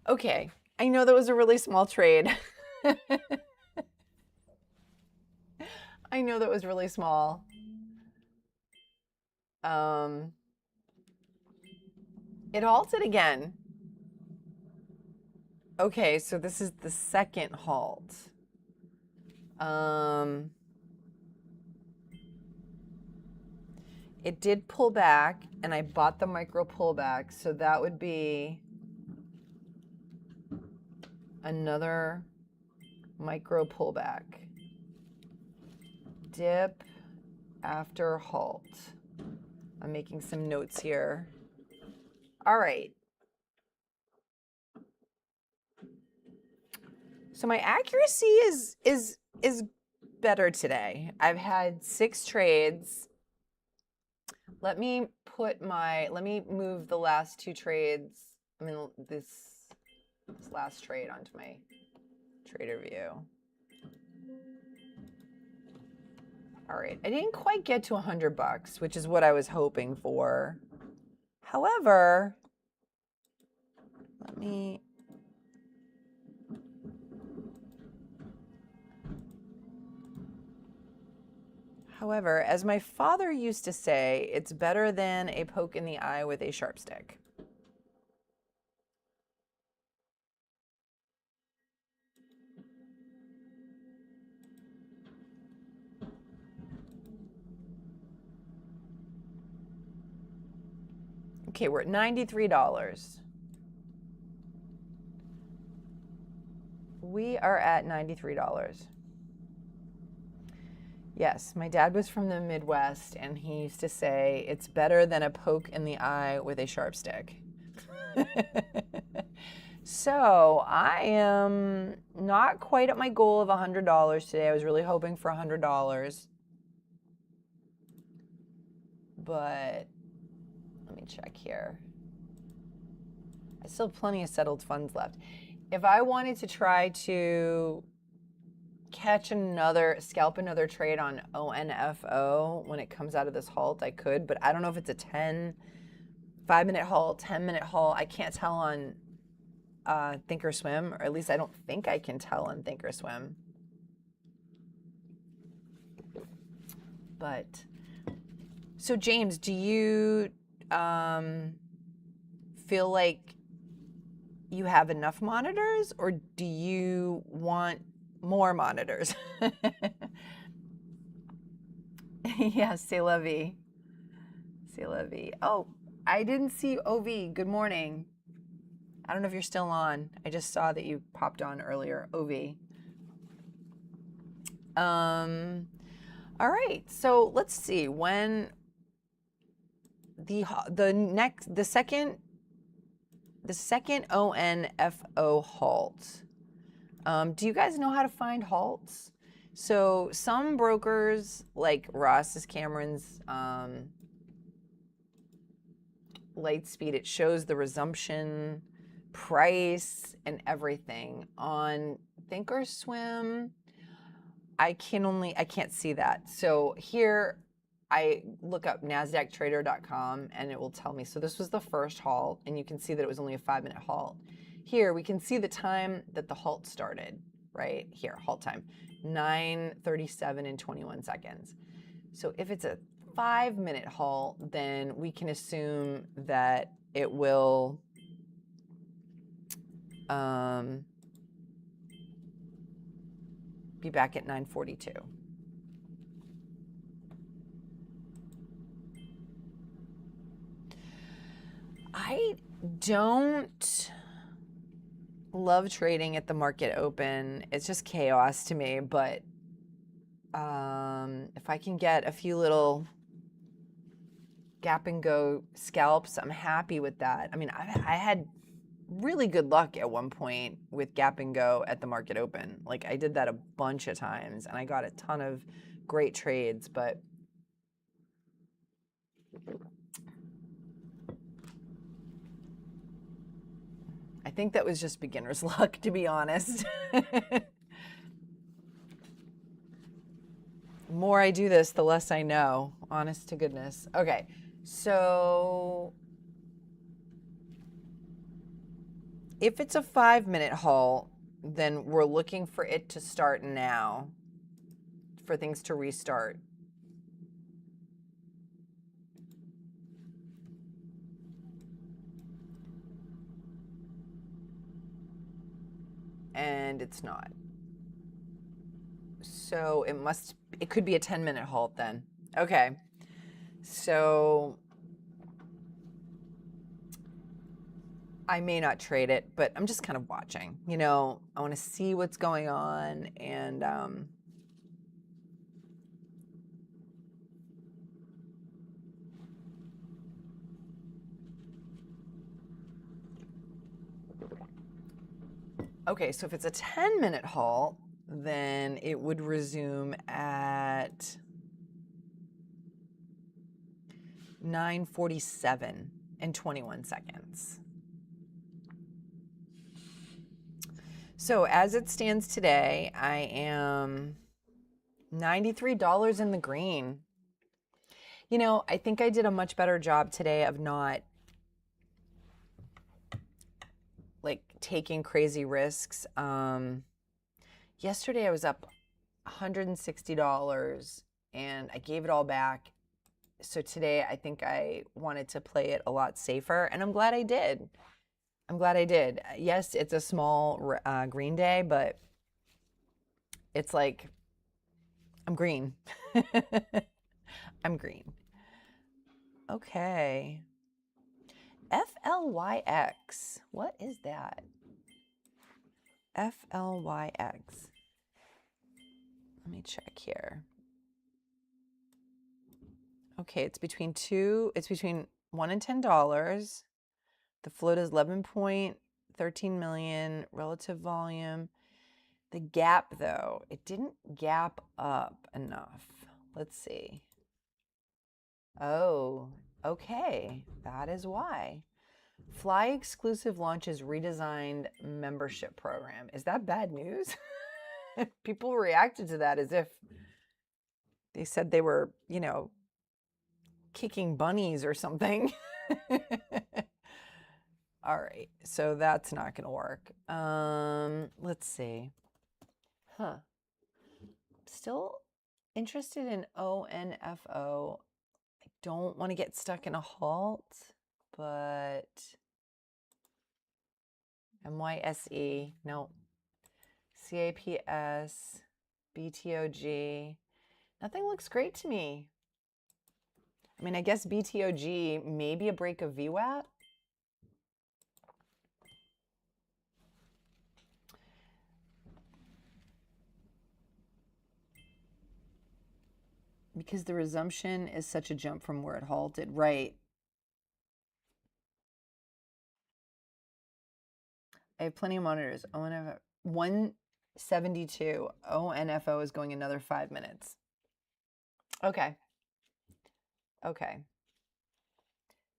Okay, I know that was a really small trade. I know that was really small. It halted again. Okay, so this is the second halt. It did pull back, and I bought the micro pullback, so that would be another micro pullback. Dip after halt. I'm making some notes here. All right. So my accuracy is better today. I've had 6 trades. Let me move the last 2 trades. I mean this last trade onto my trader view. All right, I didn't quite get to $100, which is what I was hoping for. However, as my father used to say, it's better than a poke in the eye with a sharp stick. Okay, we're at $93. We are at $93. Yes, my dad was from the Midwest, and he used to say, it's better than a poke in the eye with a sharp stick. So I am not quite at my goal of $100 today. I was really hoping for $100. But let me check here. I still have plenty of settled funds left. If I wanted to try to scalp another trade on ONFO when it comes out of this halt, I could, but I don't know if it's a 5-minute halt, 10-minute halt. I can't tell on Thinkorswim, or at least I don't think I can tell on Thinkorswim. But, so James, do you feel like you have enough monitors, or do you want more monitors? Yeah, c'est la vie. C'est la vie. Oh, I didn't see OV. Good morning. I don't know if you're still on. I just saw that you popped on earlier. OV. All right. So let's see when the second ONFO halt. Do you guys know how to find halts? So some brokers, like Ross's Cameron's Lightspeed, it shows the resumption price and everything. On Thinkorswim, I can't see that. So here I look up NASDAQtrader.com and it will tell me. So this was the first halt, and you can see that it was only a 5-minute halt. here we can see the time that the halt started, right? Here, halt time, 9:37 and 21 seconds. So if it's a 5-minute halt, then we can assume that it will be back at 9:42. I don't love trading at the market open. It's just chaos to me, but if I can get a few little gap and go scalps, I'm happy with that. I mean, I had really good luck at one point with gap and go at the market open. Like I did that a bunch of times and I got a ton of great trades, but I think that was just beginner's luck, to be honest. The more I do this, the less I know, honest to goodness. Okay, so if it's a 5-minute halt, then we're looking for it to start now, for things to restart. And it's not. So it could be a 10-minute halt then. Okay, so I may not trade it, but I'm just kind of watching. You know, I want to see what's going on, and okay, so if it's a 10-minute halt, then it would resume at 9:47 and 21 seconds. So as it stands today, I am $93 in the green. You know, I think I did a much better job today of not like taking crazy risks. Yesterday I was up $160 and I gave it all back. So today I think I wanted to play it a lot safer, and I'm glad I did. I'm glad I did. Yes, it's a small green day, but it's like I'm green. I'm green. Okay. FLYX. What is that? FLYX. Let me check here. Okay, it's between $1 and $10. The float is 11.13 million. Relative volume. The gap, though, it didn't gap up enough. Let's see. Oh, okay. That is why. Fly Exclusive launches redesigned membership program. Is that bad news? People reacted to that as if they said they were, you know, kicking bunnies or something. All right, so that's not going to work. Let's see. Huh. Still interested in ONFO. I don't want to get stuck in a halt, but MYSE, no. CAPS, BTOG. Nothing looks great to me. I mean, I guess BTOG, maybe a break of VWAP. Because the resumption is such a jump from where it halted. Right. I have plenty of monitors. ONFO 172. ONFO is going another 5 minutes. Okay. Okay.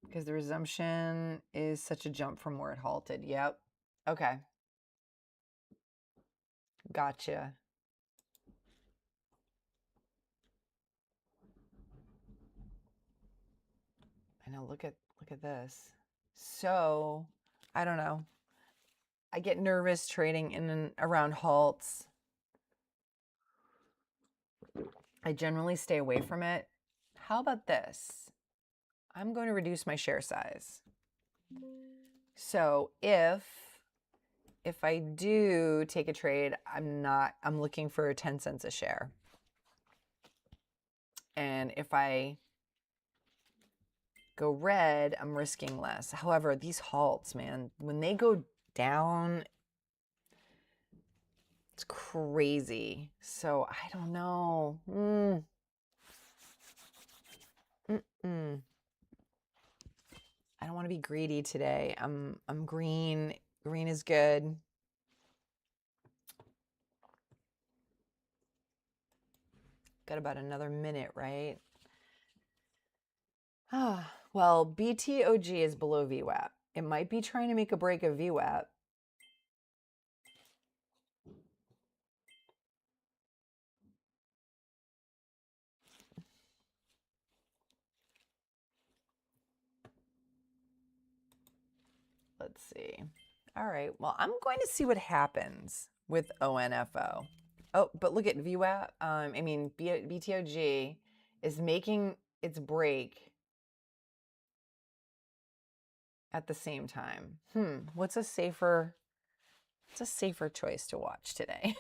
Because the resumption is such a jump from where it halted. Yep. Okay. Gotcha. I know, look at this. So, I don't know. I get nervous trading in and around halts. I generally stay away from it. How about this? I'm going to reduce my share size. So if I do take a trade, I'm looking for 10 cents a share. And if I go red, I'm risking less. However, these halts, man, when they go down, it's crazy. So I don't know. I don't want to be greedy today. I'm green. Green is good. Got about another minute, right? Well, BTOG is below VWAP. It might be trying to make a break of VWAP. Let's see. All right. Well, I'm going to see what happens with ONFO. Oh, but look at VWAP. BTOG is making its break at the same time. What's a safer choice to watch today?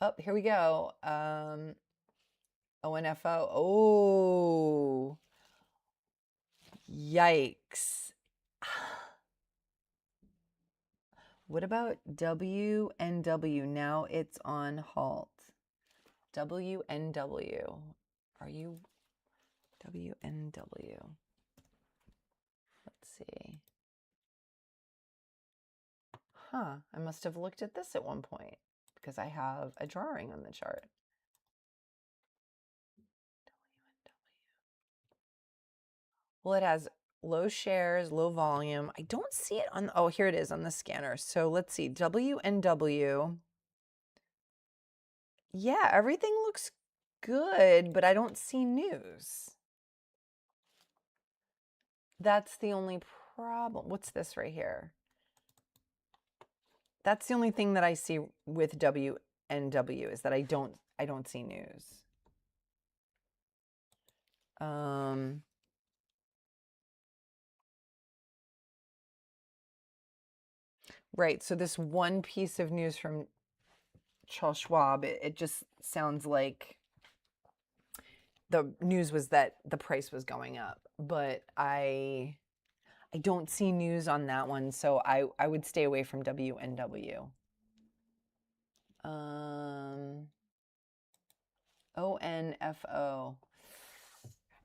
Oh, here we go. ONFO. Oh, yikes. What about WNW? Now it's on halt. WNW. Are you WNW? Let's see. I must have looked at this at one point because I have a drawing on the chart. Well, it has low shares, low volume. I don't see it on, oh, here it is on the scanner. So let's see, WNW. Yeah, everything looks good, but I don't see news. That's the only problem. What's this right here? That's the only thing that I see with WNW is that I don't see news. Right. So this one piece of news from Charles Schwab, it just sounds like the news was that the price was going up, but I don't see news on that one, so I would stay away from WNW. ONFO.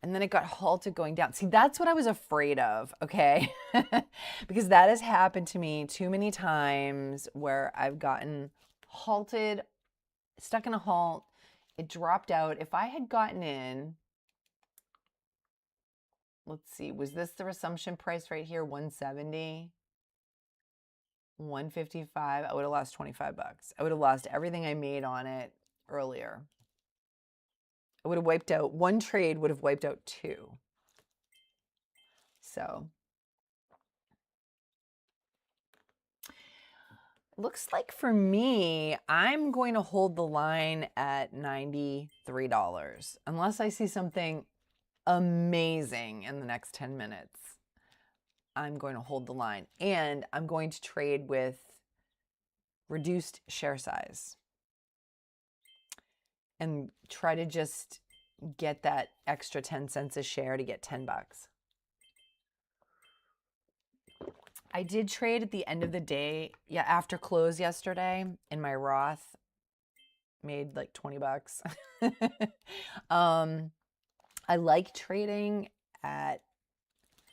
And then it got halted going down. See, that's what I was afraid of, okay? Because that has happened to me too many times where I've gotten halted, stuck in a halt, it dropped out. If I had gotten in, let's see, was this the resumption price right here, 170? 155, I would have lost 25 bucks. I would have lost everything I made on it earlier. I would have wiped out, one trade would have wiped out two. So looks like for me, I'm going to hold the line at $93 unless I see something amazing in the next 10 minutes. I'm going to hold the line, and I'm going to trade with reduced share size and try to just get that extra 10 cents a share to get 10 bucks. I did trade at the end of the day, after close yesterday in my Roth, made like 20 bucks. I like trading at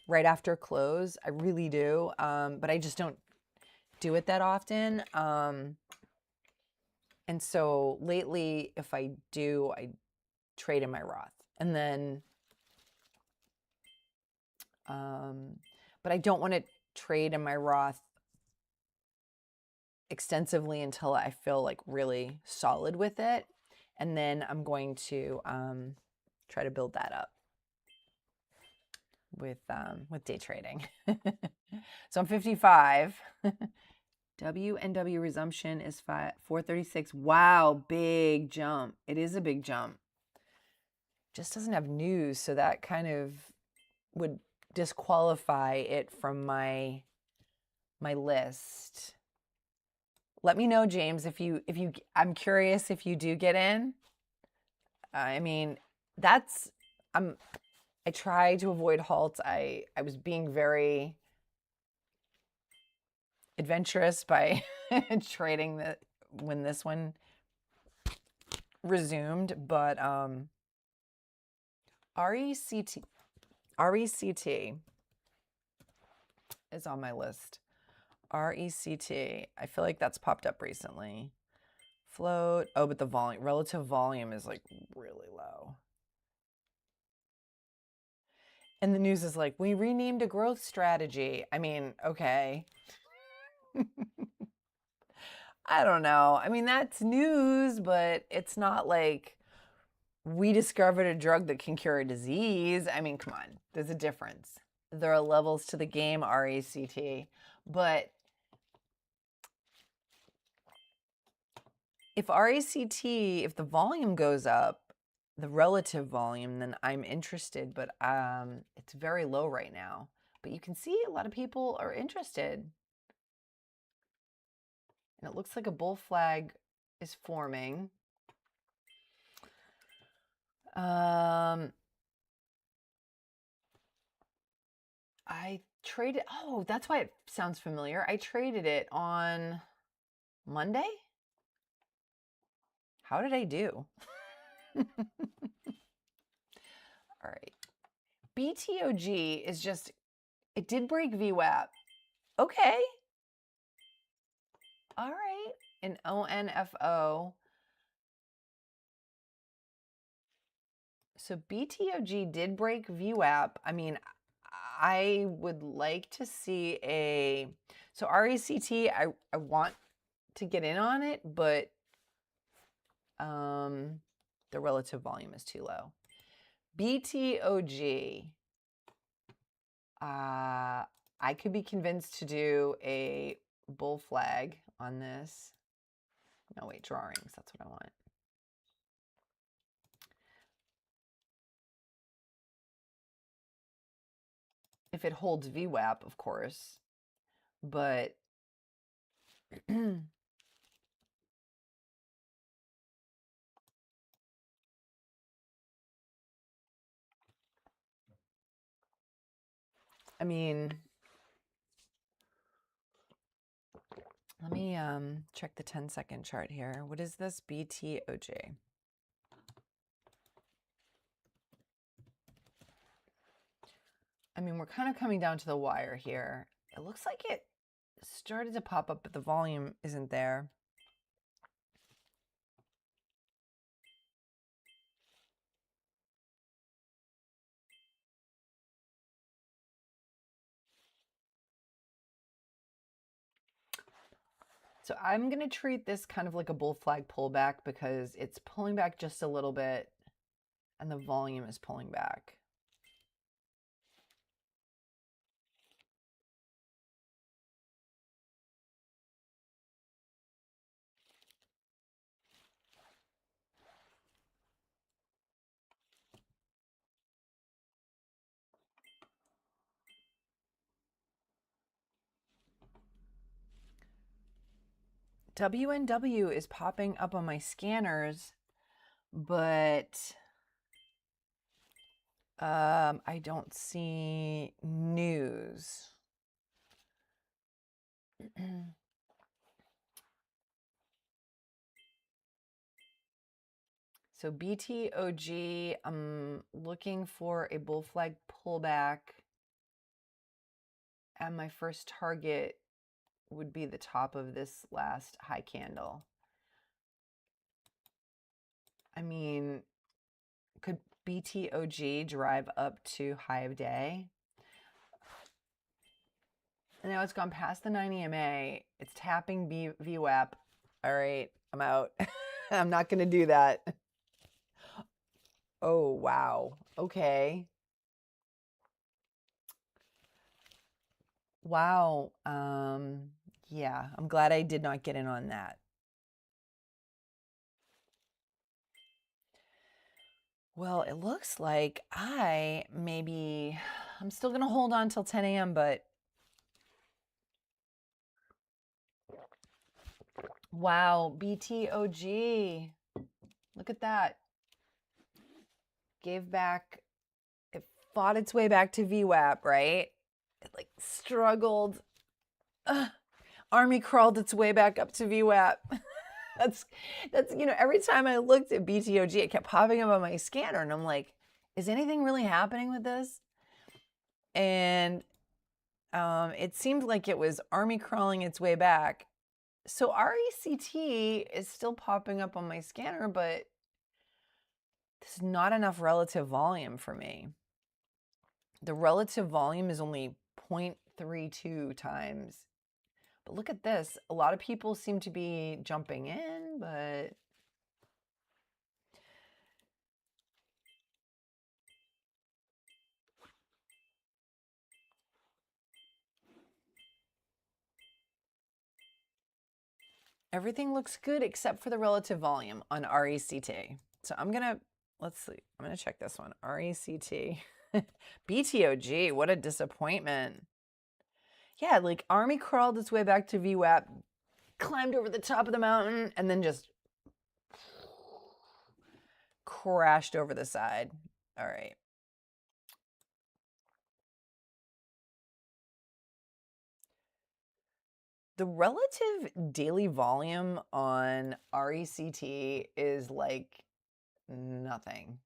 right after close. I really do, but I just don't do it that often. And so lately, if I do, I trade in my Roth. And then, but I don't want to trade in my Roth extensively until I feel like really solid with it. And then I'm going to try to build that up. day trading. So I'm 55. W resumption is 436. Wow, big jump. It is a big jump. Just doesn't have news, so that kind of would disqualify it from my list. Let me know, James, if you I'm curious if you do get in. I mean, I try to avoid halts. I was being very adventurous by trading when this one resumed, but RECT is on my list. RECT. I feel like that's popped up recently. Float. Oh, but the relative volume is like really low. And the news is like, we renamed a growth strategy. I mean, okay. I don't know. I mean, that's news, but it's not like we discovered a drug that can cure a disease. I mean, come on. There's a difference. There are levels to the game, RECT. But if if the volume goes up, the relative volume, then I'm interested, but it's very low right now. But you can see a lot of people are interested. And it looks like a bull flag is forming. I traded, oh, that's why it sounds familiar. I traded it on Monday. How did I do? All right. BTOG is just, it did break VWAP. Okay. All right. An ONFO. So BTOG did break VWAP. I mean, I would like to see so RECT, I want to get in on it, but the relative volume is too low. BTOG, I could be convinced to do a bull flag on this. No, wait, drawings, that's what I want. If it holds VWAP, of course, but I mean, let me check the 10-second chart here. What is this? BTOJ. I mean, we're kind of coming down to the wire here. It looks like it started to pop up, but the volume isn't there. So I'm going to treat this kind of like a bull flag pullback because it's pulling back just a little bit and the volume is pulling back. WNW is popping up on my scanners, but I don't see news. So BTOG, I'm looking for a bull flag pullback, and my first target would be the top of this last high candle. I mean, could BTOG drive up to high of day? Now it's gone past the 9 EMA. It's tapping VWAP. All right, I'm out. I'm not going to do that. Oh, wow. Okay. Wow. Yeah, I'm glad I did not get in on that. Well, it looks like I'm still going to hold on till 10 a.m., but wow, BTOG. Look at that. Gave back, it fought its way back to VWAP, right? It like struggled. Army crawled its way back up to VWAP. that's, every time I looked at BTOG, it kept popping up on my scanner, and I'm like, is anything really happening with this? And it seemed like it was army crawling its way back. So RECT is still popping up on my scanner, but there's not enough relative volume for me. The relative volume is only 0.32 times. But look at this. A lot of people seem to be jumping in, but everything looks good except for the relative volume on RECT. So let's see. I'm going to check this one. RECT. BTOG, what a disappointment. Yeah, like Army crawled its way back to VWAP, climbed over the top of the mountain, and then just crashed over the side. All right. The relative daily volume on RECT is like nothing.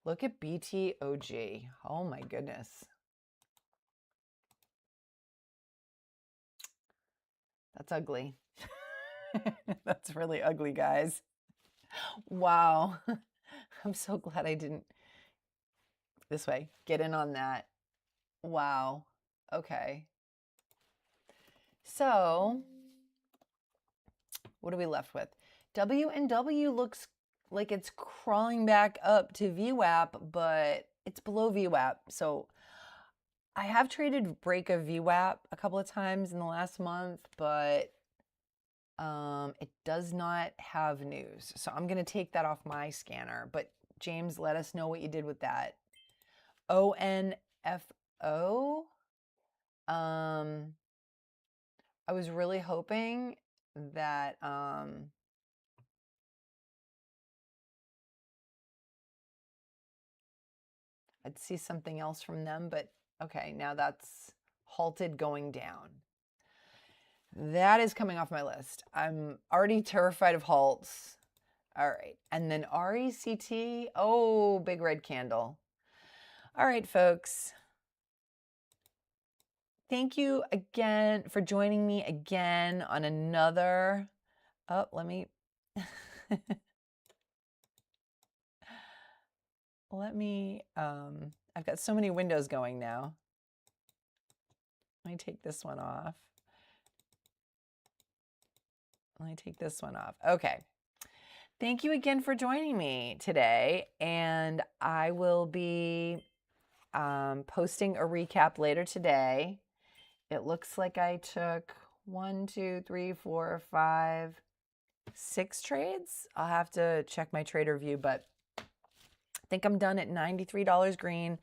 Look at BTOG. Oh my goodness. That's ugly. That's really ugly, guys. Wow. I'm so glad I didn't, this way, get in on that. Wow. Okay. So, what are we left with? W&W looks like it's crawling back up to VWAP, but it's below VWAP. So, I have traded break of VWAP a couple of times in the last month, but it does not have news. So I'm going to take that off my scanner. But James, let us know what you did with that. ONFO. I was really hoping that I'd see something else from them, but okay, now that's halted going down. That is coming off my list. I'm already terrified of halts. All right, and then RECT. Oh, big red candle. All right, folks. Thank you again for joining me again on another. Oh, let me. I've got so many windows going now. Let me take this one off. Let me take this one off. Okay. Thank you again for joining me today. And I will be posting a recap later today. It looks like I took 1, 2, 3, 4, 5, 6 trades. I'll have to check my trader view, but I think I'm done at $93 green.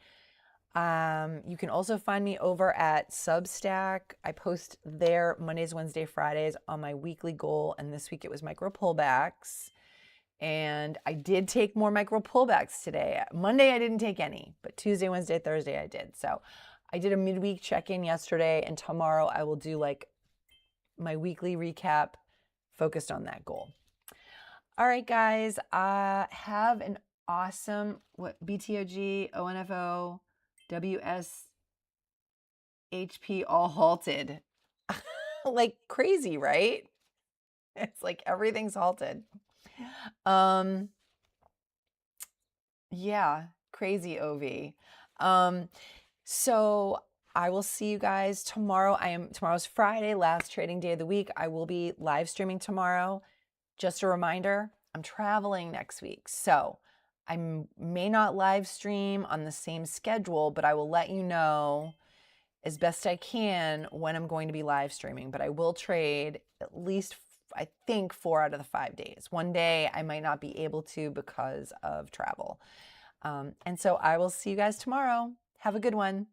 You can also find me over at Substack. I post there Mondays, Wednesday, Fridays on my weekly goal, and this week it was micro pullbacks. And I did take more micro pullbacks today. Monday I didn't take any, but Tuesday, Wednesday, Thursday I did. So I did a midweek check-in yesterday, and tomorrow I will do like my weekly recap focused on that goal. All right, guys, have an awesome BTOG, ONFO, WSHP all halted. Like crazy, right? It's like everything's halted. Yeah, crazy OV. So I will see you guys tomorrow. Tomorrow's Friday, last trading day of the week. I will be live streaming tomorrow. Just a reminder, I'm traveling next week. So I may not live stream on the same schedule, but I will let you know as best I can when I'm going to be live streaming, but I will trade at least, I think, 4 out of the 5 days. One day I might not be able to because of travel. And so I will see you guys tomorrow. Have a good one.